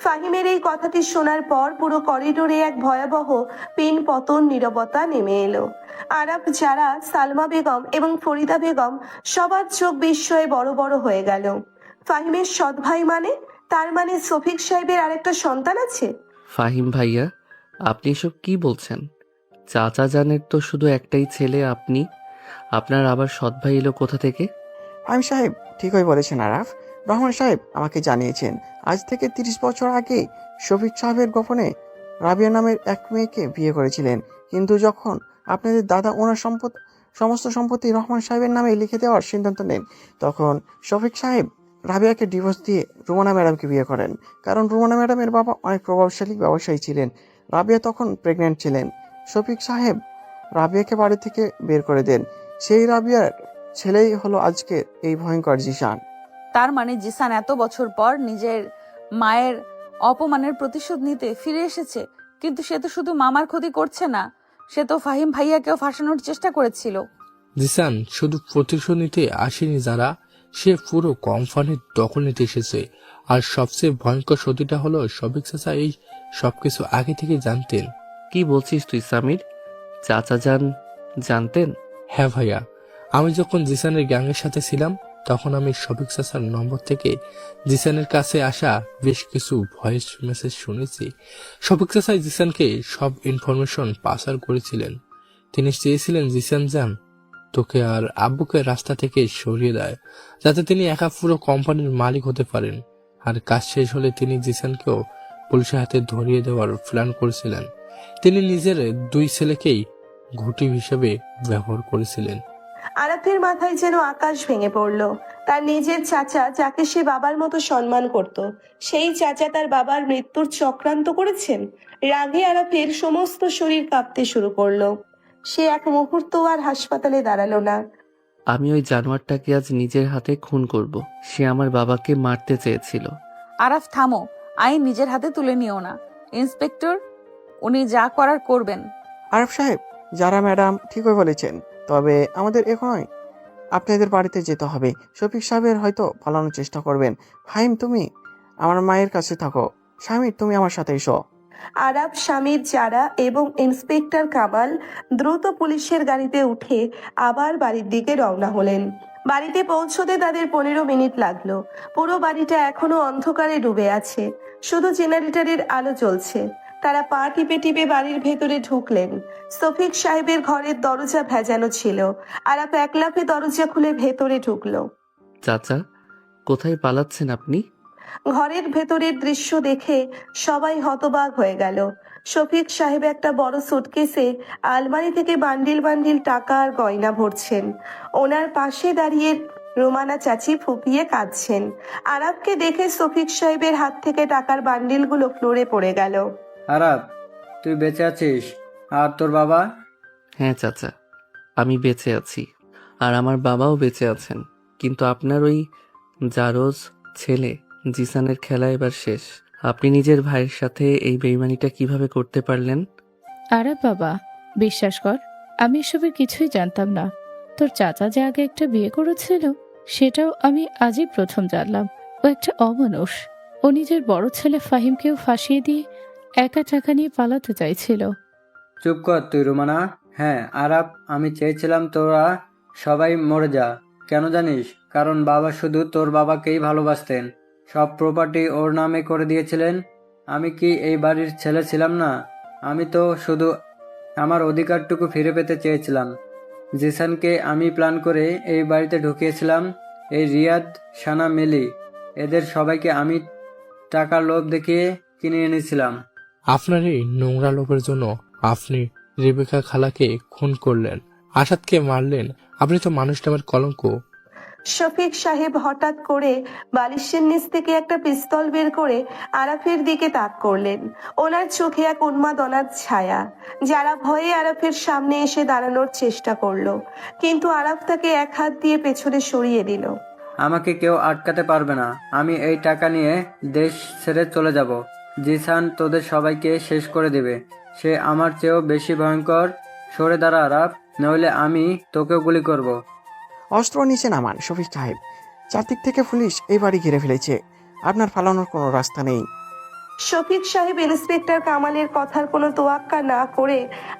ফাহিমের এই কথাটি শোনার পর পুরো করিডোরে এক ভয়াবহ পিন পতন নীরবতা নেমে এলো। আরাফ, যারা, সালমা বেগম এবং ফরিদা বেগম সবার চোখ বিস্ময়ে বড় বড় হয়ে গেল। ফাহিমের সৎ ভাই মানে? তার মানে শফিক সাহেবের আরেকটা সন্তান আছে? ফাহিম ভাইয়া, আপনি এসব কি বলছেন? চাচা জানের তো শুধু একটাই ছেলে, আপনি। আপনার আবার সৎ ভাই এলো কোথা থেকে? ফাহিম সাহেব ঠিকই বলেছেন আরাফ। রহমান সাহেব আমাকে জানিয়েছেন আজ থেকে 30 বছর আগে শফিক সাহেবের গোপনে রাবিয়া নামের এক মেয়েকে বিয়ে করেছিলেন। কিন্তু যখন আপনাদের দাদা ওনার সমস্ত সম্পত্তি রহমান সাহেবের নামে লিখে দেওয়ার সিদ্ধান্ত নেন, তখন শফিক সাহেব রাবিয়াকে ডিভোর্স দিয়ে রুমানা ম্যাডামকে বিয়ে করেন। কারণ রুমানা ম্যাডামের বাবা অনেক প্রভাবশালী ব্যবসায়ী ছিলেন। রাবিয়া তখন প্রেগনেন্ট ছিলেন। শফিক সাহেব রাবিয়াকে বাড়ি থেকে বের করে দেন। সেই রাবিয়ার ছেলেই হলো আজকে এই ভয়ঙ্কর জিসান। তার মানে জিসান এত বছর পর নিজের মায়ের অপমানের প্রতিশোধ নিতে ফিরে এসেছে। কিন্তু সে তো শুধু মামার ক্ষতি করছে না, সে তো ফাহিম ভাইয়াকেও ফাঁসানোর চেষ্টা করেছিল। জিসান শুধু প্রতিশোধ নিতে আসেনি যারা, সে পুরো কোম্পানির দখল নিতে এসেছে। আর সবচেয়ে ভয়ঙ্কর সত্যিটা হলো শফিক চাচা এই সবকিছু আগে থেকে জানতেন। কি বলছিস তুই সামির? চাচা জানতেন? হ্যাঁ ভাইয়া, আমি যখন জিসানের গ্যাংয়ের সাথে ছিলাম তখন আমি শফিক চাচার নম্বর থেকে জিসানের কাছে আসা বেশ কিছু ভয়েস মেসেজ শুনেছি। শফিক চাচা জিসানকে সব ইনফরমেশন পাসার করেছিলেন। তিনি চেয়েছিলেন জিসান যান তোকে আর আব্বুকে রাস্তা থেকে সরিয়ে দেয়, যাতে তিনি একা পুরো কোম্পানির মালিক হতে পারেন। আর কাজ শেষ হলে তিনি জিসানকেও পুলিশের হাতে ধরিয়ে দেওয়ার প্ল্যান করেছিলেন। তিনি নিজের 2 ছেলেকেই ঘুঁটি হিসেবে ব্যবহার করেছিলেন। আরাফের মাথায় যেন আকাশ ভেঙে পড়ল। তার নিজের চাচা, যাকে সে বাবার মতো সম্মান করত, সেই চাচা তার বাবার মৃত্যুর চক্রান্ত করেছেন। রাগে আরাফের সমস্ত শরীর কাঁপতে শুরু করলো। সে এক মুহূর্ত আর হাসপাতালে দাঁড়ালো না। আমি ওই জানোয়ারটাকে আজ নিজের হাতে খুন করব। সে আমার বাবাকে মারতে চেয়েছিল। আরাফ থামো, আইন নিজের হাতে তুলে নিও না। ইন্সপেক্টর, উনি যা করার করবেন। আরব সাহেব, যারা ম্যাডাম ঠিকই বলেছেন, তবে আমাদের এখনই আপনাদের বাড়িতে যেতে হবে। শফিক সাহেবের হয়তো পালানোর চেষ্টা করবেন। ফাহিম, তুমি আমার মায়ের কাছে থাকো। স্বামী, তুমি আমার সাথে এসো। আরাব, স্বামীর যারা এবং ইন্সপেক্টর কামাল দ্রুত পুলিশের গাড়িতে উঠে আবার বাড়ির দিকে রওনা হলেন। বাড়িতে পৌঁছতে তাদের 15 মিনিট লাগলো। পুরো বাড়িটা এখনো অন্ধকারে ডুবে আছে, শুধু জেনারেটরের আলো জ্বলছে। তারা পা টিপে টিপে বাড়ির ভেতরে ঢুকলেন। শফিক সাহেবের ঘরের দরজা ভেজানো ছিল। আরাপ এক লাফে দরজা খুলে ভেতরে ঢুকলো। চাচা, কোথায় পালাচ্ছেন আপনি? ঘরের ভেতরের দৃশ্য দেখে সবাই হতবাক হয়ে গেল। শফিক সাহেব একটা বড় সুটকেসে আলমারি থেকে বান্ডিল বান্ডিল টাকা আর গয়না ভরছেন। ওনার পাশে দাঁড়িয়ে রোমানা চাচি ফুপিয়ে কাঁদছেন। আরাবকে দেখে শফিক সাহেবের হাত থেকে টাকার বান্ডিলগুলো ফ্লোরে পড়ে গেল। আরাব, তুই বেঁচে আছিস? আর তোর বাবা? হ্যাঁ চাচা, আমি বেঁচে আছি, আর আমার বাবাও বেঁচে আছেন। কিন্তু আপনার ওই জারজ ছেলে জিসানের খেলা এবার শেষ। আপনি নিজের ভাইয়ের সাথে এই বেইমানিটা কিভাবে করতে পারলেন? আরে বাবা, বিশ্বাস কর, আমি এসবের কিছুই জানতাম না। তোর চাচা যে আগে একটা বিয়ে করেছিল সেটাও আমি আজই প্রথম জানলাম। ও একটা অমানুষ। ও নিজের বড় ছেলে ফাহিমকেও ফাঁসিয়ে দিয়ে একা টাকা নিয়ে পালাতে চাইছিল। চুপ কর তুই রুমানা। হ্যাঁ আরাব, আমি চেয়েছিলাম তোরা সবাই মরে যা। কেন জানিস? কারণ বাবা শুধু তোর বাবাকেই ভালোবাসতেন। সব প্রপার্টি ওর নামে করে দিয়েছিলেন। আমি কি এই বাড়ির ছেলে ছিলাম না? আমি তো শুধু আমার অধিকারটুকু ফিরে পেতে চেয়েছিলাম। জিসানকে আমি প্ল্যান করে এই বাড়িতে ঢুকিয়েছিলাম। এই রিয়াদ, সানা, মিলি, এদের সবাইকে আমি টাকার লোভ দেখিয়ে কিনে এনেছিলাম। আপনার এই নোংরা লোভের জন্য আপনি রেবেকা খালাকে খুন করলেন, আসাদকে মারলেন। আপনি তো মানুষ নামের কলঙ্ক। শফিক সাহেব হঠাৎ করে বালিশের নিচ থেকে একটা পিস্তল বের করে আরাফের দিকে তাক করলেন। ওনার চোখে এক উন্মাদনার ছায়া। যারা ভয়ে আরাফের সামনে এসে দাঁড়ানোর চেষ্টা করলো, কিন্তু আরাফ তাকে এক হাত দিয়ে পেছনে সরিয়ে দিল। আমাকে কেউ আটকাতে পারবে না। আমি এই টাকা নিয়ে দেশ ছেড়ে চলে যাব। জিসান তোদের সবাইকে শেষ করে দেবে। সে আমার চেয়েও বেশি ভয়ঙ্কর। সরে দাঁড়া আরাফ, নইলে আমি তোকেও গুলি করব। অস্ত্র নিচে নামান শফিক সাহেব। চারদিক থেকে পুলিশ এই বাড়ি ঘিরে ফেলেছে। আপনার পালানোর কোনো রাস্তা নেই। শফিক সাহেব ইন্সপেক্টর কামালের কথার কোনো তোয়াক্কা না করে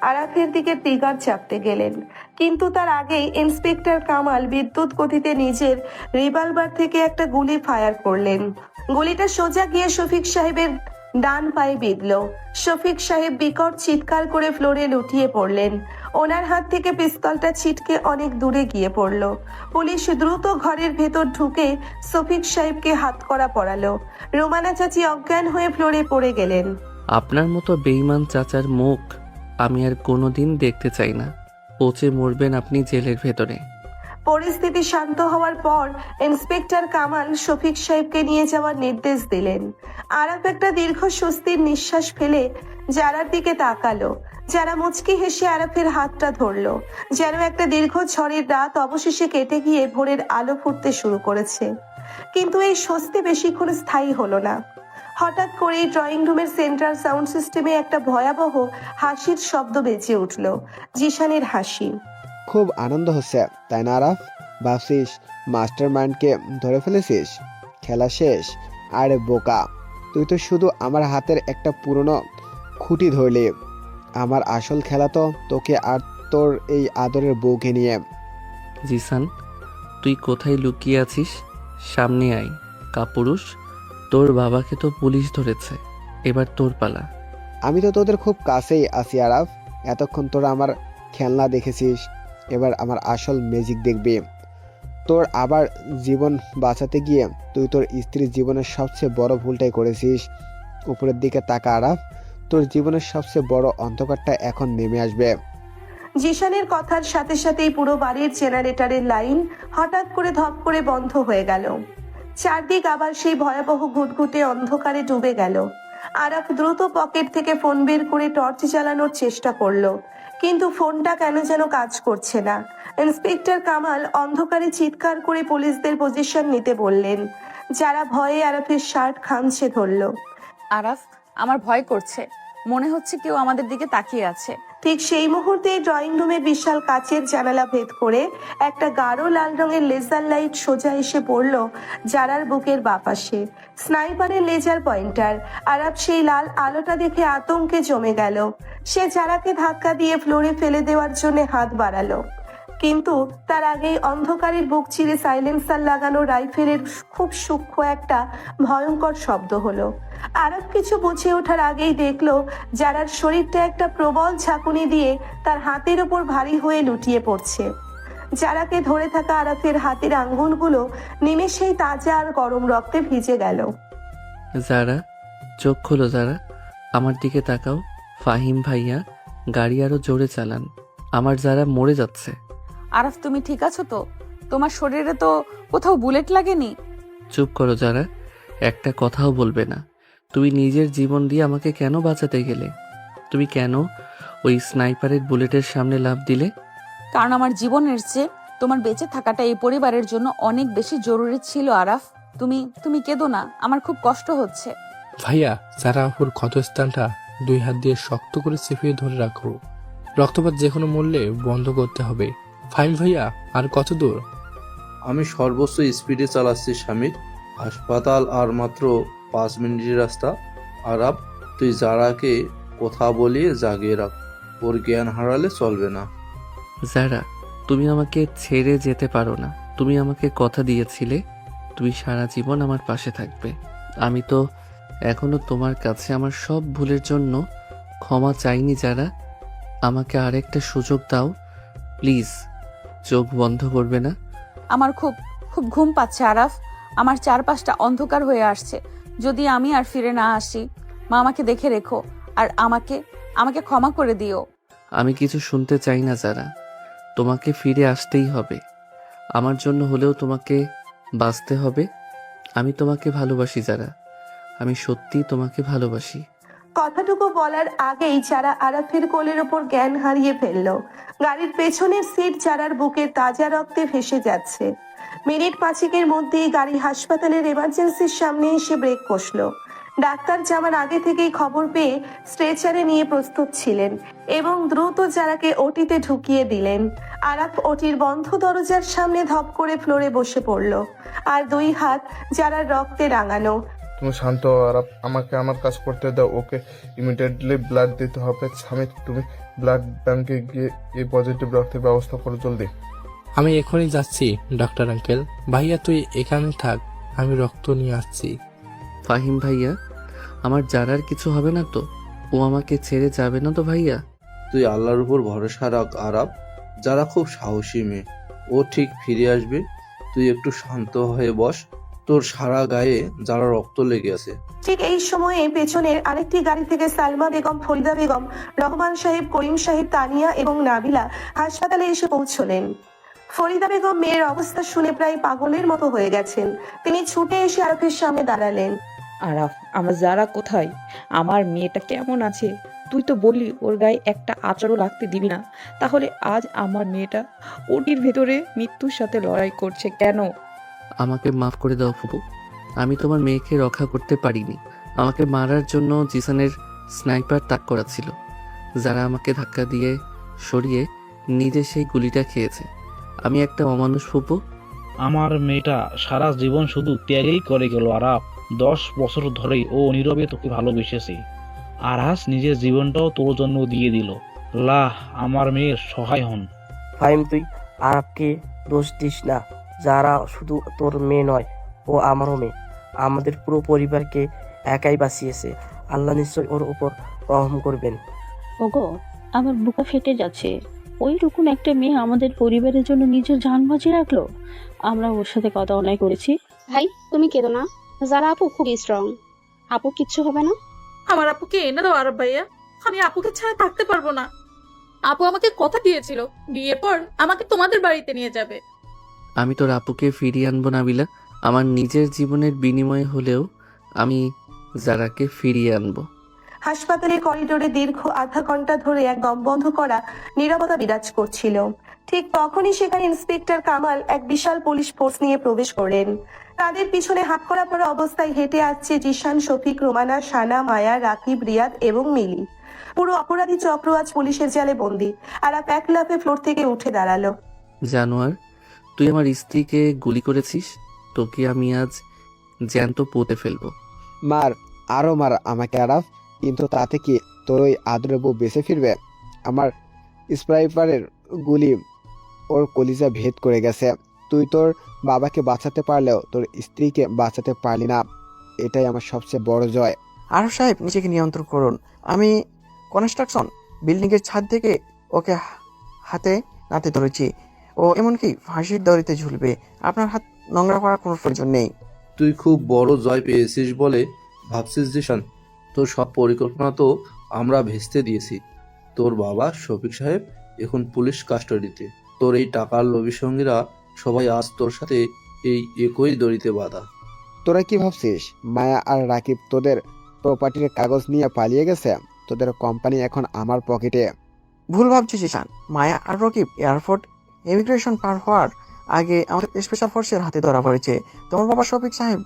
আরাফের দিকে ট্রিগার চাপতে গেলেন, কিন্তু তার আগেই ইন্সপেক্টর কামাল বিদ্যুৎ গতিতে নিজের রিভলভার থেকে একটা গুলি ফায়ার করলেন। গুলিটা সোজা গিয়ে শফিক সাহেবের ডান পায়ে বিঁধল। শফিক সাহেব বিকট চিৎকার করে ফ্লোরে লুটিয়ে পড়লেন। ওনার হাত থেকে পিস্তলটা ছিটকে অনেক দূরে গিয়ে পড়ল। পুলিশ দ্রুত ঘরের ভেতর ঢুকে শফিক সাহেবকে হাতকড়া পরালো। রোমানা চাচি অজ্ঞান হয়ে ফ্লোরে পড়ে গেলেন। আপনার মতো বেঈমান চাচার মুখ আমি আর কোনোদিন দেখতে চাই না। পচে মরবেন আপনি জেলের ভেতরে। পরিস্থিতি শান্ত হওয়ার পর ইন্সপেক্টর কামাল শফিক সাহেবকে নিয়ে যাওয়ার নির্দেশ দিলেন। আরাফ একটা দীর্ঘ স্বস্তির নিঃশ্বাস ফেলে যারার দিকে তাকালো। যারা মুচকি হেসে আরাফের হাতটা ধরলো, যেন একটা দীর্ঘ ঝড়ের রাত অবশেষে কেটে গিয়ে ভোরের আলো ফুটতে শুরু করেছে। কিন্তু এই স্বস্তি বেশিক্ষণ স্থায়ী হলো না। হঠাৎ করেই ড্রয়িং রুমের সেন্ট্রাল সাউন্ড সিস্টেমে একটা ভয়াবহ হাসির শব্দ বেজে উঠল। জিশানের হাসি। খুব আনন্দ হচ্ছে তাই না আরাফ? ভাবছিস মাস্টার মাইন্ডকে ধরে ফেলেছিস? খেলা শেষ। আরে বোকা, তুই তো শুধু আমার হাতের একটা পুরনো খুঁটি ধরলি। আমার আসল খেলা তো তোকে আর তোর এই আদরের বউকে নিয়ে। জিসান, তুই কোথায় লুকিয়ে আছিস? সামনে আয় কাপুরুষ। তোর বাবাকে তো পুলিশ ধরেছে, এবার তোর পালা। আমি তো তোদের খুব কাছেই আছি আরাফ। এতক্ষণ তোরা আমার খেলনা দেখেছিস, এবার আমার আসল ম্যাজিক দেখবি। তোর আবার জীবন বাঁচাতে গিয়ে তুই তোর স্ত্রীর জীবনের সবচেয়ে বড় ভুলটাই করেছিস। উপরের দিকে তাকা আরাফ, তোর জীবনের সবচেয়ে বড় অন্ধকারটা এখন নেমে আসবে। জিশানের কথার সাথে সাথেই পুরো বাড়ির জেনারেটরের লাইন হঠাৎ করে ধপ করে বন্ধ হয়ে গেল। চারদিক আবার সেই ভয়াবহ ঘুটঘুটে অন্ধকারে ডুবে গেল। আরাফ দ্রুত পকেট থেকে ফোন বের করে টর্চ জ্বালানোর চেষ্টা করলো, কিন্তু ফোনটা কেন যেন কাজ করছে না। ইন্সপেক্টর কামাল অন্ধকারে চিৎকার করে পুলিশদের পজিশন নিতে বললেন, যারা ভয়ে আরাফের শার্ট খামছে ধরলো। আরাফ, আমার ভয় করছে, মনে হচ্ছে কেউ আমাদের দিকে তাকিয়ে আছে। ঠিক সেই মুহূর্তে ড্রয়িং রুমের বিশাল কাচের জানালা ভেদ করে একটা গাঢ় লাল রঙের লেজার লাইট সোজা এসে পড়ল জারার বুকের বাপাশে। স্নাইপারের লেজার পয়েন্টার। আরাফ সেই লাল আলোটা দেখে আতঙ্কে জমে গেল। সে জারাকে ধাক্কা দিয়ে ফ্লোরে ফেলে দেওয়ার জন্য হাত বাড়ালো, কিন্তু তার আগেই অন্ধকারের বুক চিরে সাইলেন্সার লাগানো রাইফেলের খুব সূক্ষ্ম একটা ভয়ঙ্কর শব্দ হলো। আরাফ কিছু বুঝে ওঠার আগেই দেখলো যারার শরীরটা একটা প্রবল ঝাঁকুনি দিয়ে তার হাতের ওপর ভারী হয়ে লুটিয়ে পড়ছে। যারাকে ধরে থাকা আরাফের হাতের আঙ্গুলগুলো নিমেষেই তাজা আর গরম রক্তে ভিজে গেল। যারা, চোখ খোলো যারা, আমার দিকে তাকাও। ফাহিম ভাইয়া, গাড়ি আরো জোরে চালান, আমার যারা মরে যাচ্ছে। আরাফ, তুমি ঠিক আছো তো? তোমার শরীরে তো কোথাও বুলেট লাগেনি? চুপ করো যারা, একটা কথাও বলবে না। তুমি নিজের জীবন দিয়ে আমাকে কেন বাঁচাতে গেলে? তুমি কেন ওই স্নাইপারের বুলেটের সামনে লাফ দিলে? কারণ আমার জীবনের চেয়ে তোমার বেঁচে থাকাটা এই পরিবারের জন্য অনেক বেশি জরুরি ছিল। আরাফ, তুমি কেঁদো না, আমার খুব কষ্ট হচ্ছে। ভাইয়া, যারা আপুর ক্ষতস্থানটা 2 হাত দিয়ে শক্ত করে চেপে ধরে রাখো। রক্তপাত যে কোনো মূল্যে বন্ধ করতে হবে। ফাইম ভাইয়া, আর কত দূর? আমি সর্বোচ্চ স্পিডে চালাচ্ছি স্বামী। হাসপাতাল আর মাত্র 5 মিনিটের রাস্তা। আরাব, তুই যারাকে কথা বলিয়ে জাগিয়ে রাখ, ওর জ্ঞান হারালে চলবে না। যারা, তুমি আমাকে ছেড়ে যেতে পারো না। তুমি আমাকে কথা দিয়েছিলে তুমি সারা জীবন আমার পাশে থাকবে। আমি তো এখনো তোমার কাছে আমার সব ভুলের জন্য ক্ষমা চাইনি। যারা, আমাকে আরেকটা সুযোগ দাও প্লিজ। চোখ বন্ধ করবে না। আমার খুব খুব ঘুম পাচ্ছে আরাফ। আমার চারপাশটা অন্ধকার হয়ে আসছে। যদি আমি আর ফিরে না আসি, মা আমাকে দেখে রেখো আর আমাকে ক্ষমা করে দিও। আমি কিছু শুনতে চাই না যারা, তোমাকে ফিরে আসতেই হবে। আমার জন্য হলেও তোমাকে বাঁচতে হবে। আমি তোমাকে ভালোবাসি যারা, আমি সত্যি তোমাকে ভালোবাসি। কথাটুকু বলার আগেই যারা আরাফের কোলের ওপর জ্ঞান হারিয়ে ফেলল। গাড়ির পেছনের সিট যারার বুকে তাজা রক্তে ভেসে যাচ্ছে। মিনিট 5 মধ্যেই গাড়ি হাসপাতালের এমার্জেন্সির সামনে এসে ব্রেক কষলো। ডাক্তার যাওয়ার আগে থেকেই খবর পেয়ে স্ট্রেচারে নিয়ে প্রস্তুত ছিলেন এবং দ্রুত যারাকে ওটিতে ঢুকিয়ে দিলেন। আরাফ ওটির বন্ধ দরজার সামনে ধপ করে ফ্লোরে বসে পড়ল, আর 2 হাত যারার রক্তে রাঙানো। তুমি শান্ত হও আরাফ, আমাকে আমার কাজ করতে দাও। ওকে ইমিডিয়েটলি ব্লাড দিতে হবে। স্বামী, তুমি ব্লাড ব্যাংকে গিয়ে এই পজিটিভ রক্তের ব্যবস্থা করো জলদি। আমি এখনই যাচ্ছি ডক্টর আঙ্কেল। ভাইয়া তুই এখানে থাক, আমি রক্ত নিয়ে আসছি। ফাহিম ভাইয়া, আমার যারার কিছু হবে না তো? ও আমাকে ছেড়ে যাবে না তো ভাইয়া? তুই আল্লাহর উপর ভরসা রাখ আরাব। যারা খুব সাহসী মেয়ে, ও ঠিক ফিরে আসবে। তুই একটু শান্ত হয়ে বস, তোর সারা গায়ে যারা রক্ত লেগে আছে। ঠিক এই সময়ে পেছনের আরেকটি গাড়ি থেকে সালমা বেগম, ফরিদা বেগম, রহমান সাহেব, করিম সাহেব, তানিয়া এবং নাবিলা হাসপাতালে এসে পৌঁছলেন। ফরিদা বেগম মেয়ের অবস্থা শুনে প্রায় পাগলের মতো হয়ে গেছেন। তিনি ছুটে এসে আরাফের সামনে দাঁড়ালেন। আরাফ, আমার যারা কোথায়? আমার মেয়েটা কেমন আছে? তুই তো বললি ওর গায়ে একটা আঁচড়ও লাগতে দিবি না, তাহলে আজ আমার মেয়েটা ওটির ভেতরে মৃত্যুর সাথে লড়াই করছে কেন? আমাকে মাফ করে দাও ফুপু, আমি তোমার মেয়েকে রক্ষা করতে পারিনি। আমাকে মারার জন্য জিসানের স্নাইপার তাক করা ছিল। যারা আমাকে ধাক্কা দিয়ে সরিয়ে নিজে সেই গুলিটা খেয়েছে। আমি একটা অমানুষ ফুপু। আমার মেয়েটা সারা জীবন শুধু ত্যাগই করে গেল আরাপ। 10 বছর ধরেই ও নীরবে তোকে ভালোবেসেছে, আর আজ নিজের জীবনটাও তোর জন্য দিয়ে দিল। আল্লাহ আমার মেয়ের সহায় হন। ফাহিম, তুই আরবকে দোষ দিস না। যারা শুধু তোর মেয়ে নয়, ও আমারও মেয়ে। আমাদের পুরো পরিবারকে একাই বাঁচিয়েছে। আল্লাহ নিশ্চয় ওর উপর রহম করবেন। ওগো, আমার বুকটা ফেটে যাচ্ছে। ওই রকম একটা মেয়ে আমাদের পরিবারের জন্য নিজের জান বাজি রাখলো। আমরা ওর সাথে কথা অন্যায় করেছি। ভাই তুমি কেঁদো না, যারা আপু খুবই স্ট্রং, আপু কিচ্ছু হবে না। আমার আপুকে এনে দাও আরব ভাইয়া, আমি আপুকে ছাড়া থাকতে পারবো না। আপু আমাকে কথা দিয়েছিল বিয়ের পর আমাকে তোমাদের বাড়িতে নিয়ে যাবে। আমি তোর আপুকে ফিরিয়ে আনবো নাবিলা। আমার নিজের জীবনের বিনিময়ে হলেও আমি যারাকে ফিরিয়ে আনবো। হাসপাতালের করিডোরে দীর্ঘ আধা ঘন্টা ধরে এক দমবন্ধ করা নীরবতা বিরাজ করছিল। ঠিক তখনই সেখানে ইন্সপেক্টর কামাল এক বিশাল পুলিশ ফোর্স নিয়ে প্রবেশ করেন। তাদের পিছনে হাত করা পড়া অবস্থায় হেঁটে আসছে জিশান, শফিক, রোমানা, সানা, মায়া, রাকিব, রিয়াদ এবং মিলি। পুরো অপরাধী চক্র আজ পুলিশের জালে বন্দী। আর এক লাফে ফ্লোর থেকে উঠে দাঁড়ালো। জানোয়ার, তুই আমার স্ত্রীকে গুলি করেছিস। তোকে আমি আজ জ্যান্ত পুঁতে ফেলবো। মার, আরো মার আমাকে আরাফ, কিন্তু তাতে কি তোর ওই আদরের বউ বেঁচে ফিরবে? আমার স্নাইপারের গুলি ওর কলিজা ভেদ করে গেছে। তুই তোর বাবাকে বাঁচাতে পারলেও তোর স্ত্রীকে বাঁচাতে পারলি না। এটাই আমার সবচেয়ে বড় জয়। আরব সাহেব, নিজেকে নিয়ন্ত্রণ করুন। আমি কনস্ট্রাকশন বিল্ডিংয়ের ছাদ থেকে ওকে হাতে নাতে ধরেছি। ও এমনকি ফাঁসির দড়িতে ঝুলবে। আপনার হাত নোংরা করার কোনো প্রয়োজন নেই। তুই খুব বড় জয় পেয়েছিস বলে ভাবছিস জিশান? তোর সব পরিকল্পনা তো আমরা ভেস্তে দিয়েছি। তোর বাবা শফিক সাহেব এখন পুলিশ কাস্টাডিতে। তোর এই টাকার লোভী সঙ্গীরা সবাই আজ তোর সাথে এই একই দড়িতে বাঁধা। তোরা কি ভাবছিস মায়া আর রাকিব তোদের প্রপার্টির কাগজ নিয়ে পালিয়ে গেছে? তোদের কোম্পানি এখন আমার পকেটে। ভুল ভাবছিস জিশান। মায়া আর রকিব এয়ারপোর্ট ইমিগ্রেশন পার হওয়ার আগে আমাদের স্পেশাল ফোর্সের হাতে ধরা পড়েছে। তোমার বাবা শফিক সাহেব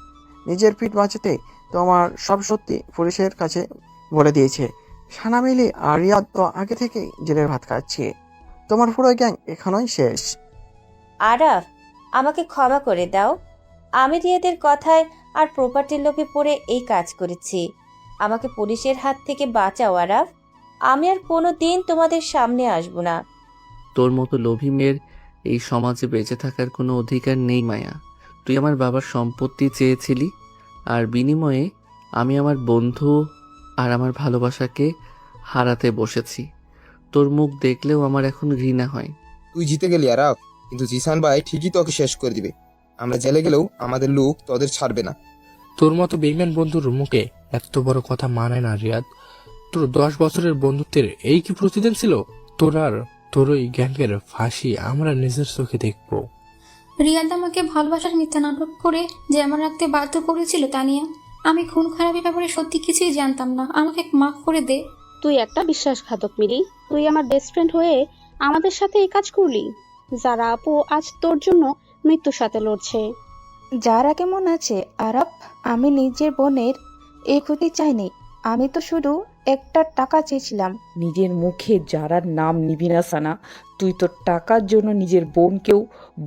নিজের পিঠ বাঁচাতে তোমার সব সত্যি পুলিশের কাছে বলে দিয়েছে। সানা, মিলি আর রিয়াদ তো আগে থেকেই জেলের ভাত খাচ্ছে। তোমার পুরো গ্যাং এখনই শেষ। আরাফ, আমাকে ক্ষমা করে দাও। আমি রিয়াদের কথায় আর প্রপার্টির লোভে পড়ে এই কাজ করেছি। আমাকে পুলিশের হাত থেকে বাঁচাও আরাফ। আমি আর কোনো দিন তোমাদের সামনে আসব না। তোর মতো লোভী মেয়ের এই সমাজে বেঁচে থাকার কোনো অধিকার নেই মায়া। তুই আমার বাবার সম্পত্তি চেয়েছিলি, আর বিনিময়ে আমি আমার বন্ধু আর আমার ভালোবাসাকে হারাতে বসেছি। তোর মুখ দেখলেও আমার এখন ঘৃণা হয়। তুই জিতে গেলি আরাফ, কিন্তু জিসান ভাই ঠিকই তোকে শেষ করে দিবে। আমরা জেলে গেলেও আমাদের লোক তোদের ছাড়বে না। তোর মতো বেইমান বন্ধুর মুখে এত বড় কথা মানায় না রিয়াদ। তোর 10 বছরের বন্ধুত্বের এই কি প্রতিদিন ছিল? তোর ওই গ্যাংয়ের ফাঁসি আমরা নিজের চোখে দেখবো। রিয়াদ আমাকে ভালোবাসার মিথ্যা নাটক করে যে আমার রাখতে বাধ্য করেছিল তানিয়া। আমি খুন খারাপের ব্যাপারে সত্যি কিছুই জানতাম না। আমাকে মাফ করে দে। তুই একটা বিশ্বাসঘাতক মিলি। তুই আমার বেস্ট ফ্রেন্ড হয়ে আমাদের সাথে এই কাজ করলি। যারা আপু আজ তোর জন্য মৃত্যুর সাথে লড়ছে। যারা কেমন আছে আরব? আমি নিজের বোনের এই ক্ষতি চাইনি। আমি তো শুধু একটা টাকা চেয়েছিলাম। নিজের মুখে যারার নাম নিবি না সানা। তুই তোর টাকার জন্য নিজের বোনকেও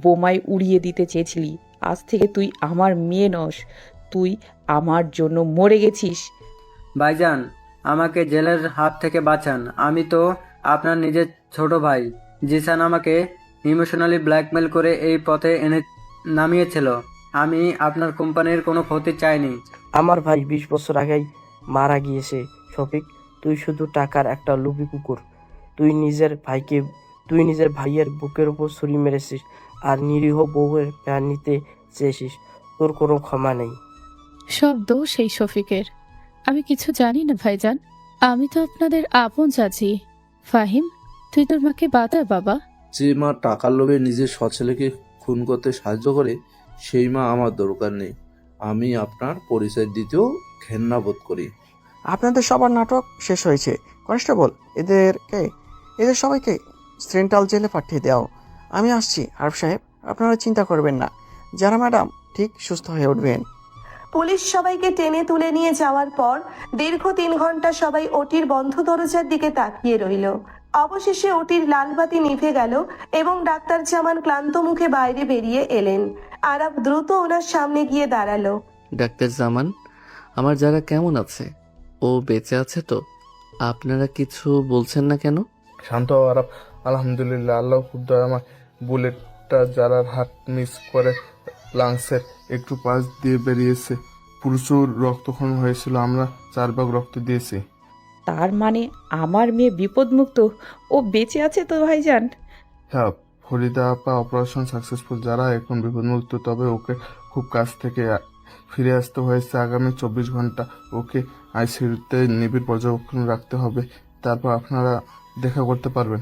বোমায় উড়িয়ে দিতে চেয়েছিলি। আজ থেকে তুই আমার মেয়ে নস, তুই আমার জন্য মরে গেছিস। ভাইজান, আমাকে জেলের হাত থেকে বাঁচান। আমি তো আপনার নিজের ছোট ভাই। জিসান আমাকে ইমোশনালি ব্ল্যাকমেল করে এই পথে এনে নামিয়েছিল। আমি আপনার কোম্পানির কোনো ক্ষতি চাইনি। আমার ভাই 20 বছর আগেই মারা গিয়েছে। শফিক, তুই শুধু টাকার একটা লোভী কুকুর। তুই নিজের ভাইয়ের বুকের উপর ছুরি মেরেছিস আর নিরীহ বউয়ের প্রাণ নিতে চেয়েছিস। তোর কোনো ক্ষমা নেই। সব দোষ এই শফিকের। আমি কিছু জানি না ভাইজান। আমি তো আপনাদের আপন চাচি। ফাহিম, তুই তোর মাকে বাঁচা বাবা। যে মা টাকার লোভে নিজের সৎছেলেকে খুন করতে সাহায্য করে, সেই মা আমার দরকার নেই। আমি আপনার পরিচয় দিতেও ঘেন্না বোধ করি। আপনাদের সবার নাটক শেষ হয়েছে। কনস্টেবল, এদের সবাইকে সেন্ট্রাল জেলে পাঠিয়ে দাও। আমি আসছি আরব সাহেব, আপনারা চিন্তা করবেন না। যারা ম্যাডাম ঠিক সুস্থ হয়ে উঠবেন। পুলিশ সবাইকে টেনে তুলে নিয়ে যাওয়ার পর দীর্ঘ 3 ঘন্টা সবাই ওটির বন্ধ দরজার দিকে তাকিয়ে রইল। অবশেষে ওটির লাল বাতি নিভে গেল এবং ডাক্তার জামান ক্লান্ত মুখে বাইরে বেরিয়ে এলেন। আরাফ দ্রুত ওনার সামনে গিয়ে দাঁড়ালো। ডাক্তার জামান, আমার যারা কেমন আছে? ও বেঁচে আছে তো? আপনারা কিছু বলছেন না কেন? শান্ত হও আরাফ। আলহামদুলিল্লাহ, আল্লাহ খুব দয়াময়। বুলেটটা যারার হাত মিস করে লাংসের একটু পাশ দিয়ে বেরিয়েছে। প্রচুর রক্তক্ষরণ হয়েছিল, আমরা 4 ভাগ রক্ত দিয়েছি। তার মানে আমার মেয়ে বিপদমুক্ত, ও বেঁচে আছে তো ভাইজান? হ্যাঁ, ফরিদা আপা অপারেশন সাকসেসফুল। যারা এখন বিপদমুক্ত, তবে ওকে খুব কাছ থেকে ফিরে আসতে হয়েছে। আগামী 24 ঘন্টা ওকে আইসিইউতে নিবিড় পর্যবেক্ষণ রাখতে হবে, তারপর আপনারা দেখা করতে পারবেন।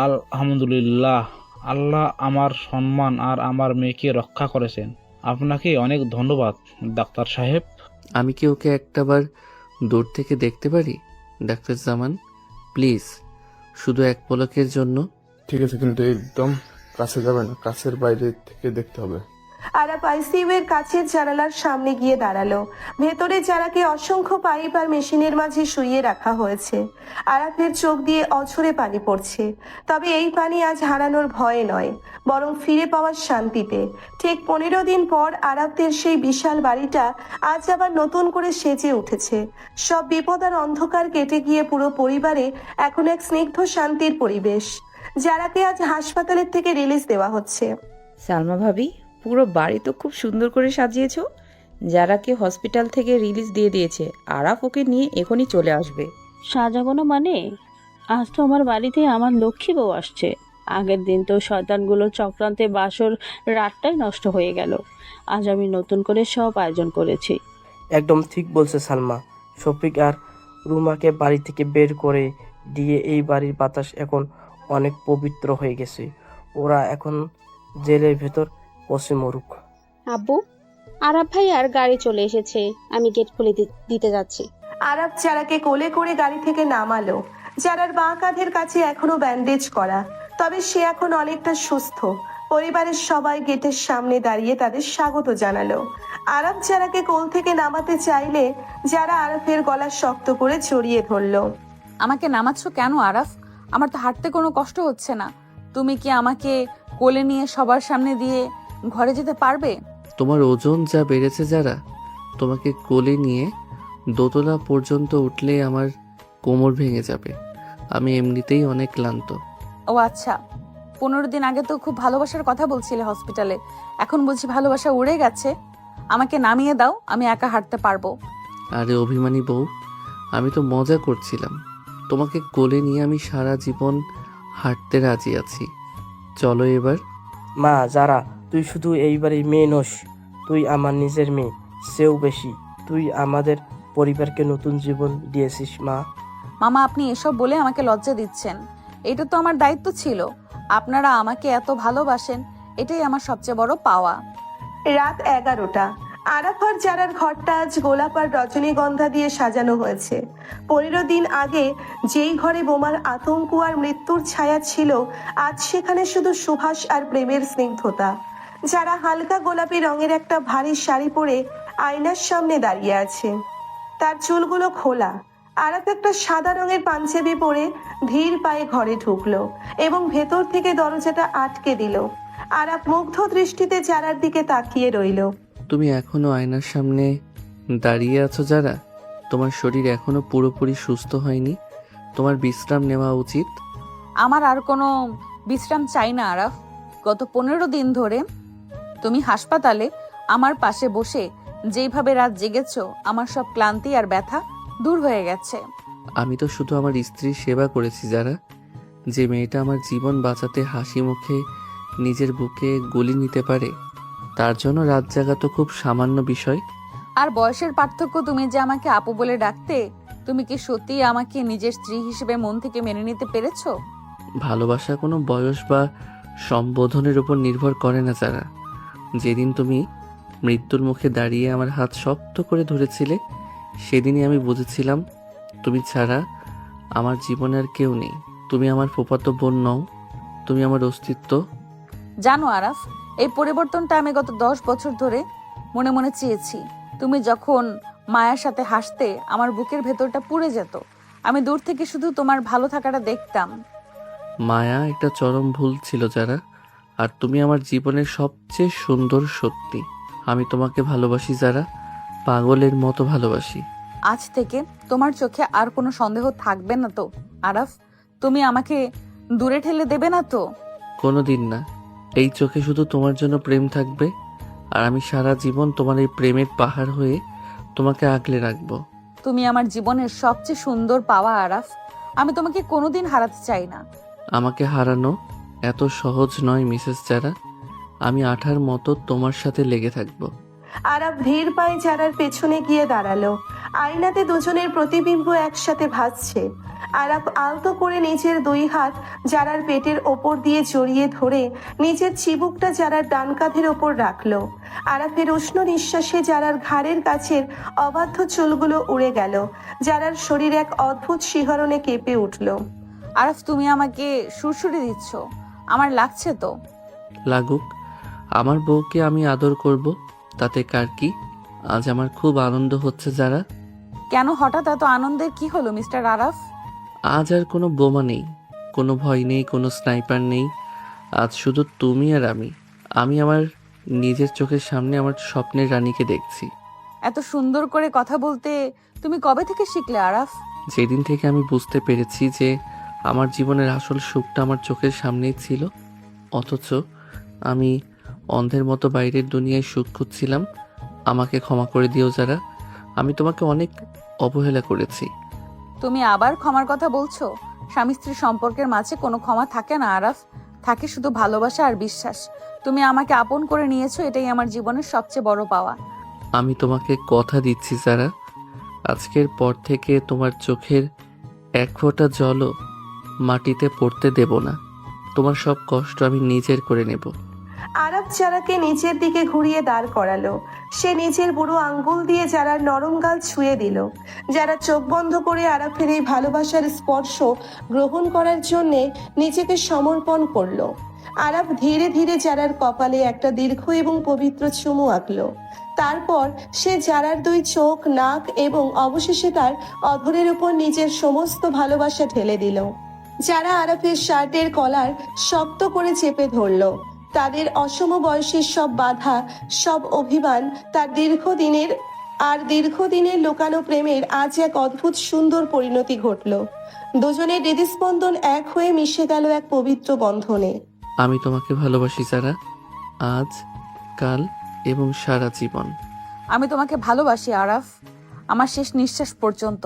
আলহামদুলিল্লাহ, আল্লাহ আমার সম্মান আর আমার মেয়েকে রক্ষা করেছেন। আপনাকে অনেক ধন্যবাদ ডাক্তার সাহেব। আমি কি ওকে একটাবার দূর থেকে দেখতে পারি ডাক্তার জামান? প্লিজ, শুধু এক পলকের জন্য। ঠিক আছে, কিন্তু একদম কাছে যাবে না, কাছের বাইরে থেকে দেখতে হবে। আরাফ আইসিইউ এর কাছের জানালার সামনে গিয়ে দাঁড়ালো। ভেতরে যারাকে অসংখ্য পাইপ আর মেশিনের মাঝে শুইয়ে রাখা হয়েছে। আরাফের চোখ দিয়ে অঝরে পানি পড়ছে, তবে এই পানি আজ হারানোর ভয়ে নয়, বরং ফিরে পাওয়ার শান্তিতে। ঠিক 15 দিন পর আরাফদের সেই বিশাল বাড়িটা আজ আবার নতুন করে সেজে উঠেছে। সব বিপদ আর অন্ধকার কেটে গিয়ে পুরো পরিবারে এখন এক স্নিগ্ধ শান্তির পরিবেশ। যারাকে আজ হাসপাতালের থেকে রিলিজ দেওয়া হচ্ছে। সালমা ভাবি, পুরো বাড়ি তো খুব সুন্দর করে সাজিয়েছো। যারাকে হসপিটাল থেকে রিলিজ দিয়ে দিয়েছে, আরাফ ওকে নিয়ে এখনই চলে আসবে। সাজাগোনা মানে? আজ তো আমার বাড়িতে আমার লক্ষ্মী বউ আসছে। আগের দিন তো শয়তানগুলো চক্রান্তে বাসর রাতটাই নষ্ট হয়ে গেল। আজ আমি নতুন করে সব আয়োজন করেছি। একদম ঠিক বলছে সালমা। শফিক আর রুমাকে বাড়ি থেকে বের করে দিয়ে এই বাড়ির বাতাস এখন অনেক পবিত্র হয়ে গেছে। ওরা এখন জেলের ভেতর বসে মরুক। আব্বু, আরাফ ভাইয়ার গাড়ি চলে এসেছে, আমি গেট খুলে দিতে যাচ্ছি। আরাফ যারাকে কোলে করে গাড়ি থেকে নামালো। যারার বাঁ কাঁধের কাছে এখনো ব্যান্ডেজ করা, তবে সে এখন অনেকটা সুস্থ। পরিবারের সবাই গেটের সামনে দাঁড়িয়ে তাদের স্বাগত জানালো। আরাফ যারাকে কোল থেকে নামাতে চাইলে যারা আরাফের গলা শক্ত করে জড়িয়ে ধরলো। আমাকে নামাচ্ছ কেন আরাফ? আমার তো হাঁটতে কোনো কষ্ট হচ্ছে না। তুমি কি আমাকে কোলে নিয়ে সবার সামনে দিয়ে ঘরে যেতে পারবে? তোমার ওজন যা বেড়েছে যারা, তোমাকে কোলে নিয়ে দোতলা পর্যন্ত উঠলে আমার কোমর ভেঙে যাবে। আমি এমনিতেই অনেক ক্লান্ত। ও আচ্ছা, 15 দিন আগে তো খুব ভালোবাসার কথা বলছিলে হসপিটালে, এখন বলছি ভালোবাসা উড়ে গেছে। আমাকে নামিয়ে দাও, আমি একা হাঁটতে পারবো। আরে অভিমানী বউ, আমি তো মজা করছিলাম। তোমাকে কোলে নিয়ে আমি সারা জীবন হাঁটতে রাজি আছি। চলো এবার। মা, যারা তুই শুধু এই বাড়ির মেয়ে নস, তুই আমার নিজের মেয়ে, সেও বেশি। তুই আমাদের পরিবারকে নতুন জীবন দিয়েছিস মা। মামা, আপনি এসব বলে আমাকে লজ্জা দিচ্ছেন। এটা তো আমার দায়িত্ব ছিল। আপনারা আমাকে এত ভালোবাসেন, এটাই আমার সবচেয়ে বড় পাওয়া। রাত 11টা। আরাফ আর যারার ঘরটা আজ গোলাপ আর রজনীগন্ধা দিয়ে সাজানো হয়েছে। 15 দিন আগে যেই ঘরে বোমার আতঙ্ক আর মৃত্যুর ছায়া ছিল, আজ সেখানে শুধু সুহাস আর প্রেমের স্নিগ্ধতা। যারা হালকা গোলাপি রঙের একটা ভারী শাড়ি পরে আয়নার সামনে দাঁড়িয়ে আছে, তার চুলগুলো খোলা। আরাফ একটা সাদা রঙের পাঞ্জাবি পরে ধীর পায়ে ঘরে ঢুকলো এবং ভেতর থেকে দরজাটা আটকে দিল। আরাফ মুগ্ধ দৃষ্টিতে যারার দিকে তাকিয়ে রইল। তুমি এখনো আয়নার সামনে দাঁড়িয়ে আছো যারা? তোমার শরীর এখনো পুরোপুরি সুস্থ হয়নি, তোমার বিশ্রাম নেওয়া উচিত। আমার আর কোনো বিশ্রাম চাই না আরাফ। গত 15 দিন ধরে তুমি হাসপাতালে আমার পাশে বসে যেইভাবে রাত জেগেছো, আমার সব ক্লান্তি আর ব্যথা দূর হয়ে গেছে। আমি তো শুধু আমার স্ত্রীর সেবা করেছি যারা। যে মেয়েটা আমার জীবন বাঁচাতে হাসি মুখে নিজের বুকে গুলি নিতে পারে, তার জন্য রাত জাগা তো খুব সামান্য বিষয়। আর বয়সের পার্থক্য, তুমি যে আমাকে আপু বলে ডাকতে, তুমি কি সত্যি আমাকে নিজের স্ত্রী হিসেবে মন থেকে মেনে নিতে পেরেছো? ভালোবাসা কোনো বয়স বা সম্বোধনের উপর নির্ভর করে না যারা। যেদিন তুমি মৃত্যুর মুখে দাঁড়িয়ে আমার হাত শক্ত করে ধরেছিলে, সেদিনই আমি বুঝেছিলাম তুমি ছাড়া আমার জীবনে আর কেউ নেই। তুমি আমার ফুফাতো বোন নও, তুমি আমার অস্তিত্ব। জানো আরাফ, এই পরিবর্তনটা আমি গত 10 বছর ধরে মনে মনে চেয়েছি। তুমি যখন মায়ার সাথে হাসতে আমার বুকের ভেতরটা পুড়ে যেত। আমি দূর থেকে শুধু তোমার ভালো থাকাটা দেখতাম। মায়া একটা চরম ভুল ছিল যারা, আর তুমি আমার জীবনের সবচেয়ে সুন্দর সত্যি। আমি তোমাকে ভালোবাসি যারা, পাগলের মতো ভালোবাসি। আজ থেকে তোমার চোখে আর কোনো সন্দেহ থাকবে না তো আরাফ? তুমি আমাকে দূরে ঠেলে দেবে না তো? কোনো দিন না। এই চোখে শুধু তোমার জন্য প্রেম থাকবে, আর আমি সারা জীবন তোমার এই প্রেমের পাহাড় হয়ে তোমাকে আগলে রাখবো। তুমি আমার জীবনের সবচেয়ে সুন্দর পাওয়া আরাফ। আমি তোমাকে কোনোদিন হারাতে চাই না। আমাকে হারানো এত সহজ নয় মিসেস যারা। আমি আঠার মতো তোমার সাথে লেগে থাকবো। আরাফ ধীর পায়ে যারার পেছনে গিয়ে দাঁড়ালো। আয়নাতে দুজনের প্রতিবিম্ব একসাথে ভাসছে। আরাফ আলতো করে নিজের দুই হাত যারার পেটের ওপর দিয়ে জড়িয়ে ধরে নিজের চিবুকটা যারার ডান কাঁধের ওপর রাখলো। আরাফের উষ্ণ নিঃশ্বাসে যারার ঘাড়ের কাছের অবাধ্য চুলগুলো উড়ে গেল। যারার শরীর এক অদ্ভুত শিহরণে কেঁপে উঠল। আরাফ, তুমি আমাকে সুরসুরি দিচ্ছ, আমার লাগছে তো। লাগুক, আমার বউকে আমি আদর করব, তাতে কার কি। আজ আমার খুব আনন্দ হচ্ছে যারা। কেন হঠাৎ এত আনন্দের কি হলো মিস্টার আরাফ? আজ আর কোনো বোমা নেই, কোনো ভয় নেই, কোনো স্নাইপার নেই। আজ শুধু তুমি আর আমি। আমি আমার নিজের চোখের সামনে আমার স্বপ্নের রানীকে দেখছি। এত সুন্দর করে কথা বলতে তুমি কবে থেকে শিখলে আরাফ? যেদিন থেকে আমি বুঝতে পেরেছি যে আমার জীবনের আসল সুখটা আমার চোখের সামনেই ছিল, অথচ আমি অন্ধের মতো বাইরের দুনিয়ায় সুখ খুঁজছিলাম। আমাকে ক্ষমা করে দিও যারা, আমি তোমাকে অনেক অবহেলা করেছি। তুমি আবার ক্ষমার কথা বলছো? স্বামী স্ত্রী সম্পর্কের মাঝে কোনো ক্ষমা থাকে না আরাফ, থাকে শুধু ভালোবাসা আর বিশ্বাস। তুমি আমাকে আপন করে নিয়েছো, এটাই আমার জীবনের সবচেয়ে বড় পাওয়া। আমি তোমাকে কথা দিচ্ছি যারা, আজকের পর থেকে তোমার চোখের এক ফোঁটা জলও মাটিতে পড়তে দেব না। তোমার সব কষ্ট আমি নিজের করে নেব। আরাফ যারাকে নিচের দিকে ঘুরিয়ে দাঁড় করালো। সে নিজের বুড়ো আঙ্গুল দিয়ে যারার নরম গাল ছুঁয়ে দিল। যারা চোখ বন্ধ করে আরাফের এই ভালোবাসার স্পর্শ গ্রহণ করার জন্যে নিজেকে সমর্পণ করলো। আরাফ ধীরে ধীরে যারার কপালে একটা দীর্ঘ এবং পবিত্র চুমু আঁকলো। তারপর সে যারার দুই চোখ, নাক এবং অবশেষে তার অধরের উপর নিজের সমস্ত ভালোবাসা ঢেলে দিল। যারা আরাফের শার্টের কলার শক্ত করে চেপে ধরলো। তাদের অসম বয়সের সব বাধা, সব অভিমান, তার দীর্ঘদিনের লুকানো প্রেমের আজ এক অদ্ভুত সুন্দর পরিণতি ঘটল। দুজনের হৃদস্পন্দন এক হয়ে মিশে গেল এক পবিত্র বন্ধনে। আমি তোমাকে ভালোবাসি যারা, আজ, কাল এবং সারা জীবন। আমি তোমাকে ভালোবাসি আরাফ, আমার শেষ নিঃশ্বাস পর্যন্ত।